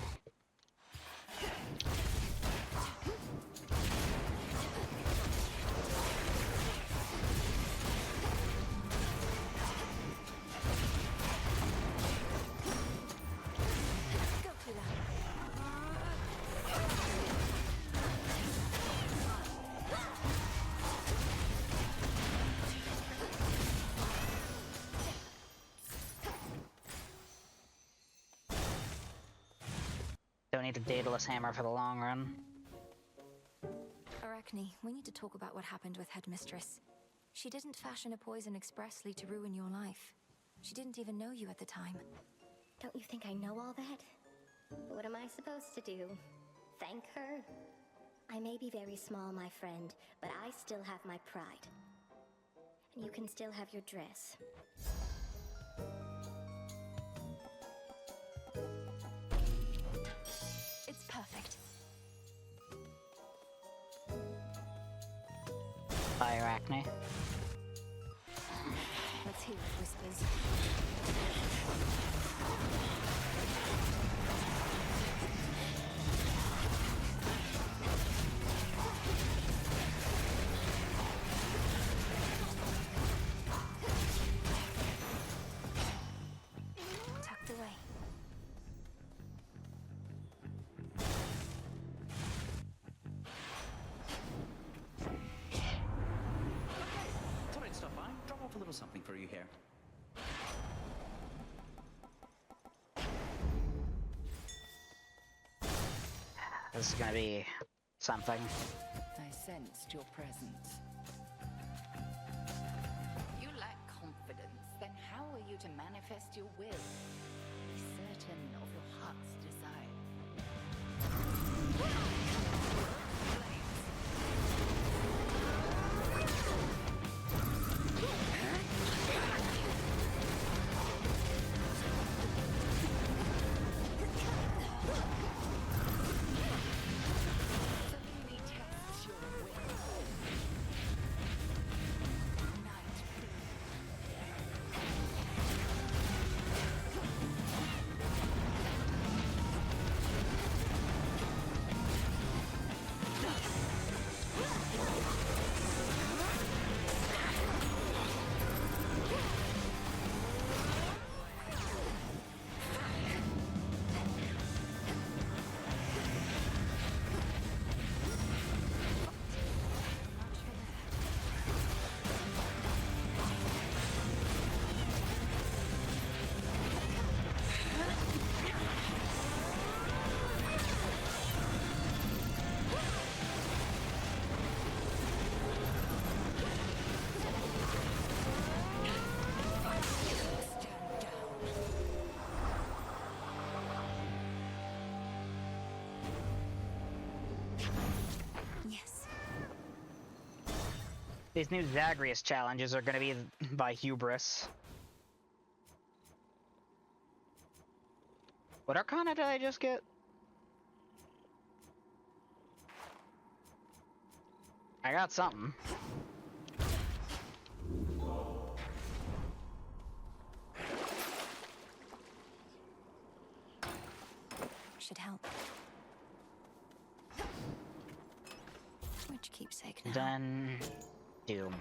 Don't need a Daedalus hammer for the long run. Arachne, we need to talk about what happened with Headmistress. She didn't fashion a poison expressly to ruin your life. She didn't even know you at the time. Don't you think I know all that? What am I supposed to do? Thank her? I may be very small, my friend, but I still have my pride. And you can still have your dress. It's perfect. Bye, Arachne. Let's hear it, Whispers. Tucked away. Thought I'd stop by, drop off a little something for you here. This is gonna be something. I sensed your presence. You lack confidence, then how are you to manifest your will? Be certain of your heart's desire. Yes. These new Zagreus challenges are gonna be by Hubris. What Arcana did I just get? I got something. Should help. Which keepsake now? Then Doom.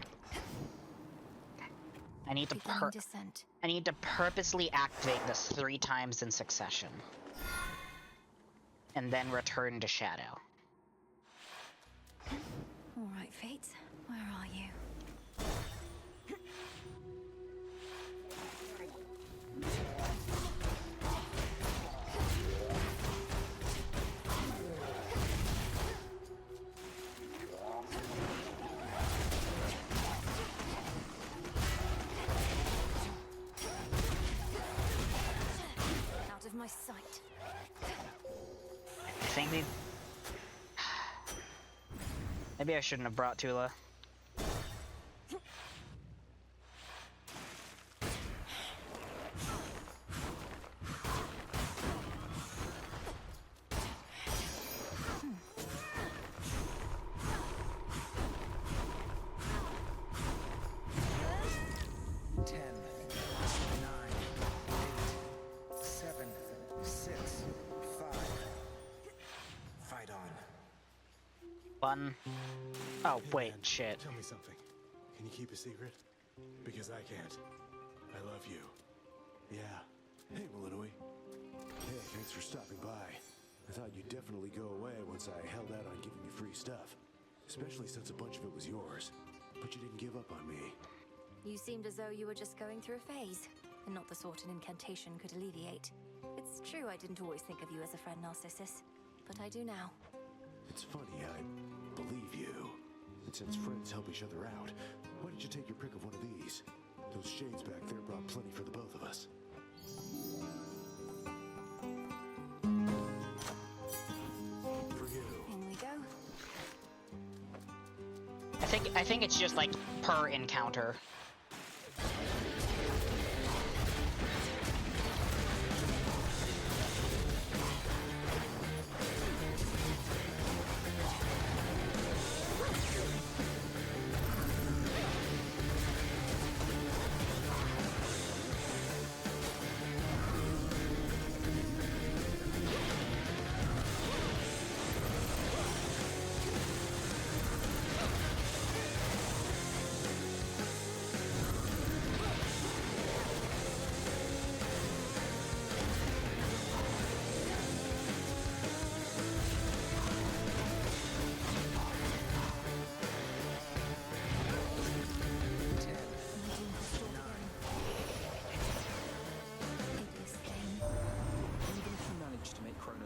I need to Beginning descent. I need to purposely activate this 3 times in succession. And then return to Shadow. All right, Fates. Where are you? Out of my sight. I think maybe I shouldn't have brought Tula. Button. Oh, Hey, wait, man, shit. Tell me something. Can you keep a secret? Because I can't. I love you. Yeah. Hey, Malinois. Hey, thanks for stopping by. I thought you'd definitely go away once I held out on giving you free stuff. Especially since a bunch of it was yours. But you didn't give up on me. You seemed as though you were just going through a phase, and not the sort an incantation could alleviate. It's true I didn't always think of you as a friend, Narcissus, but I do now. It's funny, I believe you. And since friends help each other out, why don't you take your pick of one of these? Those shades back there brought plenty for the both of us. For you. In we go. I think it's just like per encounter.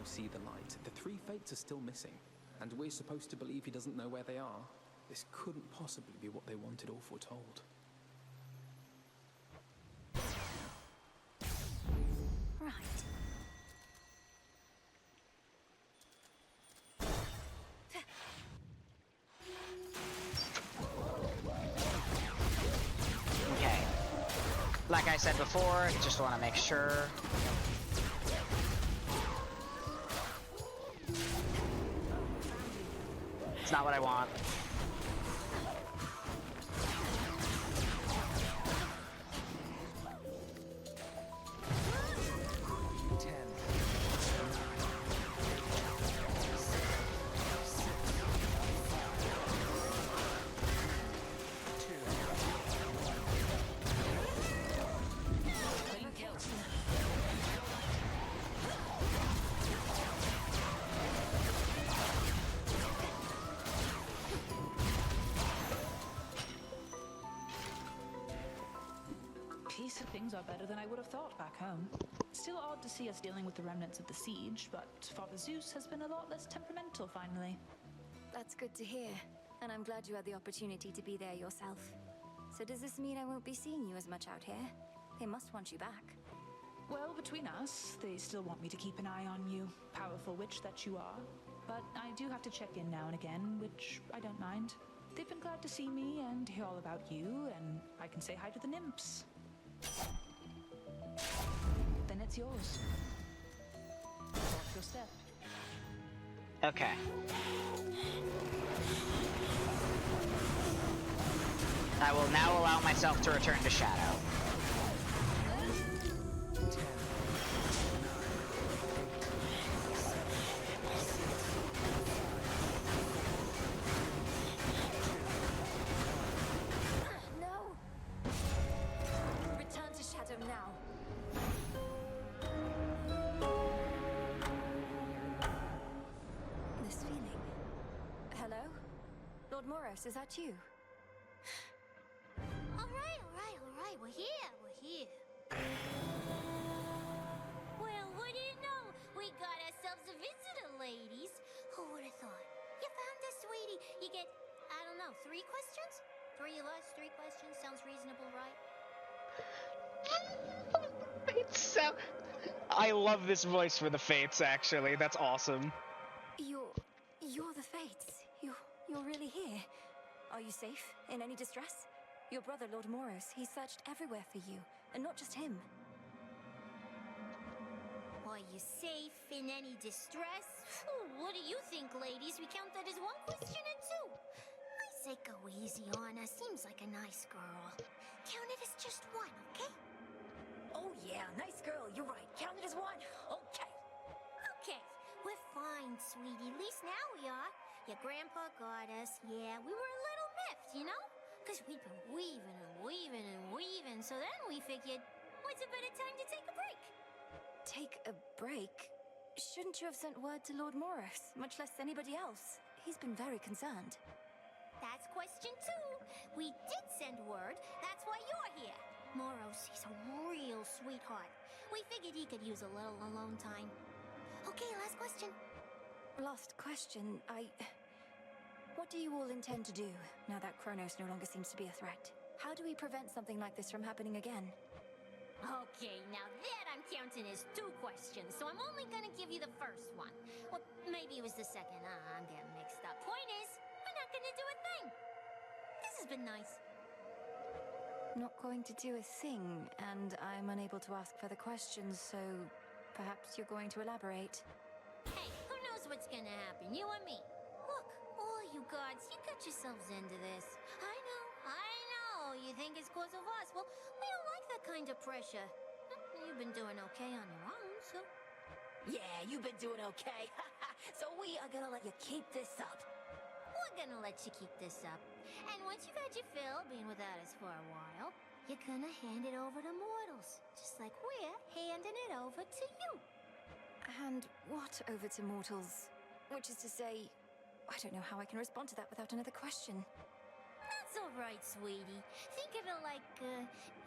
See the light. The three fates are still missing, and we're supposed to believe he doesn't know where they are. This couldn't possibly be what they wanted or foretold. Right. Okay. Like I said before, just want to make sure. It's not what I want. Peace things are better than I would have thought back home. Still odd to see us dealing with the remnants of the siege, but Father Zeus has been a lot less temperamental finally. That's good to hear, and I'm glad you had the opportunity to be there yourself. So does this mean I won't be seeing you as much out here? They must want you back. Well, between us, they still want me to keep an eye on you, powerful witch that you are. But I do have to check in now and again, which I don't mind. They've been glad to see me and hear all about you, and I can say hi to the nymphs. Then it's yours. Watch your step. Okay. I will now allow myself to return to Shadow. Is that you? All right. We're here. Well, what do you know? We got ourselves a visitor, ladies. Who would have thought? You found us, sweetie. You get, I don't know, 3 questions? 3 of us, 3 questions. Sounds reasonable, right? I love this voice for the Fates, actually. That's awesome. You're the Fates. You're really here. Are you safe? In any distress? Your brother, Lord Moros, he searched everywhere for you, and not just him. Are you safe in any distress? What do you think, ladies? We count that as 1 question or 2? I say go easy on her. Seems like a nice girl. Count it as just 1, okay? Oh yeah, nice girl, you're right. Count it as 1. Okay. Okay, we're fine, sweetie. At least now we are. Your grandpa got us. Yeah, we were a little miffed, you know? Because we'd been weaving and weaving and weaving, so then we figured, what's a better time to take a break? Take a break? Shouldn't you have sent word to Lord Moros, much less anybody else? He's been very concerned. That's question 2. We did send word. That's why you're here. Moros, he's a real sweetheart. We figured he could use a little alone time. Okay, last question. Last question, What do you all intend to do, now that Kronos no longer seems to be a threat? How do we prevent something like this from happening again? Okay, now that I'm counting as 2 questions, so I'm only gonna give you the first one. Well, maybe it was the second. I'm getting mixed up. Point is, we're not gonna do a thing. This has been nice. Not going to do a thing, and I'm unable to ask further questions, so perhaps you're going to elaborate. Hey, who knows what's gonna happen, you or me? Look, all you gods, you got yourselves into this. I know. You think it's cause of us. Well, we don't like that kind of pressure. You've been doing okay on your own, so... Yeah, you've been doing okay. So we are gonna let you keep this up. We're gonna let you keep this up. And once you've had your fill being without us for a while, you're gonna hand it over to mortals. Just like we're handing it over to you. And what over to mortals? Which is to say, I don't know how I can respond to that without another question. That's all right, sweetie. Think of it like,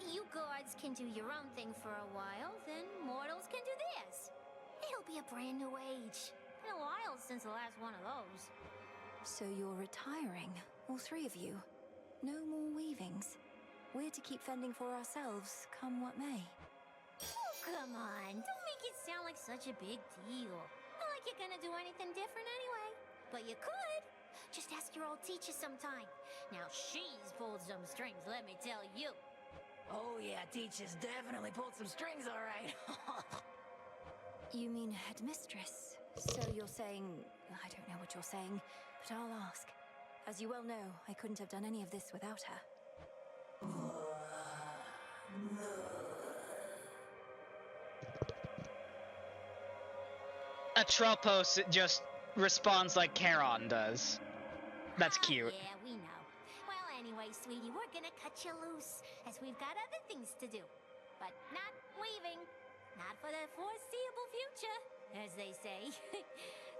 you gods can do your own thing for a while, then mortals can do theirs. It'll be a brand new age. Been a while since the last one of those. So you're retiring, all 3 of you. No more weavings. We're to keep fending for ourselves, come what may. Oh, come on. Don't make it sound like such a big deal. Not like you're gonna do anything different anyway. But you could. Just ask your old teacher sometime. Now, she's pulled some strings, let me tell you. Oh yeah, teacher's definitely pulled some strings, all right. You mean headmistress? So you're saying... I don't know what you're saying, but I'll ask. As you well know, I couldn't have done any of this without her. Atropos just responds like Charon does. That's cute. Yeah, we know. Well, anyway, sweetie, we're gonna cut you loose, as we've got other things to do. But not weaving. Not for the foreseeable future, as they say.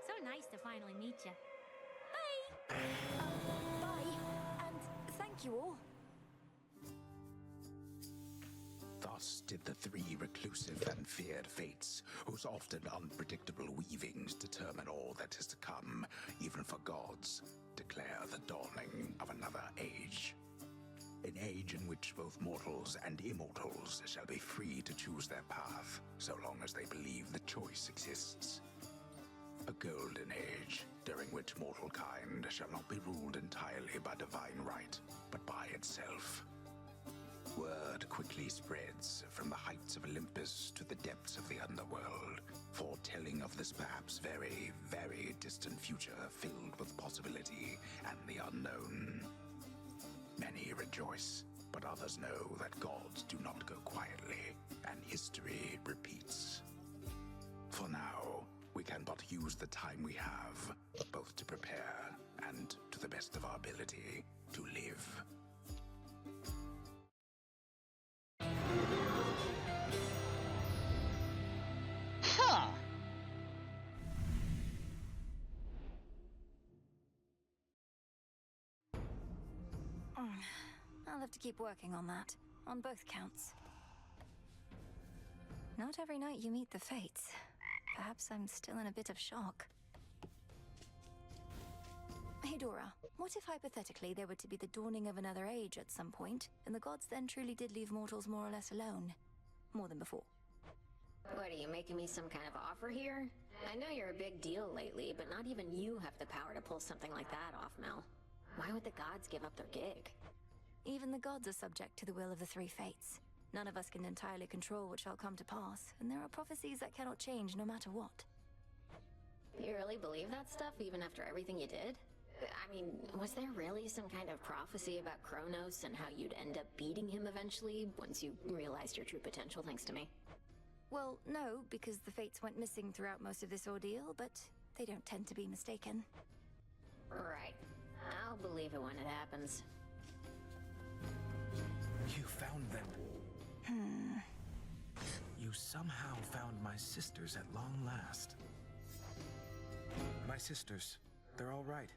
So nice to finally meet you. Bye! Bye, and thank you all. Thus did the 3 reclusive and feared fates, whose often unpredictable weavings determine all that is to come, even for gods, declare the dawning of another age. An age in which both mortals and immortals shall be free to choose their path, so long as they believe the choice exists. A golden age, during which mortal kind shall not be ruled entirely by divine right, but by itself. Word quickly spreads from the heights of Olympus to the depths of the underworld, foretelling of this perhaps very, very distant future filled with possibility and the unknown. Many rejoice, but others know that gods do not go quietly, and history repeats. For now, we can but use the time we have, both to prepare and, to the best of our ability, to live. Huh. I'll have to keep working on that, on both counts. Not every night you meet the fates. Perhaps I'm still in a bit of shock. Hey Dora, what if hypothetically there were to be the dawning of another age at some point, and the gods then truly did leave mortals more or less alone? More than before. What, are you making me some kind of offer here? I know you're a big deal lately, but not even you have the power to pull something like that off, Mel. Why would the gods give up their gig? Even the gods are subject to the will of the 3 fates. None of us can entirely control what shall come to pass, and there are prophecies that cannot change no matter what. You really believe that stuff even after everything you did? I mean, was there really some kind of prophecy about Kronos and how you'd end up beating him eventually once you realized your true potential thanks to me? Well, no, because the fates went missing throughout most of this ordeal, but they don't tend to be mistaken. happens. You found them. You somehow found my sisters at long last. My sisters, they're all right.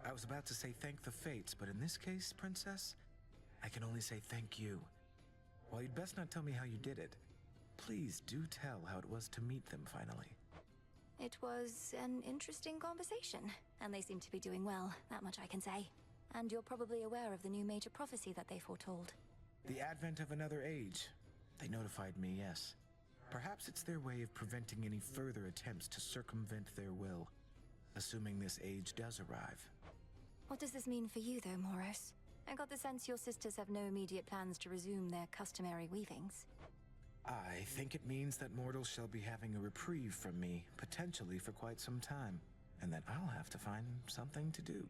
I was about to say thank the fates, but in this case, Princess, I can only say thank you. While you'd best not tell me how you did it, please do tell how it was to meet them finally. It was an interesting conversation, and they seem to be doing well, that much I can say. And you're probably aware of the new major prophecy that they foretold. The advent of another age. They notified me, yes. Perhaps it's their way of preventing any further attempts to circumvent their will, assuming this age does arrive. What does this mean for you, though, Moros? I got the sense your sisters have no immediate plans to resume their customary weavings. I think it means that mortals shall be having a reprieve from me, potentially for quite some time, and that I'll have to find something to do.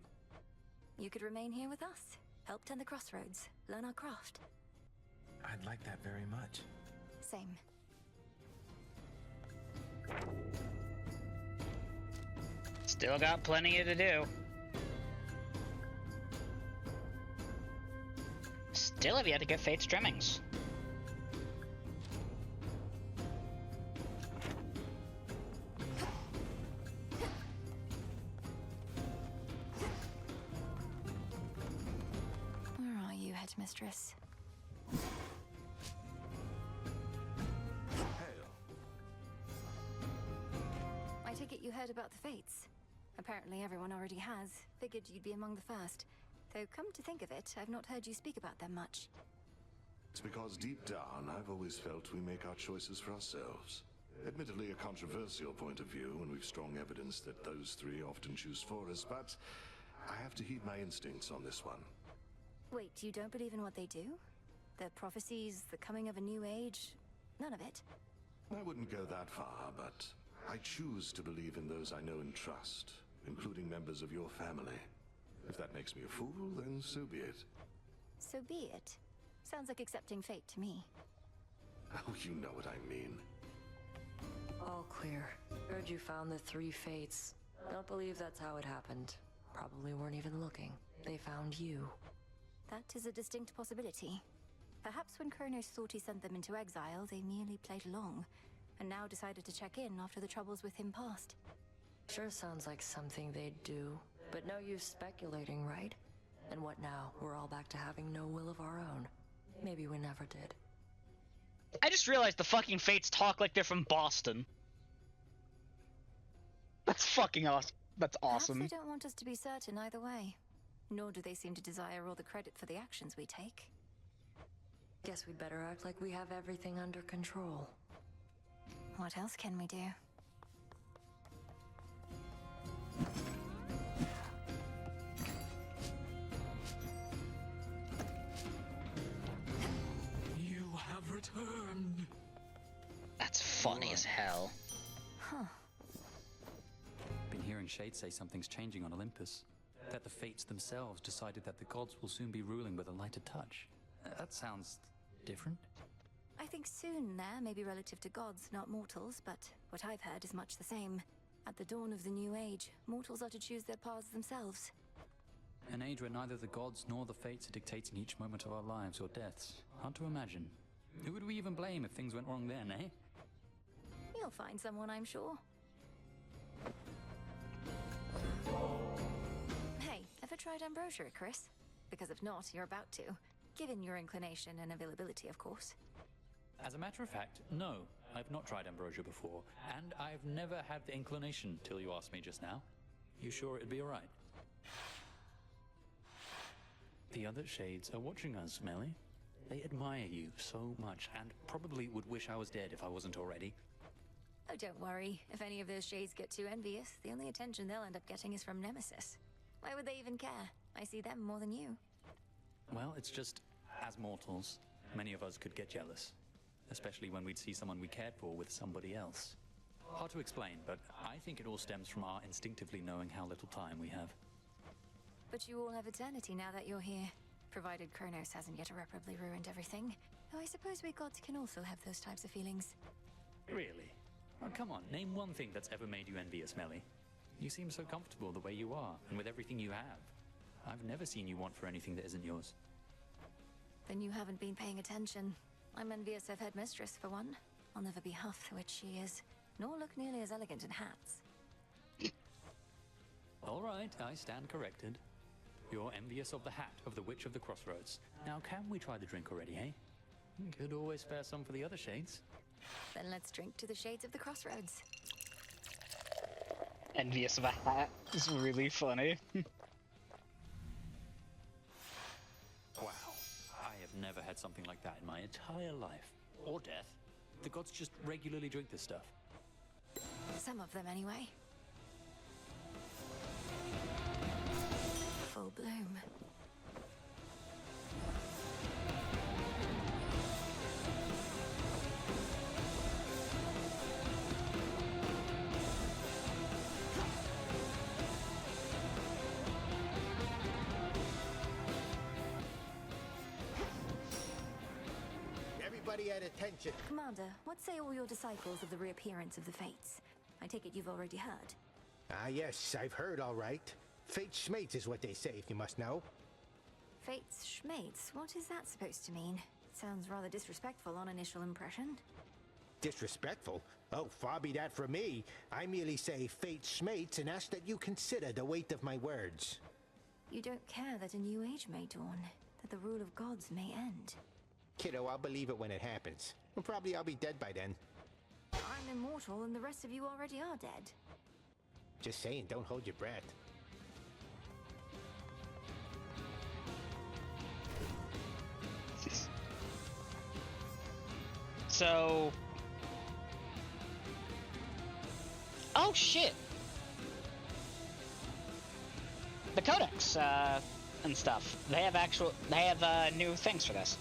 You could remain here with us, help tend the crossroads, learn our craft. I'd like that very much. Same. Still got plenty to do. Still have yet to get Fate's trimmings. Where are you, Headmistress? I take it you heard about the Fates. Apparently everyone already has. Figured you'd be among the first. Though come to think of it, I've not heard you speak about them much. It's because deep down, I've always felt we make our choices for ourselves. Admittedly, a controversial point of view, and we've strong evidence that those three often choose for us, but I have to heed my instincts on this one. Wait, you don't believe in what they do? The prophecies, the coming of a new age? None of it? I wouldn't go that far, but I choose to believe in those I know and trust, including members of your family. If that makes me a fool, then so be it. So be it. Sounds like accepting fate to me. Oh, you know what I mean. All clear. Heard you found the three fates. Don't believe that's how it happened. Probably weren't even looking. They found you. That is a distinct possibility. Perhaps when Kronos thought he sent them into exile, they merely played along, and now decided to check in after the troubles with him passed. Sure sounds like something they'd do. But no use speculating, right? And what now? We're all back to having no will of our own. Maybe we never did. I just realized the fucking Fates talk like they're from Boston. That's fucking awesome. That's awesome. Perhaps they don't want us to be certain either way. Nor do they seem to desire all the credit for the actions we take. Guess we'd better act like we have everything under control. What else can we do? You have returned. That's funny as hell. Huh. Been hearing Shade say something's changing on Olympus. That the Fates themselves decided that the gods will soon be ruling with a lighter touch. That sounds different. I think soon there may be relative to gods, not mortals, but what I've heard is much the same. At the dawn of the new age, mortals are to choose their paths themselves. An age where neither the gods nor the Fates are dictating each moment of our lives or deaths. Hard to imagine. Who would we even blame if things went wrong then, eh? You'll find someone, I'm sure. Hey, ever tried ambrosia, Chris? Because if not, you're about to. Given your inclination and availability, of course. As a matter of fact, no. I've not tried ambrosia before, and I've never had the inclination till you asked me just now. You sure it'd be alright? The other Shades are watching us, Melly. They admire you so much, and probably would wish I was dead if I wasn't already. Oh, don't worry. If any of those shades get too envious, the only attention they'll end up getting is from Nemesis. Why would they even care? I see them more than you. Well, it's just, as mortals, many of us could get jealous. Especially when we'd see someone we cared for with somebody else. Hard to explain, but I think it all stems from our instinctively knowing how little time we have. But you all have eternity now that you're here. Provided Kronos hasn't yet irreparably ruined everything. Though I suppose we gods can also have those types of feelings. Really? Oh, come on, name one thing that's ever made you envious, Melly. You seem so comfortable the way you are, and with everything you have. I've never seen you want for anything that isn't yours. Then you haven't been paying attention. I'm envious of headmistress, for one. I'll never be half the witch she is, nor look nearly as elegant in hats. All right, I stand corrected. You're envious of the hat of the Witch of the Crossroads. Now, can we try the drink already, eh? Could always spare some for the other shades. Then let's drink to the shades of the crossroads. Envious of a hat is really funny. Wow, I have never had something like that in my entire life. Or death. The gods just regularly drink this stuff. Some of them, anyway. Full bloom. Everybody at attention. Commander, what say all your disciples of the reappearance of the Fates? I take it you've already heard. Ah, yes, I've heard all right. Fate Schmates is what they say, if you must know. Fates Schmates? What is that supposed to mean? Sounds rather disrespectful on initial impression. Disrespectful? Oh, far be that from me. I merely say Fate Schmates and ask that you consider the weight of my words. You don't care that a new age may dawn, that the rule of gods may end. Kiddo, I'll believe it when it happens. And probably I'll be dead by then. I'm immortal and the rest of you already are dead. Just saying, don't hold your breath. So... Oh, shit! The Codex, and stuff. They have new things for this.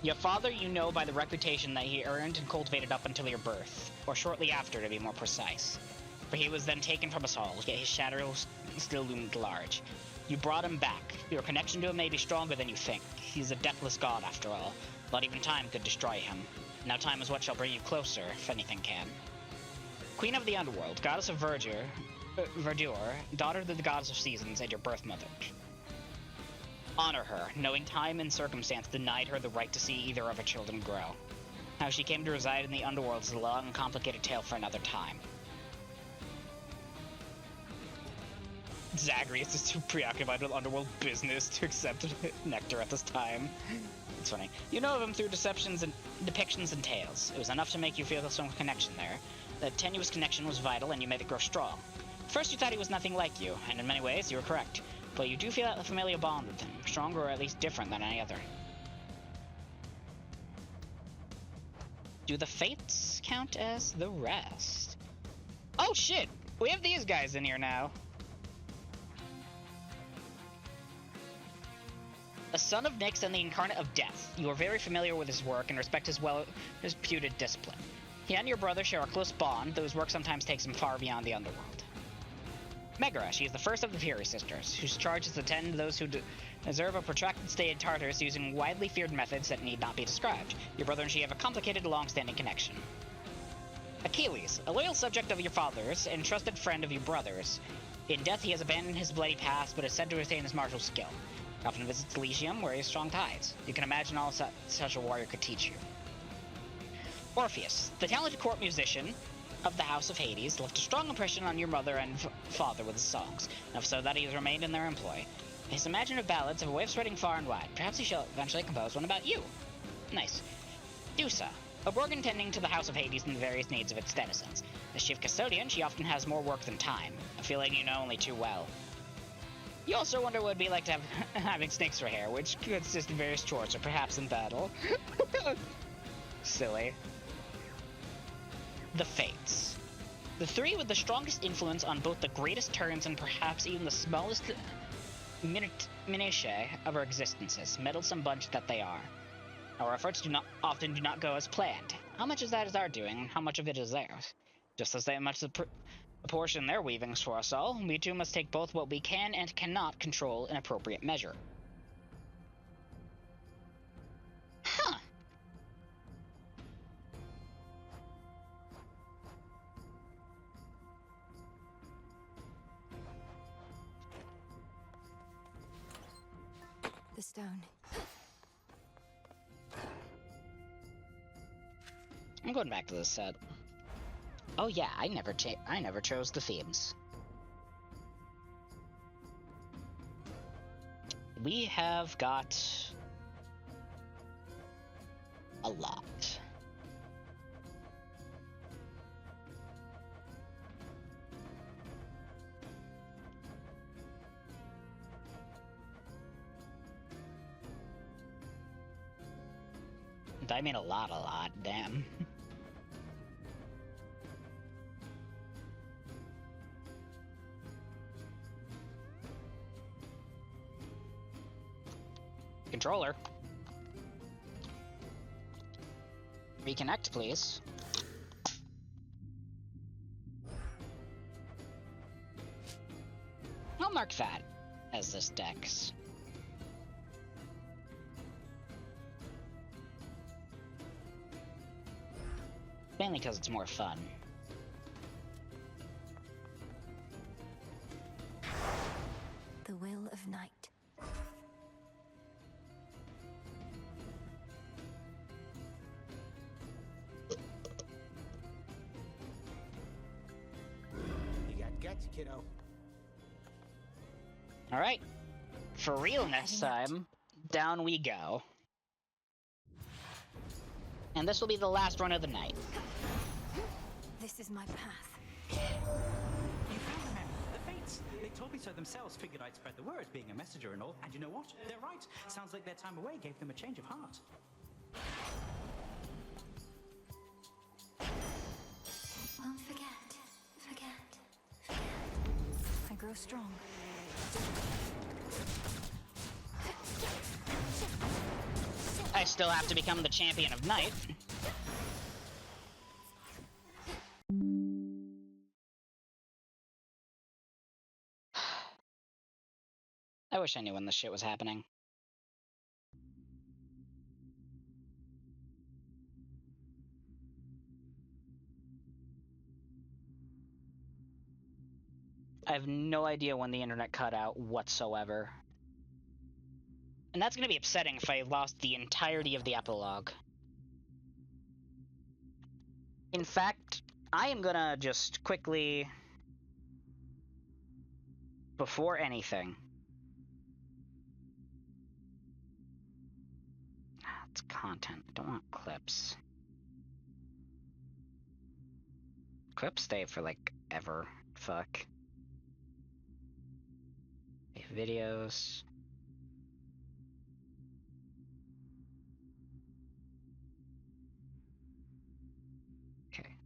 Your father you know by the reputation that he earned and cultivated up until your birth, or shortly after to be more precise. For he was then taken from us all, yet his shadow still loomed large. You brought him back. Your connection to him may be stronger than you think. He's a deathless god after all. Not even time could destroy him. Now time is what shall bring you closer, if anything can. Queen of the Underworld, goddess of verdure, daughter of the goddess of seasons, and your birth mother. Honor her, knowing time and circumstance denied her the right to see either of her children grow. How she came to reside in the Underworld is a long and complicated tale for another time. Zagreus is too preoccupied with underworld business to accept nectar at this time. It's funny. You know of him through depictions and tales. It was enough to make you feel some connection there. That tenuous connection was vital, and you made it grow strong. First you thought he was nothing like you, and in many ways you were correct. But you do feel a familiar bond with him, stronger or at least different than any other. Do the Fates count as the rest? Oh shit! We have these guys in here now. A son of Nyx and the incarnate of death, you are very familiar with his work and respect his well-reputed discipline. He and your brother share a close bond, though his work sometimes takes him far beyond the underworld. Megara, she is the first of the Fury Sisters, whose charge is to tend those who deserve a protracted stay in Tartarus using widely feared methods that need not be described. Your brother and she have a complicated, long-standing connection. Achilles, a loyal subject of your father's and trusted friend of your brother's. In death, he has abandoned his bloody past, but is said to retain his martial skill. He often visits Elysium, where he has strong ties. You can imagine all such a warrior could teach you. Orpheus, the talented court musician of the House of Hades, left a strong impression on your mother and father with his songs, enough so that he has remained in their employ. His imaginative ballads have a way of spreading far and wide. Perhaps he shall eventually compose one about you. Nice. Dusa, a organ tending to the House of Hades and the various needs of its denizens. As chief custodian, she often has more work than time, a feeling you know only too well. You also wonder what it would be like to have having snakes for hair, which consists of various chores, or perhaps in battle. Silly. The Fates. The three with the strongest influence on both the greatest turns and perhaps even the smallest minutiae of our existences, meddlesome bunch that they are. Our efforts often do not go as planned. How much of that is our doing, and how much of it is theirs? Just as they much apportion their weavings for us all, we too must take both what we can and cannot control in appropriate measure. Huh. the stone. I'm going back to this set. Oh yeah, I never chose the themes. We have got a lot. I mean a lot, damn. Controller. Reconnect, please. I'll mark that as this dex. Mainly because it's more fun. The will of night. You got guts, kiddo. Alright. For real next time, down we go. And this will be the last run of the night. This is my path. You found the man, the Fates. They told me so themselves, figured I'd spread the word, being a messenger and all. And you know what? They're right. Sounds like their time away gave them a change of heart. Won't forget. I grow strong. I still have to become the champion of night. I wish I knew when this shit was happening. I have no idea when the internet cut out whatsoever. And that's gonna be upsetting if I lost the entirety of the epilogue. In fact, I am gonna just quickly, before anything, it's content, I don't want clips. Clips stay for like ever, fuck. Videos. Okay.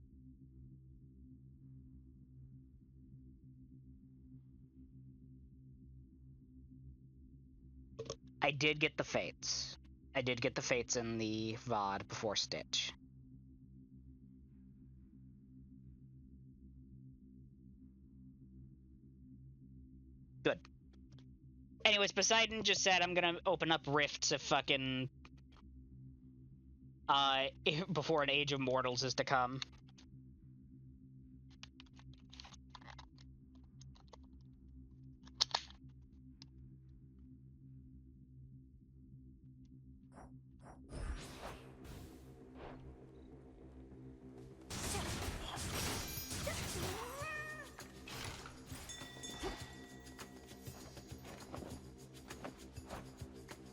I did get the Fates. I did get the Fates in the VOD before Stitch. Good. Anyways, Poseidon just said I'm gonna open up rifts if fucking before an Age of Mortals is to come.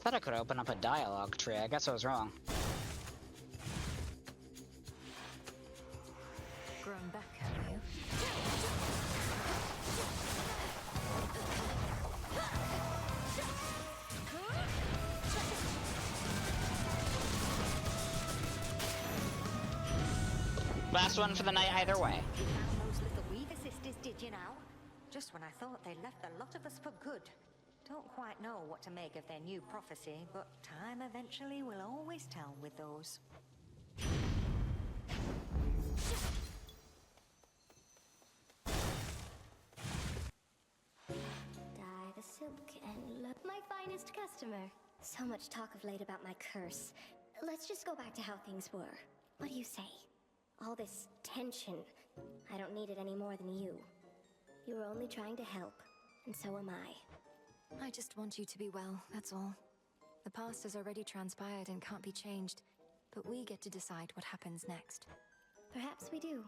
Thought I could open up a dialogue tree. I guess I was wrong. Grown back, have you? Last one for the night either way. You found those little Weaver sisters, did you now? Just when I thought they left a lot of us for good. Don't quite know what to make of their new prophecy, but time eventually will always tell with those. Dye the silk and look. My finest customer. So much talk of late about my curse. Let's just go back to how things were. What do you say? All this tension. I don't need it any more than you. You were only trying to help, and so am I. I just want you to be well, that's all. The past has already transpired and can't be changed, but we get to decide what happens next. Perhaps we do.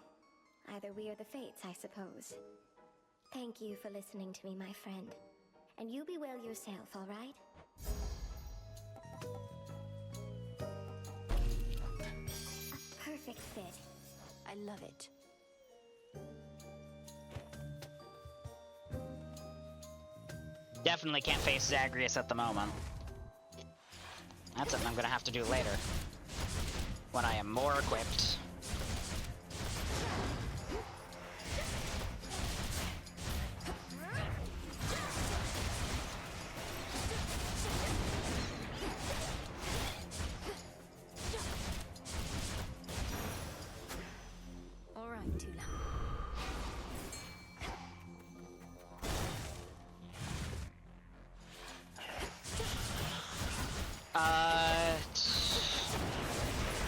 Either we or the fates, I suppose. Thank you for listening to me, my friend. And you be well yourself, all right? A perfect fit. I love it. Definitely can't face Zagreus at the moment. That's something I'm gonna have to do later. When I am more equipped. All right, Tula.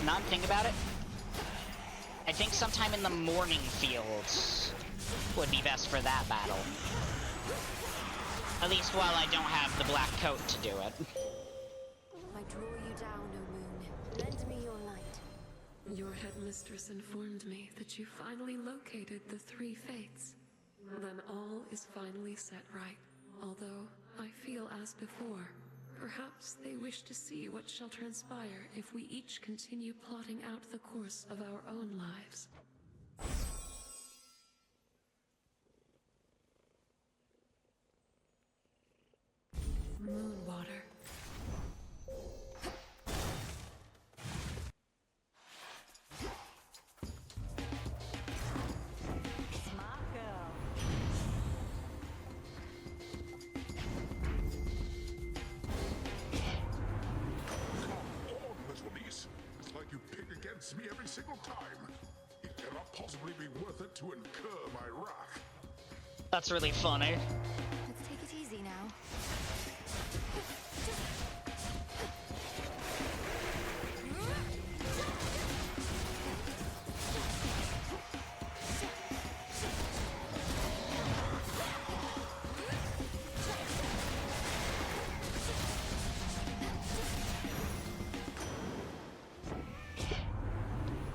Now I'm thinking about it. I think sometime in the morning fields would be best for that battle. At least while I don't have the black coat to do it. I draw you down, O moon. Lend me your light. Your headmistress informed me that you finally located the three fates. Then all is finally set right. Although I feel as before. Perhaps they wish to see what shall transpire if we each continue plotting out the course of our own lives. Moonwater. Smart girl. It's like you pick against me every single time. It cannot possibly be worth it to incur my wrath. That's really funny. Let's take it easy now.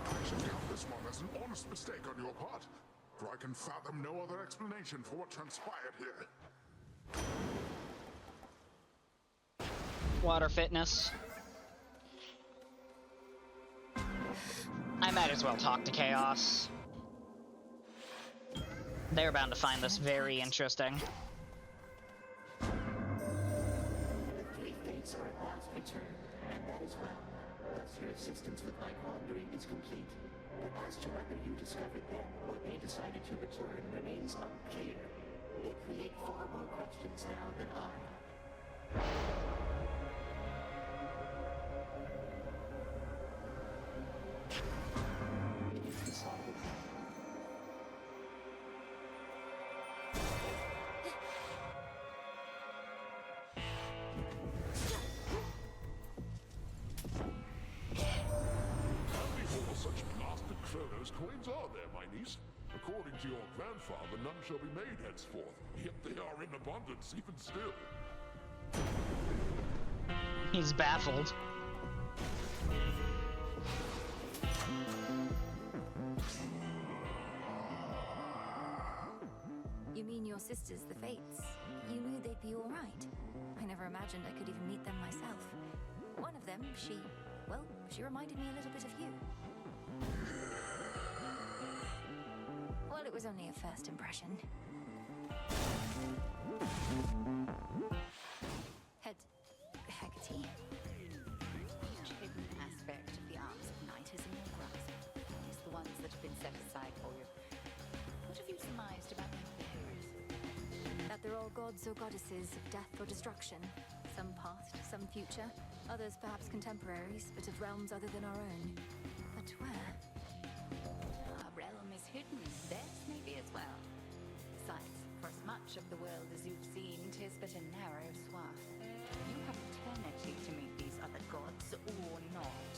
I shall count this one as an honest mistake on your part, for I can fathom no other explanation for what transpired here. Water fitness. I might as well talk to Chaos. They're bound to find this very interesting. The three fates are at last returned, and that is well. Thus your assistance with my quandary is complete. But as to whether you discovered them or they decided to return remains unclear. They create far more questions now than I. It is decided. How many more such blasted Kronos coins are there, my niece? According to your grandfather, none shall be made henceforth, yet they are in abundance even still. He's baffled. You mean your sisters, the Fates? You knew they'd be all right. I never imagined I could even meet them myself. One of them, she reminded me a little bit of you. Well, it was only a first impression. Hecate. Each hidden aspect of the arms of night is in your grasp. It's the ones that have been set aside for you. What have you surmised about their bearers? That they're all gods or goddesses of death or destruction. Some past, some future. Others perhaps contemporaries, but of realms other than our own. But where? Our realm is hidden. Theirs may be as well. Besides, for as much of the world as you've seen, 'tis but a narrow swath. You have eternity to meet these other gods, or not.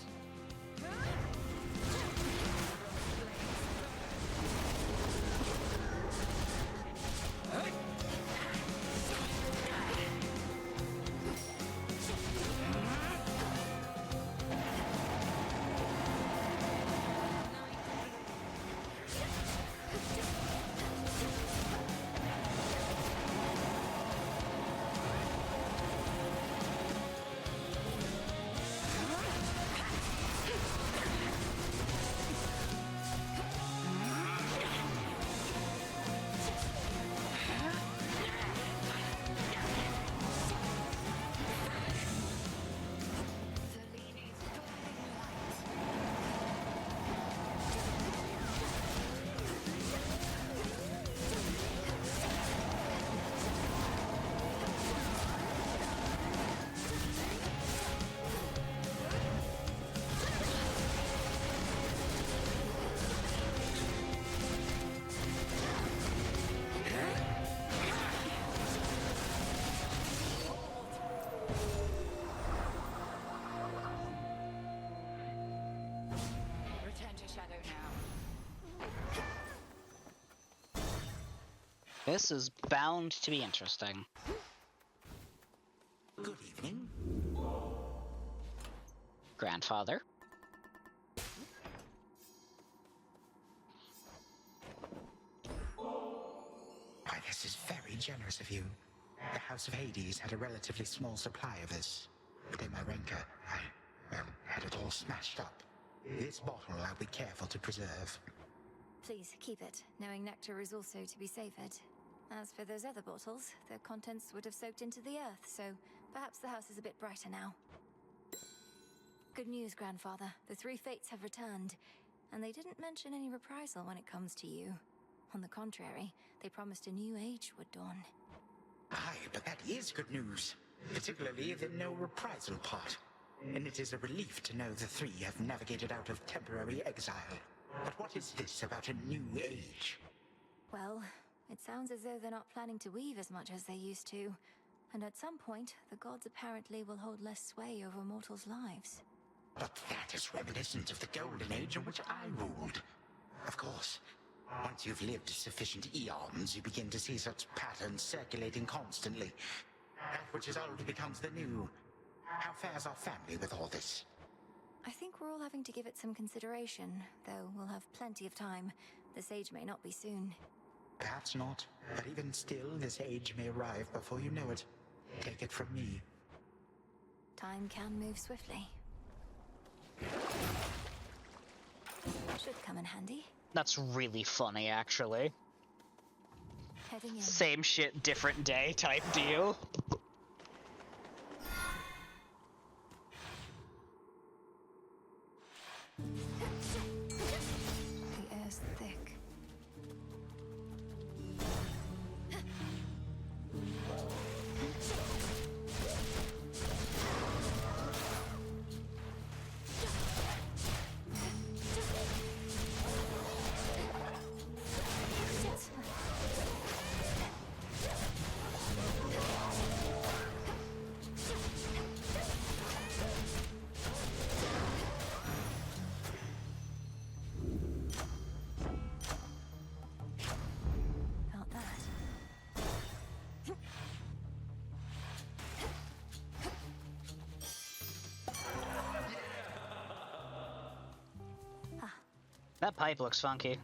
This is bound to be interesting. Good evening. Grandfather. Why, this is very generous of you. The House of Hades had a relatively small supply of this. But in my rancor, I had it all smashed up. This bottle I'll be careful to preserve. Please keep it, knowing nectar is also to be savored. As for those other bottles, their contents would have soaked into the earth, so perhaps the house is a bit brighter now. Good news, Grandfather. The three fates have returned, and they didn't mention any reprisal when it comes to you. On the contrary, they promised a new age would dawn. Aye, but that is good news. Particularly the no reprisal part. And it is a relief to know the three have navigated out of temporary exile. But what is this about a new age? Well, it sounds as though they're not planning to weave as much as they used to. And at some point, the gods apparently will hold less sway over mortals' lives. But that is reminiscent of the golden age in which I ruled. Of course, once you've lived sufficient eons, you begin to see such patterns circulating constantly. That which is old becomes the new. How fares our family with all this? I think we're all having to give it some consideration, though we'll have plenty of time. This age may not be soon. Perhaps not, but even still, this age may arrive before you know it. Take it from me. Time can move swiftly. Should come in handy. That's really funny, actually. Heading in. Same shit, different day type deal. The air's thick. Felt that. That pipe looks funky.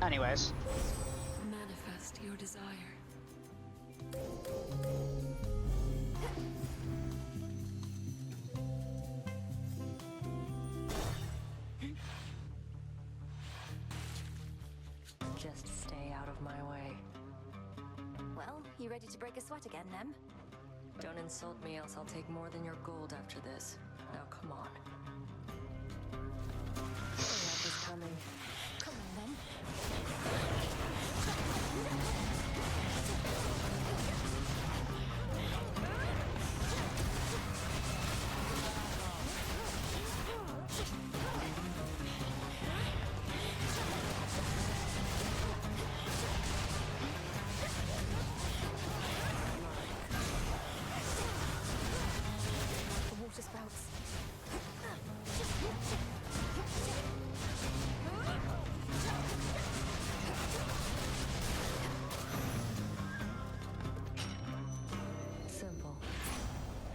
Anyways. Manifest your desire. Just stay out of my way. Well, you ready to break a sweat again, Nem? Don't insult me, else I'll take more than your gold after this. Now come on. The help is coming. Come on, then. The water spouts. Simple.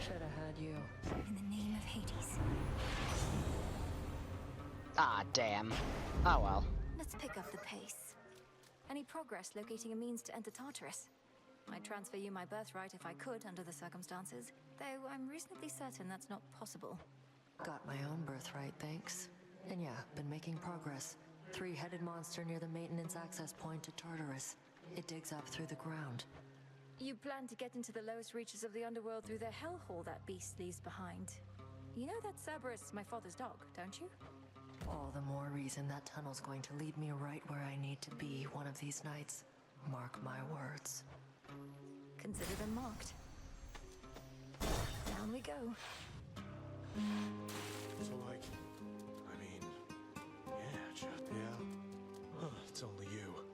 Should have had you. In the name of Hades. Ah, damn. Oh well. Let's pick up the pace. Any progress locating a means to enter Tartarus? I'd transfer you my birthright if I could under the circumstances, though I'm reasonably certain that's not possible. Got my own birthright, thanks. And yeah, been making progress. Three-headed monster near the maintenance access point to Tartarus. It digs up through the ground. You plan to get into the lowest reaches of the underworld through the hellhole that beast leaves behind. You know that Cerberus is my father's dog, don't you? All the more reason that tunnel's going to lead me right where I need to be one of these nights. Mark my words. Consider them marked. Down we go. So, like, I mean, yeah. It's only you.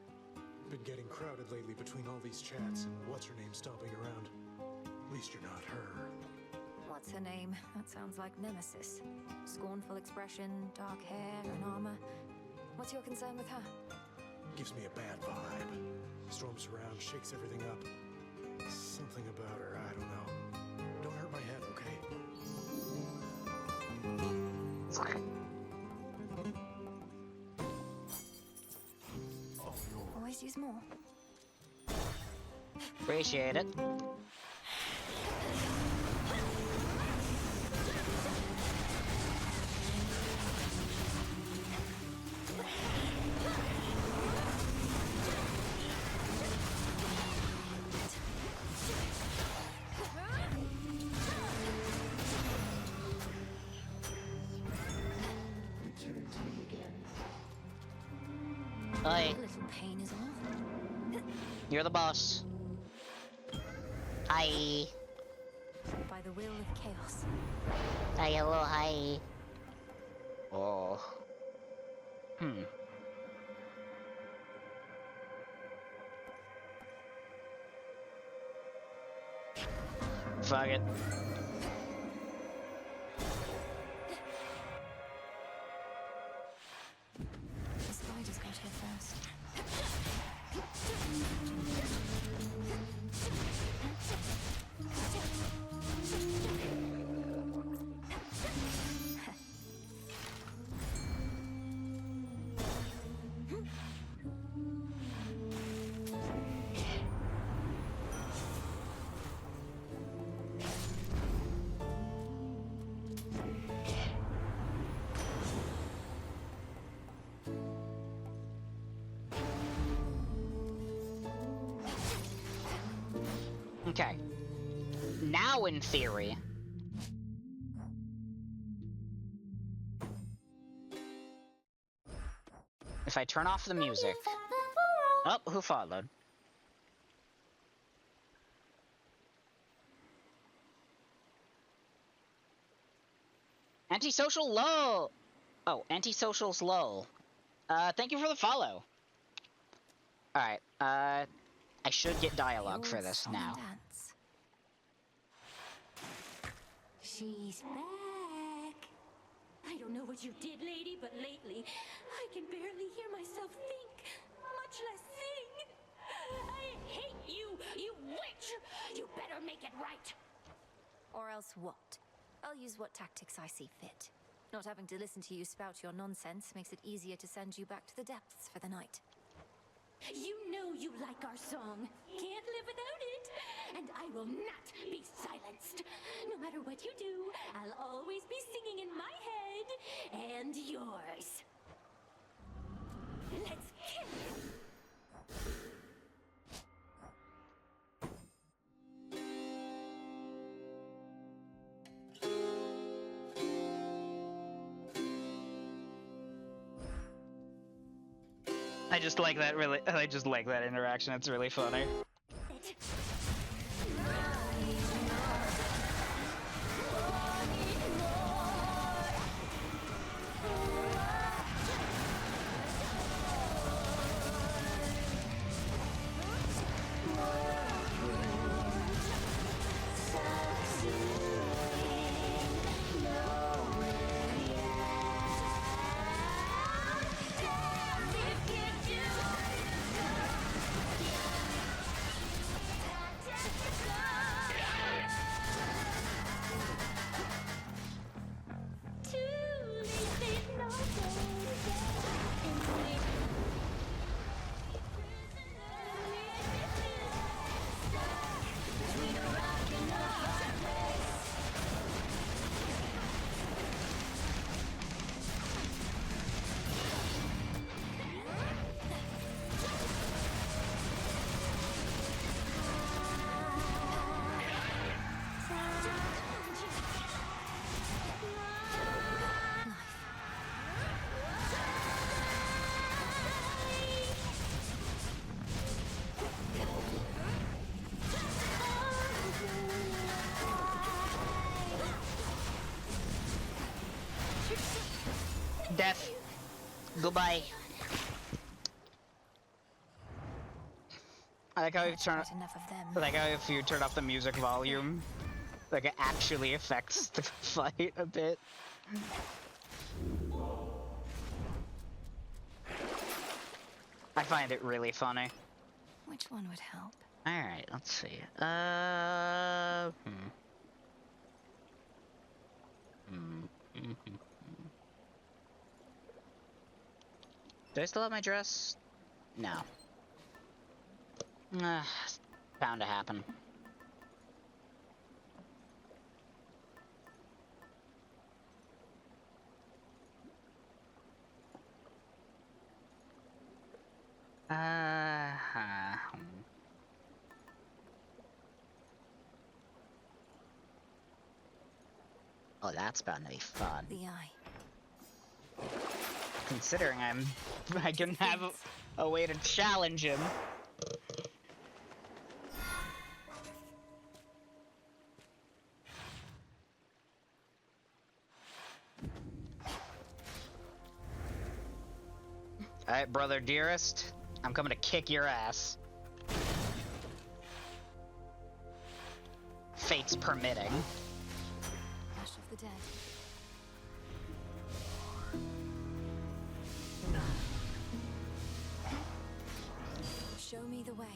Been getting crowded lately between all these chats and what's-her-name stomping around. At least you're not her. What's her name? That sounds like Nemesis. Scornful expression, dark hair, and armor. What's your concern with her? Gives me a bad vibe. Storms around, shakes everything up. Something about her, I don't know. Don't hurt my head, okay? Always use more. Appreciate it. Hi. A little pain is all. You're the boss. Hi. By the will of chaos. Hi, hello, hi. Oh. Fuck it. The spiders got here first. Okay. Now, in theory... if I turn off the music... Oh, who followed? Antisocial lol! Oh, antisocial's lol. Thank you for the follow. Alright, I should get dialogue for this now. She's back. I don't know what you did, lady, but lately I can barely hear myself think, much less sing. I hate you, you witch! You better make it right. Or else what? I'll use what tactics I see fit. Not having to listen to you spout your nonsense makes it easier to send you back to the depths for the night. You know you like our song. Can't live without it. And I will not be silenced. No matter what you do, I'll always be singing in my head and yours. Let's kill him. I just like that I just like that interaction, it's really funny. Death. Goodbye. I like how you turn. I like how if you turn off the music volume, like it actually affects the fight a bit. I find it really funny. Which one would help? Alright, let's see. Do I still have my dress? No. Bound to happen. Oh, that's bound to be fun. The eye. Considering I can have a way to challenge him. Alright, brother dearest. I'm coming to kick your ass. Fate's permitting. Ash of the dead. Show me the way.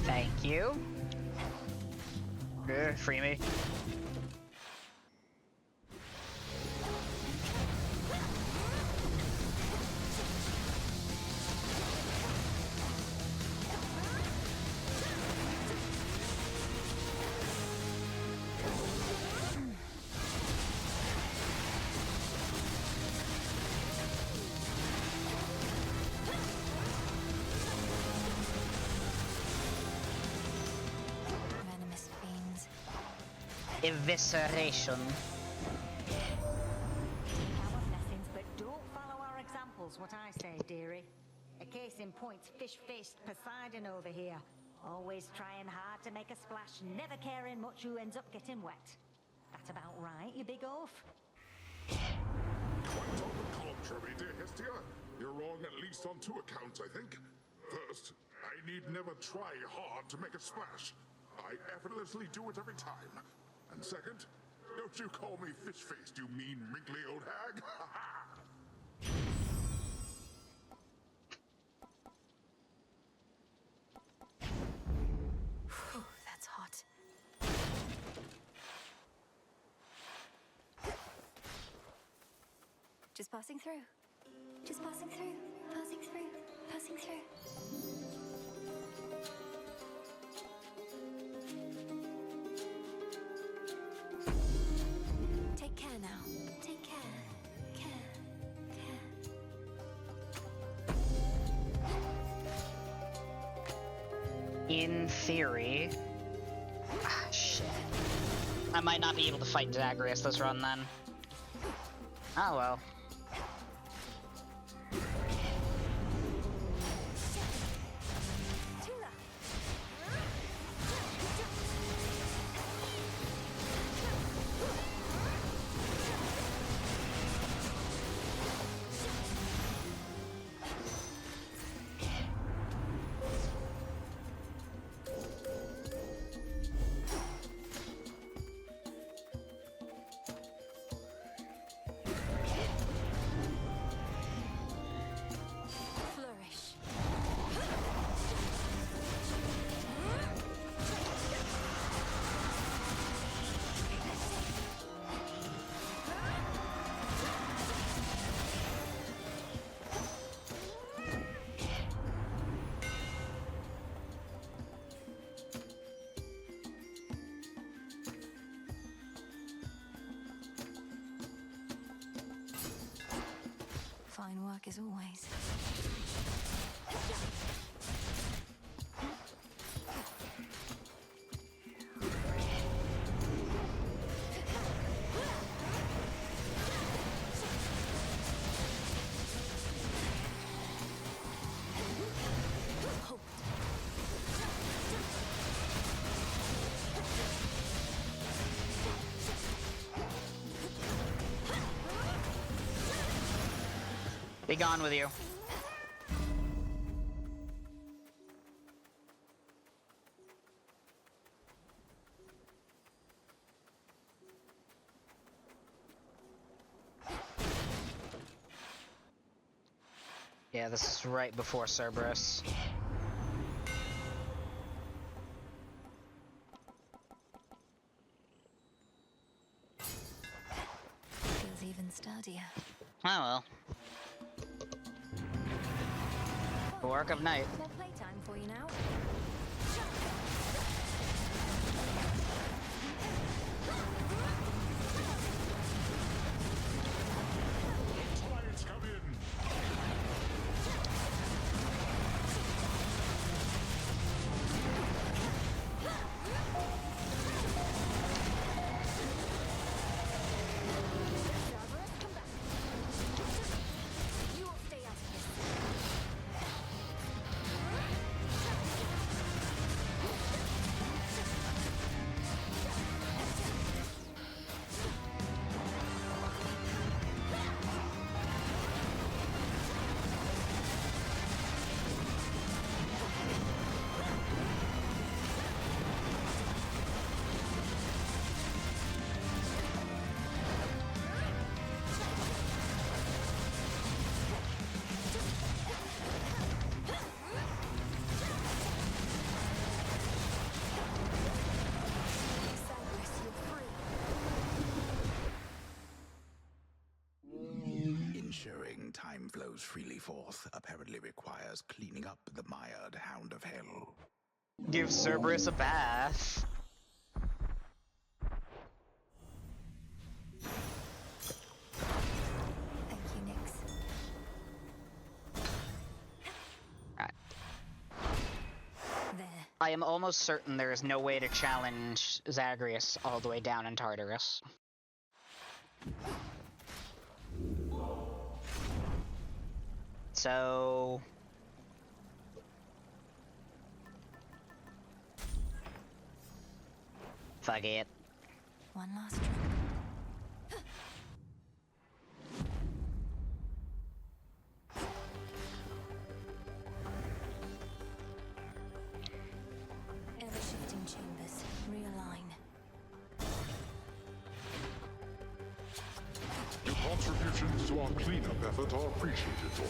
Thank you. Free me. Venomous fiends. Evisceration. Our blessings, but don't follow our examples, what I say, dearie. A case in point's fish-faced Poseidon over here. Always trying hard to make a splash, never caring much who ends up getting wet. That's about right, you big oaf? Quite on the contrary, dear Hestia. You're wrong at least on two accounts, I think. First, I need never try hard to make a splash. I effortlessly do it every time. And second, don't you call me fish-faced, you mean wrinkly old hag. Whew, that's hot. Just passing through. Just passing through. Passing through. Passing through. Take care now. Take care. In theory... Ah, shit. I might not be able to fight Zagreus this run then. Oh well. Be gone with you. Yeah, this is right before Cerberus. Feels even sturdier. Oh well. The work of night. More playtime for you now. Tides come in. You will stay out of this. Ensuring time flows freely forth apparently requires cleaning up the mired Hound of Hell. Give Cerberus a bath. Thank you, Nix. Right. There. I am almost certain there is no way to challenge Zagreus all the way down in Tartarus. So... fuck it. One last drop. Ever-shifting chambers. Realign. Your contributions to our cleanup effort are appreciated, daughter.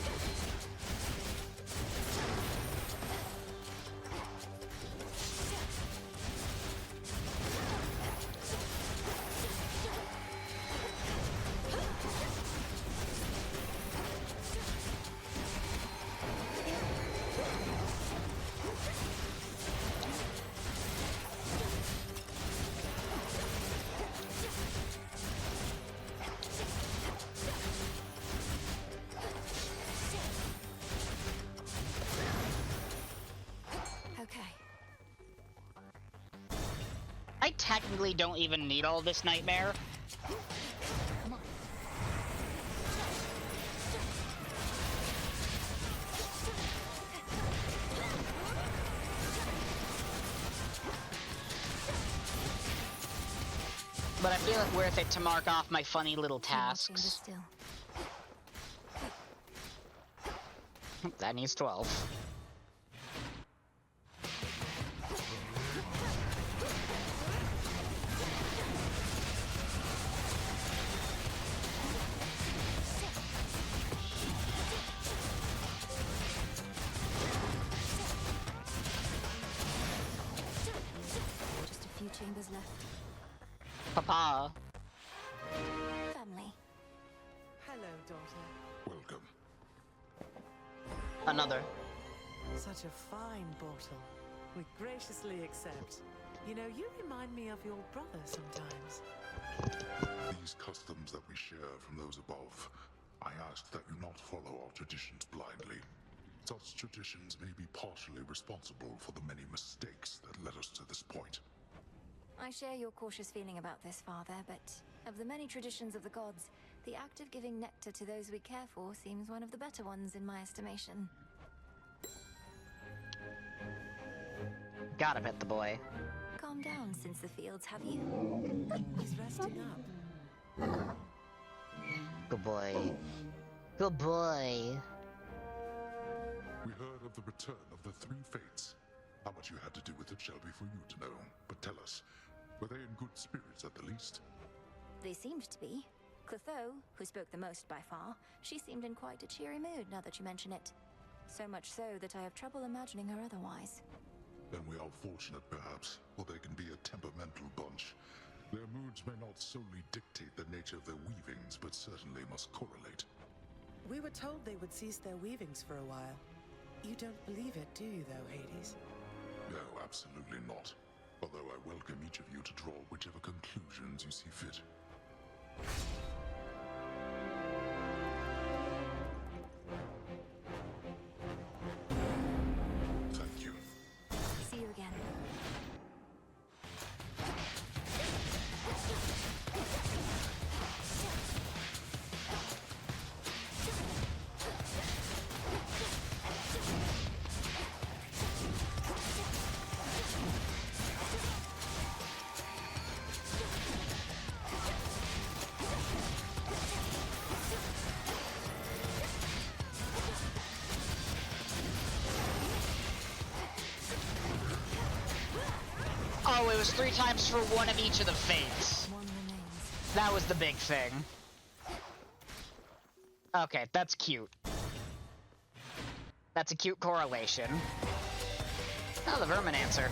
I technically don't even need all this nightmare. But I feel it worth it to mark off my funny little tasks. That needs 12. Just a few chambers left. Papa. Family. Hello, daughter. Welcome. Another. Such a fine bottle. We graciously accept. You know, you remind me of your brother sometimes. These customs that we share from those above, I ask that you not follow our traditions blindly. Such traditions may be partially responsible for the many mistakes that led us to this point. I share your cautious feeling about this, Father, but of the many traditions of the gods, the act of giving nectar to those we care for seems one of the better ones in my estimation. Gotta pet the boy. Calm down, since the fields have you. He's resting up. Good boy. Good boy. We heard of the return of the three fates. How much you had to do with it shall be for you to know. But tell us, were they in good spirits at the least? They seemed to be. Clotho, who spoke the most by far, she seemed in quite a cheery mood now that you mention it. So much so that I have trouble imagining her otherwise. Then we are fortunate, perhaps, or they can be a temperamental bunch. Their moods may not solely dictate the nature of their weavings, but certainly must correlate. We were told they would cease their weavings for a while. You don't believe it, do you, though, Hades? No, absolutely not. Although I welcome each of you to draw whichever conclusions you see fit. Thank you. See you again. Oh, it was 3 times for one of each of the fates. That was the big thing. Okay, that's cute. That's a cute correlation. Oh, the vermin answer.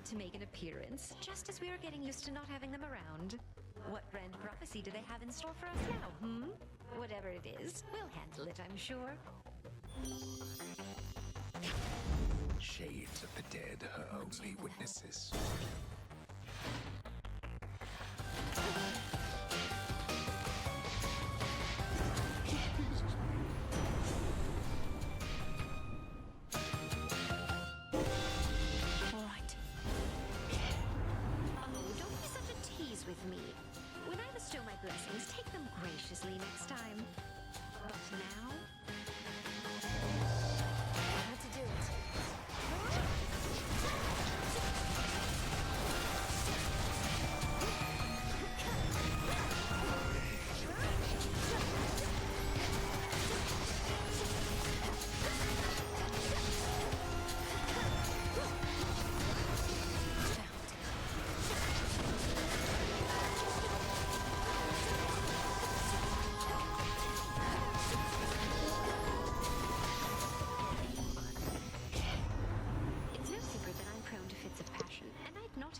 To make an appearance, just as we were getting used to not having them around. What grand prophecy do they have in store for us now, Whatever it is, we'll handle it, I'm sure. Shades of the dead, her only witnesses. With me. When I bestow my blessings, take them graciously next time. But now... I had to do it.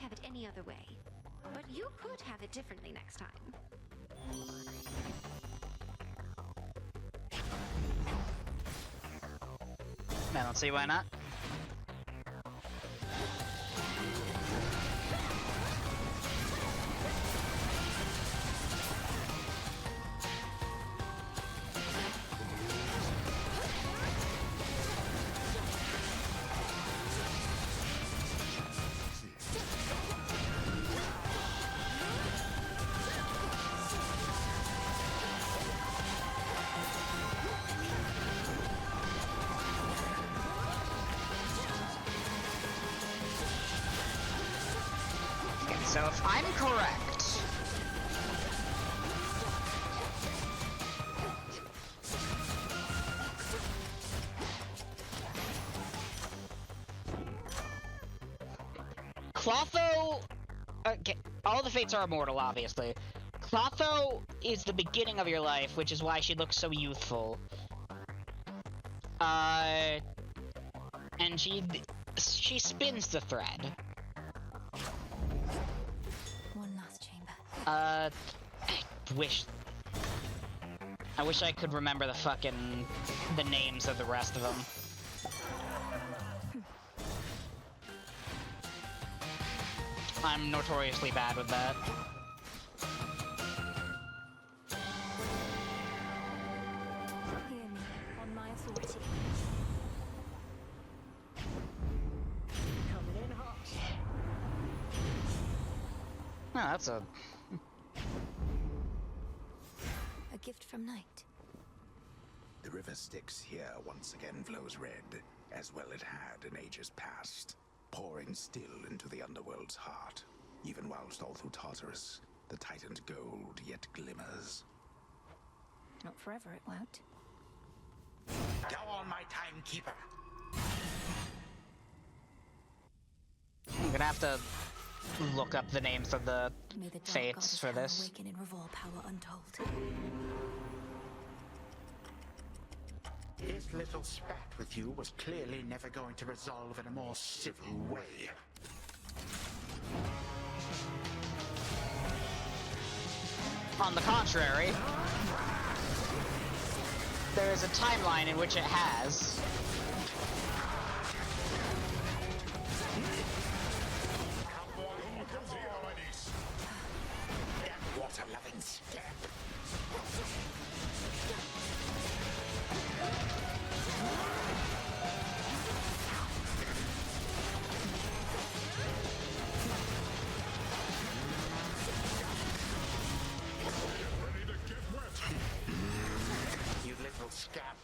Have it any other way. But you could have it differently next time. I don't see why not. So if I'm correct... Clotho... Okay, all the fates are immortal, obviously. Clotho is the beginning of your life, which is why she looks so youthful. And she spins the thread. I wish I could remember the names of the rest of them. I'm notoriously bad with that. Hear me, on my authority. Coming in hot. that's a... A gift from Night. The river Styx here once again flows red, as well it had in ages past, pouring still into the underworld's heart, even whilst all through Tartarus, the titan's gold yet glimmers. Not forever, it won't. Go on, my timekeeper! I'm gonna have to look up the names of the May the dark fates goddess for Hell this. awaken in Revol power untold. His little spat with you was clearly never going to resolve in a more civil way. On the contrary, there is a timeline in which it has. Water-loving step. You little scamp.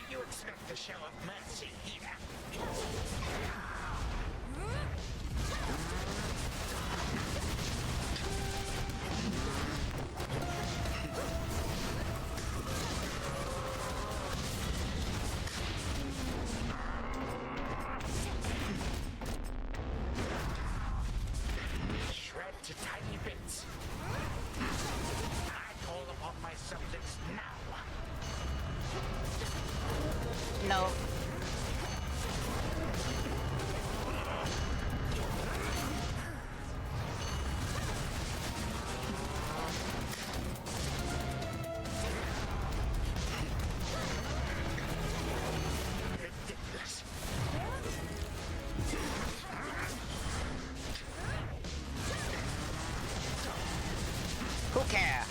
You expect a show of mercy here? Shred to tiny bits. I call upon my subjects now. No. Ridiculous. Who care?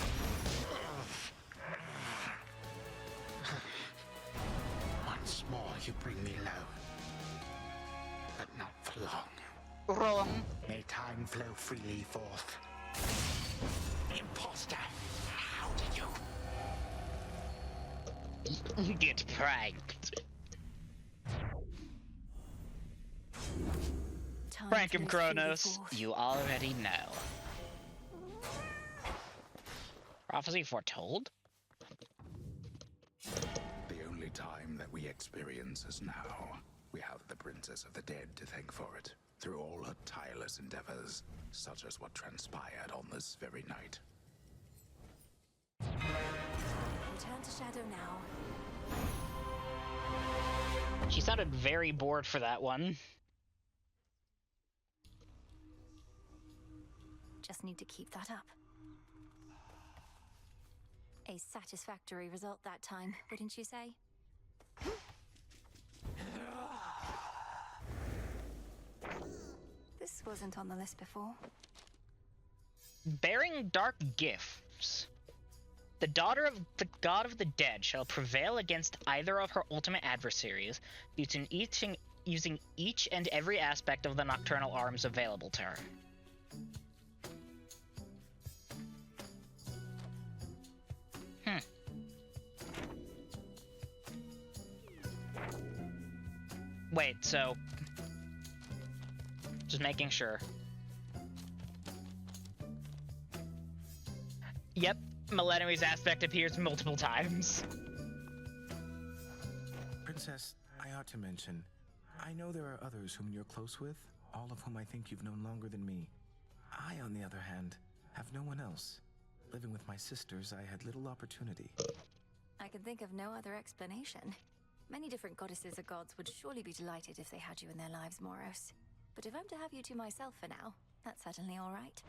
Once more you bring me low. But not for long. Wrong. May time flow freely forth. Imposter! How did you? Get pranked. Prank him, Kronos. You already know. Prophecy foretold? The only time that we experience is now. We have the Princess of the Dead to thank for it. Through all her tireless endeavors, such as what transpired on this very night. Return to Shadow now. She sounded very bored for that one. Just need to keep that up. A satisfactory result that time, wouldn't you say? This wasn't on the list before. Bearing dark gifts. The daughter of the god of the dead shall prevail against either of her ultimate adversaries, using each and every aspect of the nocturnal arms available to her. Wait, so... Just making sure. Yep, Millennium's aspect appears multiple times. Princess, I ought to mention, I know there are others whom you're close with, all of whom I think you've known longer than me. I, on the other hand, have no one else. Living with my sisters, I had little opportunity. I can think of no other explanation. Many different goddesses or gods would surely be delighted if they had you in their lives, Moros. But if I'm to have you to myself for now, that's certainly all right.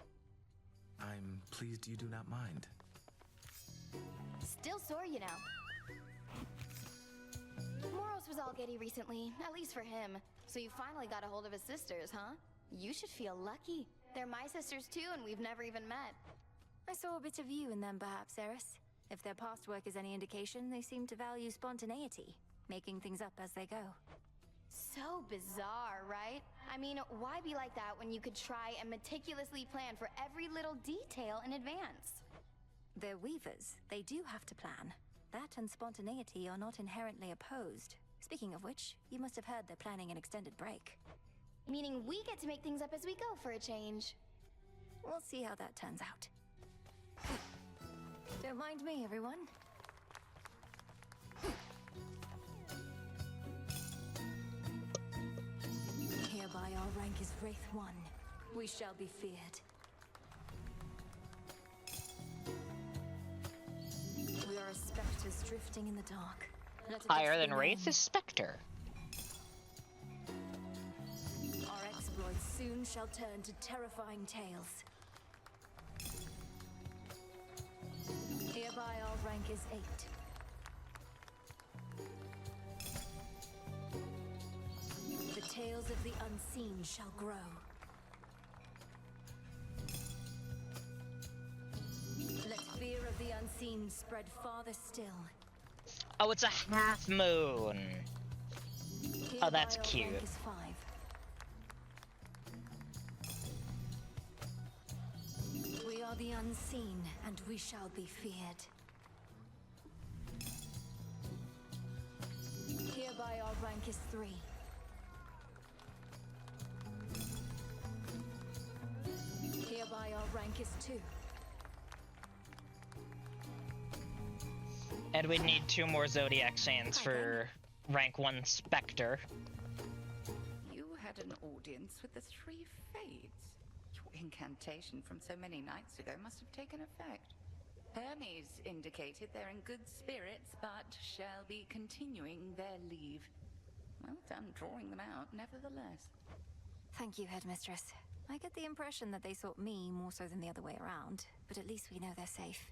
I'm pleased you do not mind. Still sore, you know. Moros was all giddy recently, at least for him. So you finally got a hold of his sisters, huh? You should feel lucky. They're my sisters too, and we've never even met. I saw a bit of you in them, perhaps, Eris. If their past work is any indication, they seem to value spontaneity, making things up as they go. So bizarre, right? I mean, why be like that when you could try and meticulously plan for every little detail in advance? They're weavers. They do have to plan. That and spontaneity are not inherently opposed. Speaking of which, you must have heard they're planning an extended break. Meaning we get to make things up as we go for a change. We'll see how that turns out. Don't mind me, everyone. Hereby our rank is Wraith 1. We shall be feared. We are as specters drifting in the dark. Higher than Wraith is Spectre. Our exploits soon shall turn to terrifying tales. Hereby our rank is 8. The tales of the unseen shall grow. Let fear of the unseen spread farther still. Oh, it's a half moon. Oh, that's cute. Rank is 5. We are the unseen, and we shall be feared. Hereby our rank is 3. Hereby our rank is 2. And we'd need 2 more Zodiac Sands for rank 1 Spectre. You had an audience with the 3 Fates. Your incantation from so many nights ago must have taken effect. Hermes indicated they're in good spirits, but shall be continuing their leave. Well done drawing them out, nevertheless. Thank you, Headmistress. I get the impression that they sought me more so than the other way around, but at least we know they're safe.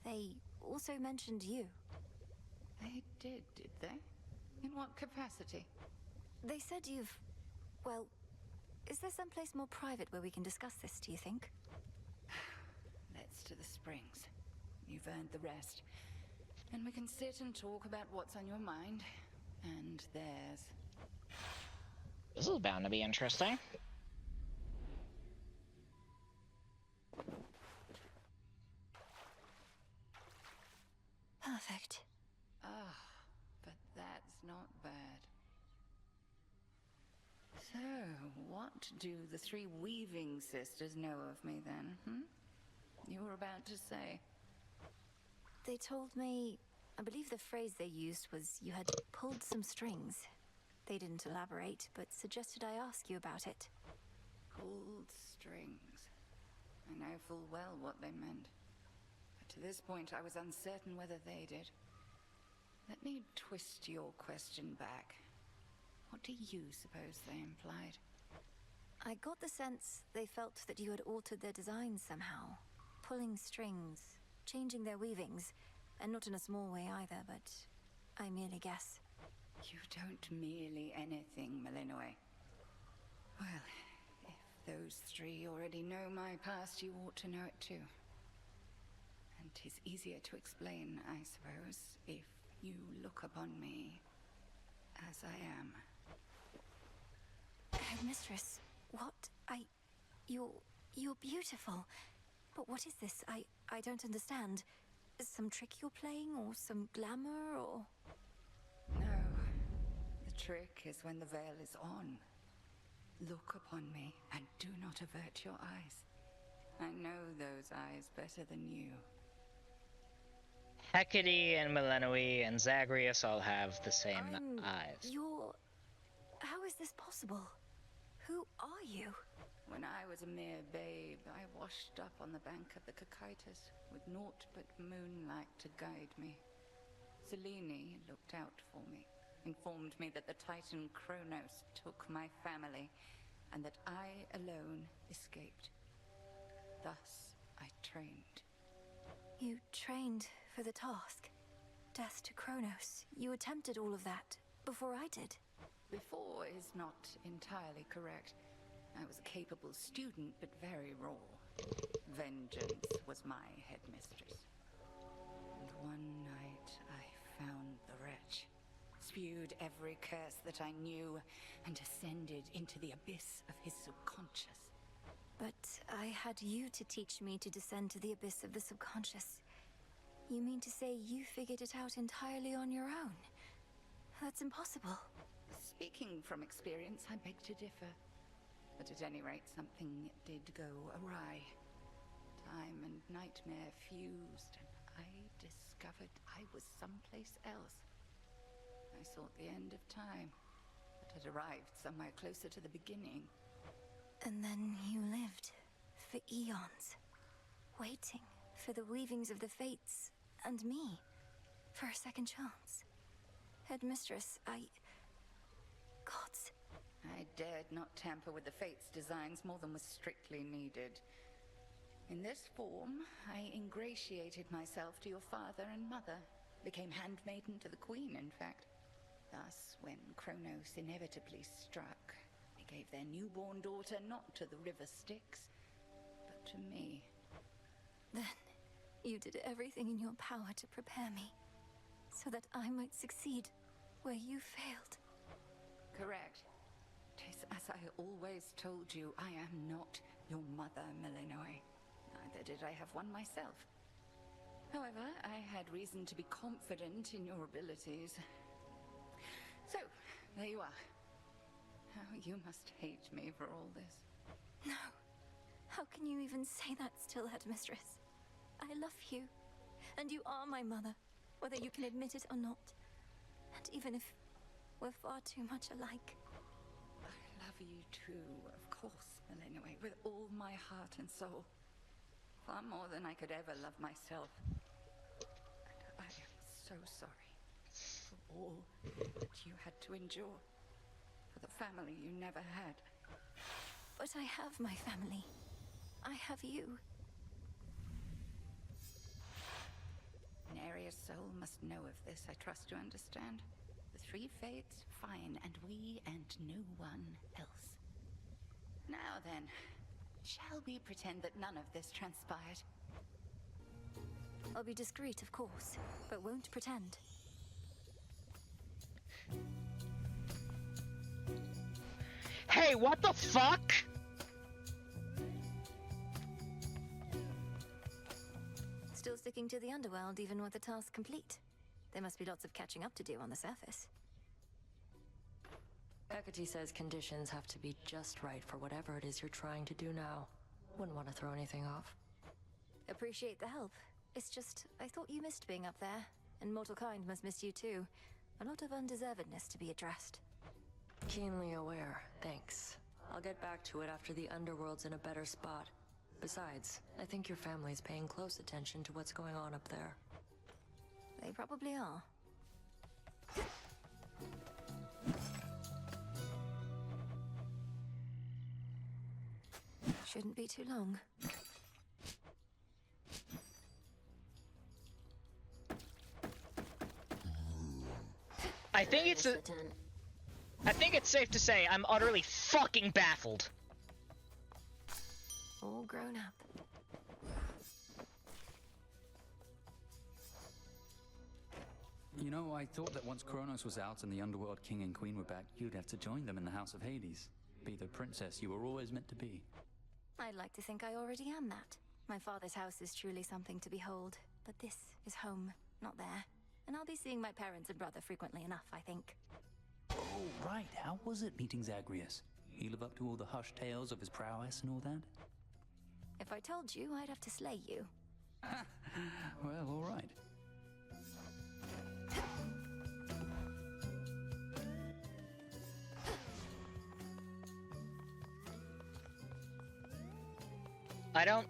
They also mentioned you. They did they? In what capacity? They said you've... Well, is there someplace more private where we can discuss this, do you think? Let's to the springs. You've earned the rest. And we can sit and talk about what's on your mind. And theirs. This is bound to be interesting. Perfect. Ah, but that's not bad. So, what do the 3 weaving sisters know of me then, You were about to say. They told me... I believe the phrase they used was you had pulled some strings. They didn't elaborate, but suggested I ask you about it. Pulled strings. I know full well what they meant. But to this point, I was uncertain whether they did. Let me twist your question back. What do you suppose they implied? I got the sense they felt that you had altered their designs somehow. Pulling strings, changing their weavings, and not in a small way either, but I merely guess. You don't merely anything, Malinois. Well, if those 3 already know my past, you ought to know it too. And 'tis easier to explain, I suppose, if you look upon me as I am. Headmistress, what? You're beautiful. But what is this? I don't understand. Some trick you're playing, or some glamour, or... No. The trick is when the veil is on. Look upon me, and do not avert your eyes. I know those eyes better than you. Hecate and Malinois and Zagreus all have the same eyes. How is this possible? Who are you? When I was a mere babe, I washed up on the bank of the Cocytus, with naught but moonlight to guide me. Selene looked out for me, informed me that the Titan Kronos took my family, and that I alone escaped. Thus, I trained. You trained for the task. Death to Kronos. You attempted all of that before I did. Before is not entirely correct. I was a capable student, but very raw. Vengeance was my headmistress. And one night I found the wretch, spewed every curse that I knew, and ascended into the abyss of his subconscious. But I had you to teach me to descend to the abyss of the subconscious. You mean to say you figured it out entirely on your own? That's impossible. Speaking from experience, I beg to differ. But at any rate, something did go awry. Time and nightmare fused, and I discovered I was someplace else. I sought the end of time, but had arrived somewhere closer to the beginning. And then you lived for eons, waiting for the weavings of the fates and me for a second chance. Headmistress, Gods. I dared not tamper with the fate's designs more than was strictly needed. In this form, I ingratiated myself to your father and mother, became handmaiden to the queen, in fact. Thus, when Kronos inevitably struck, they gave their newborn daughter not to the river Styx, but to me. Then, you did everything in your power to prepare me, so that I might succeed where you failed. Correct. 'Tis as I always told you, I am not your mother, Melinoe. Neither did I have one myself. However, I had reason to be confident in your abilities. So, there you are. How you must hate me for all this. No. How can you even say that still, Headmistress? I love you, and you are my mother, whether you can admit it or not. And even if we're far too much alike. I love you too, of course, Melinoe, with all my heart and soul. Far more than I could ever love myself. And I am so sorry for all that you had to endure. For the family you never had. But I have my family. I have you. Neria's soul must know of this, I trust you understand. The three fates, fine, and we and no one else. Now then, shall we pretend that none of this transpired? I'll be discreet, of course, but won't pretend. Hey, what the fuck? Still sticking to the underworld even with the task complete. There must be lots of catching up to do on the surface. Hecate says conditions have to be just right for whatever it is you're trying to do now. Wouldn't want to throw anything off. Appreciate the help. It's just, I thought you missed being up there, and mortal kind must miss you too. A lot of undeservedness to be addressed. Keenly aware, thanks. I'll get back to it after the underworld's in a better spot. Besides, I think your family's paying close attention to what's going on up there. They probably are. Shouldn't be too long. I think it's safe to say I'm utterly fucking baffled. All grown up. You know, I thought that once Kronos was out and the Underworld King and Queen were back, you'd have to join them in the House of Hades. Be the princess you were always meant to be. I'd like to think I already am that. My father's house is truly something to behold, but this is home, not there. And I'll be seeing my parents and brother frequently enough, I think. Oh, right. How was it meeting Zagreus? He live up to all the hushed tales of his prowess and all that? If I told you, I'd have to slay you. Well, all right. I don't...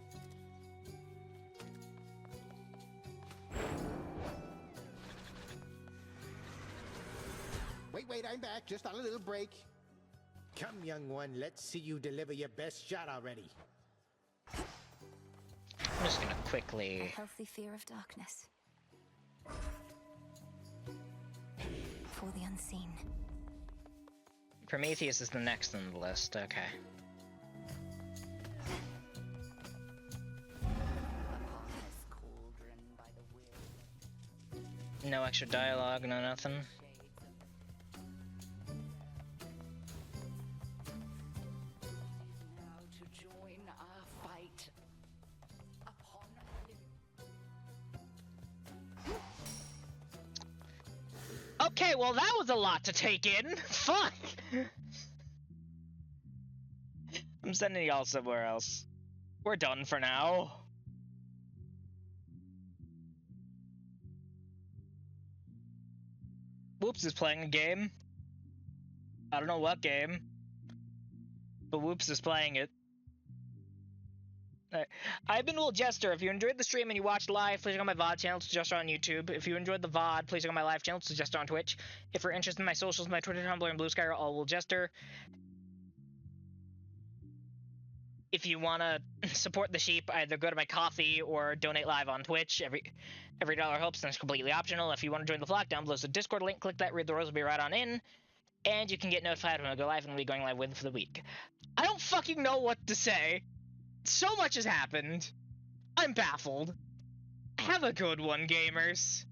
wait, I'm back. Just on a little break. Come, young one, let's see you deliver your best shot already. I'm just gonna quickly... A healthy fear of darkness. For the unseen. Prometheus is the next on the list, okay. No extra dialogue, no nothing. Now to join our fight upon Okay, well that was a lot to take in. Fuck! I'm sending y'all somewhere else. We're done for now. Whoops is playing a game. I don't know what game, but Whoops is playing it. I've been WoolJester. If you enjoyed the stream and you watched live, please check out my VOD channel, WoolJester on YouTube. If you enjoyed the VOD, please check out my live channel, WoolJester on Twitch. If you're interested in my socials, my Twitter, Tumblr, and BlueSky are all WoolJester. If you want to support the sheep, either go to my coffee or donate live on Twitch. Every dollar helps, and it's completely optional. If you want to join the flock, down below is the Discord link. Click that, read the rules, will be right on in. And you can get notified when I go live, and we'll be going live with for the week. I don't fucking know what to say. So much has happened. I'm baffled. Have a good one, gamers.